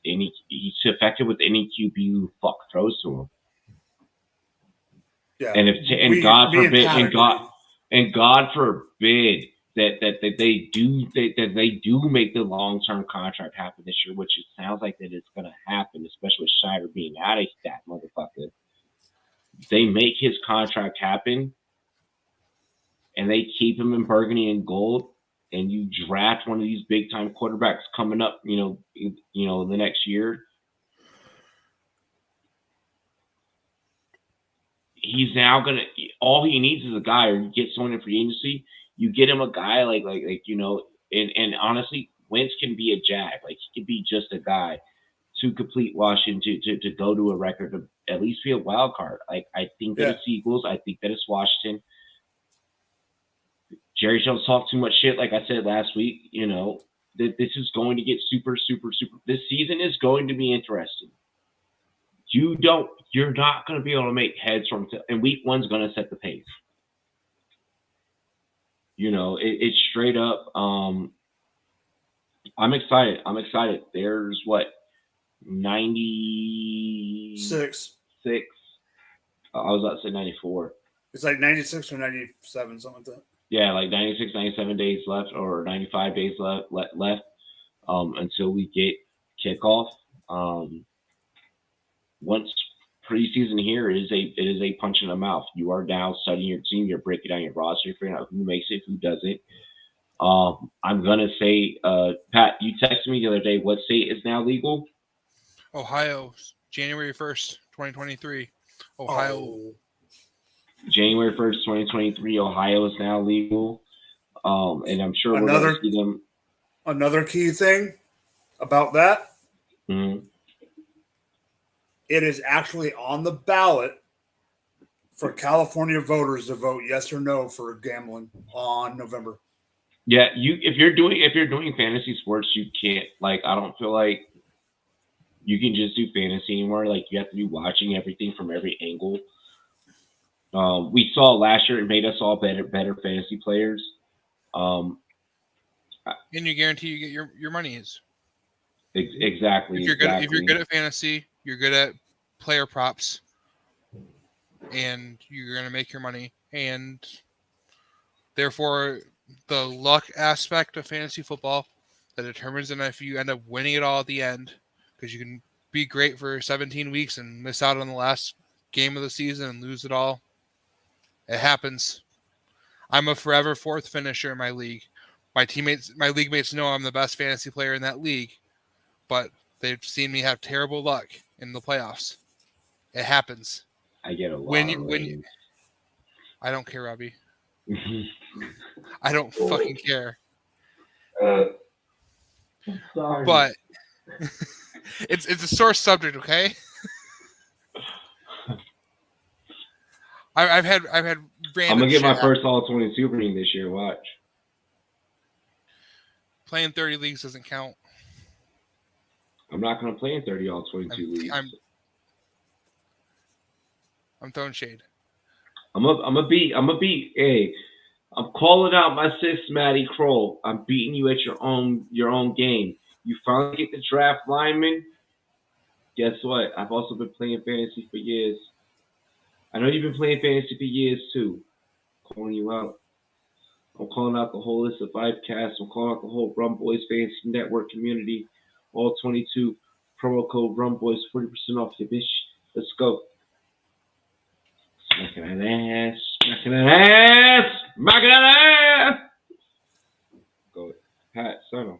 S1: he's effective with any QB who fuck throws to him.
S2: Yeah.
S1: God forbid that they do make the long-term contract happen this year, which it sounds like that it's going to happen, especially with Schneider being out of that motherfucker. They make his contract happen, and they keep him in burgundy and gold, and you draft one of these big-time quarterbacks coming up, in the next year. He's now all he needs is a guy, or you get someone in free agency. You get him a guy and honestly, Wentz can be a jag. Like, he could be just a guy to complete Washington, to go to a record, to at least be a wild card. Like, I think that it's Eagles. I think that it's Washington. Jerry Jones talked too much shit, like I said last week. This is going to get super, super, super. This season is going to be interesting. You're not going to be able to make heads from, and week 1's going to set the pace. It's straight up. I'm excited. There's 96. I was about to say 94.
S2: It's like 96 or 97, something like that.
S1: Yeah, like 96, 97 days left, or 95 days left until we get kickoff. Once preseason here, it is a punch in the mouth. You are now studying your team. You're breaking down your roster. You're figuring out who makes it, who doesn't. I'm gonna say, Pat, you texted me the other day. What state is now legal?
S3: Ohio, January 1st, 2023. Ohio.
S2: Oh.
S1: January 1st, 2023. Ohio is now legal. And I'm sure we're going to see them.
S2: Another key thing about that.
S1: Mm-hmm.
S2: It is actually on the ballot for California voters to vote yes or no for gambling on November.
S1: Yeah, if you're doing fantasy sports, you can't, I don't feel like you can just do fantasy anymore. Like, you have to be watching everything from every angle. We saw last year, it made us all better fantasy players.
S3: And you guarantee you get your monies.
S1: Exactly.
S3: If you're good at fantasy, you're good at player props, and you're going to make your money. And Therefore, the luck aspect of fantasy football that determines if you end up winning it all at the end, because you can be great for 17 weeks and miss out on the last game of the season and lose it all. It happens. I'm a forever fourth finisher in my league. My league mates know I'm the best fantasy player in that league, but they've seen me have terrible luck in the playoffs. It happens.
S1: I get a lot of rain.
S3: I don't care, Robbie. I don't fucking care.
S1: Sorry.
S3: But it's a sore subject, okay? I've had random.
S1: I'm gonna get my first all-20 super team this year. Watch.
S3: Playing 30 leagues doesn't count.
S1: I'm not gonna play in 30 all-22 leagues.
S3: I'm throwing shade.
S1: I'm a beat. Hey, I'm calling out my sis Maddie Kroll. I'm beating you at your own game. You finally get the draft lineman. Guess what? I've also been playing fantasy for years. I know you've been playing fantasy for years too. I'm calling you out. I'm calling out the whole list of 5 casts. I'm calling out the whole Rumboyz Fantasy Network community. All 22. Promo code Rumboyz, 40% off your bitch. Let's go. Smacking that ass. Smacking that ass. Smacking that ass. Go, Pat, son.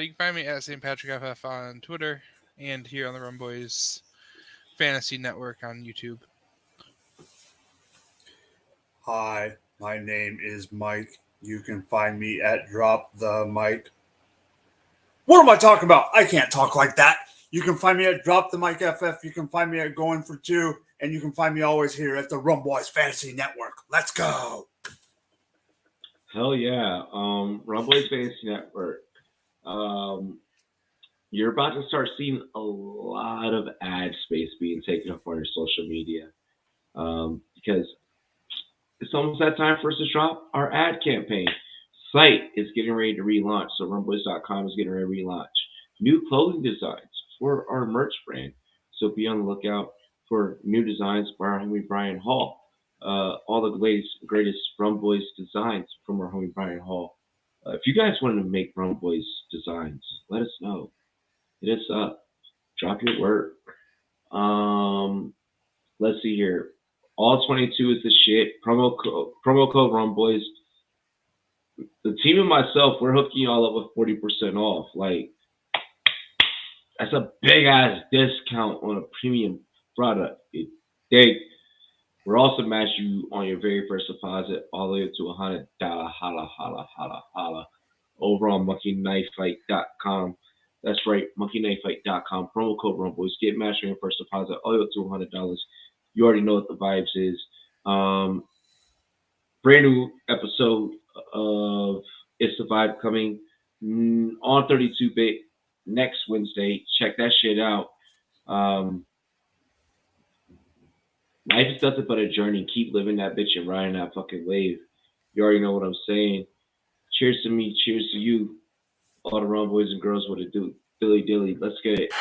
S3: You can find me at St. Patrick FF on Twitter and here on the Rumboyz Fantasy Network on YouTube.
S2: Hi, my name is Mike. You can find me at Drop the Mic. What am I talking about? I can't talk like that. You can find me at Drop the Mic FF. You can find me at Going for Two. And you can find me always here at the Rumboyz Fantasy Network. Let's go.
S1: Hell yeah. Rumboyz Fantasy Network. You're about to start seeing a lot of ad space being taken up on your social media. Because it's almost that time for us to drop our ad campaign. Site is getting ready to relaunch. So Rumboyz.com is getting ready to relaunch. New clothing designs for our merch brand. So be on the lookout for new designs by our homie Brian Hall. All the greatest Rumboyz designs from our homie Brian Hall. If you guys want to make Rumboyz designs, let us know. Hit us up. Drop your work. Let's see here. All 22 is the shit. Promo code Rumboyz. The team and myself, we're hooking y'all up with 40% off. Like, that's a big ass discount on a premium product. We're also matching you on your very first deposit all the way up to $100. Holla. Over on monkeyknifefight.com. That's right, monkeyknifefight.com. Promo code Rumboyz. Get matched on your first deposit all the way up to $100. You already know what the vibes is. Brand new episode of It's the Vibe coming on 32-bit next Wednesday. Check that shit out. Life is nothing but a journey. Keep living that bitch and riding that fucking wave. You already know what I'm saying. Cheers to me. Cheers to you. All the Rumboyz and girls, what it do. Dilly dilly. Let's get it.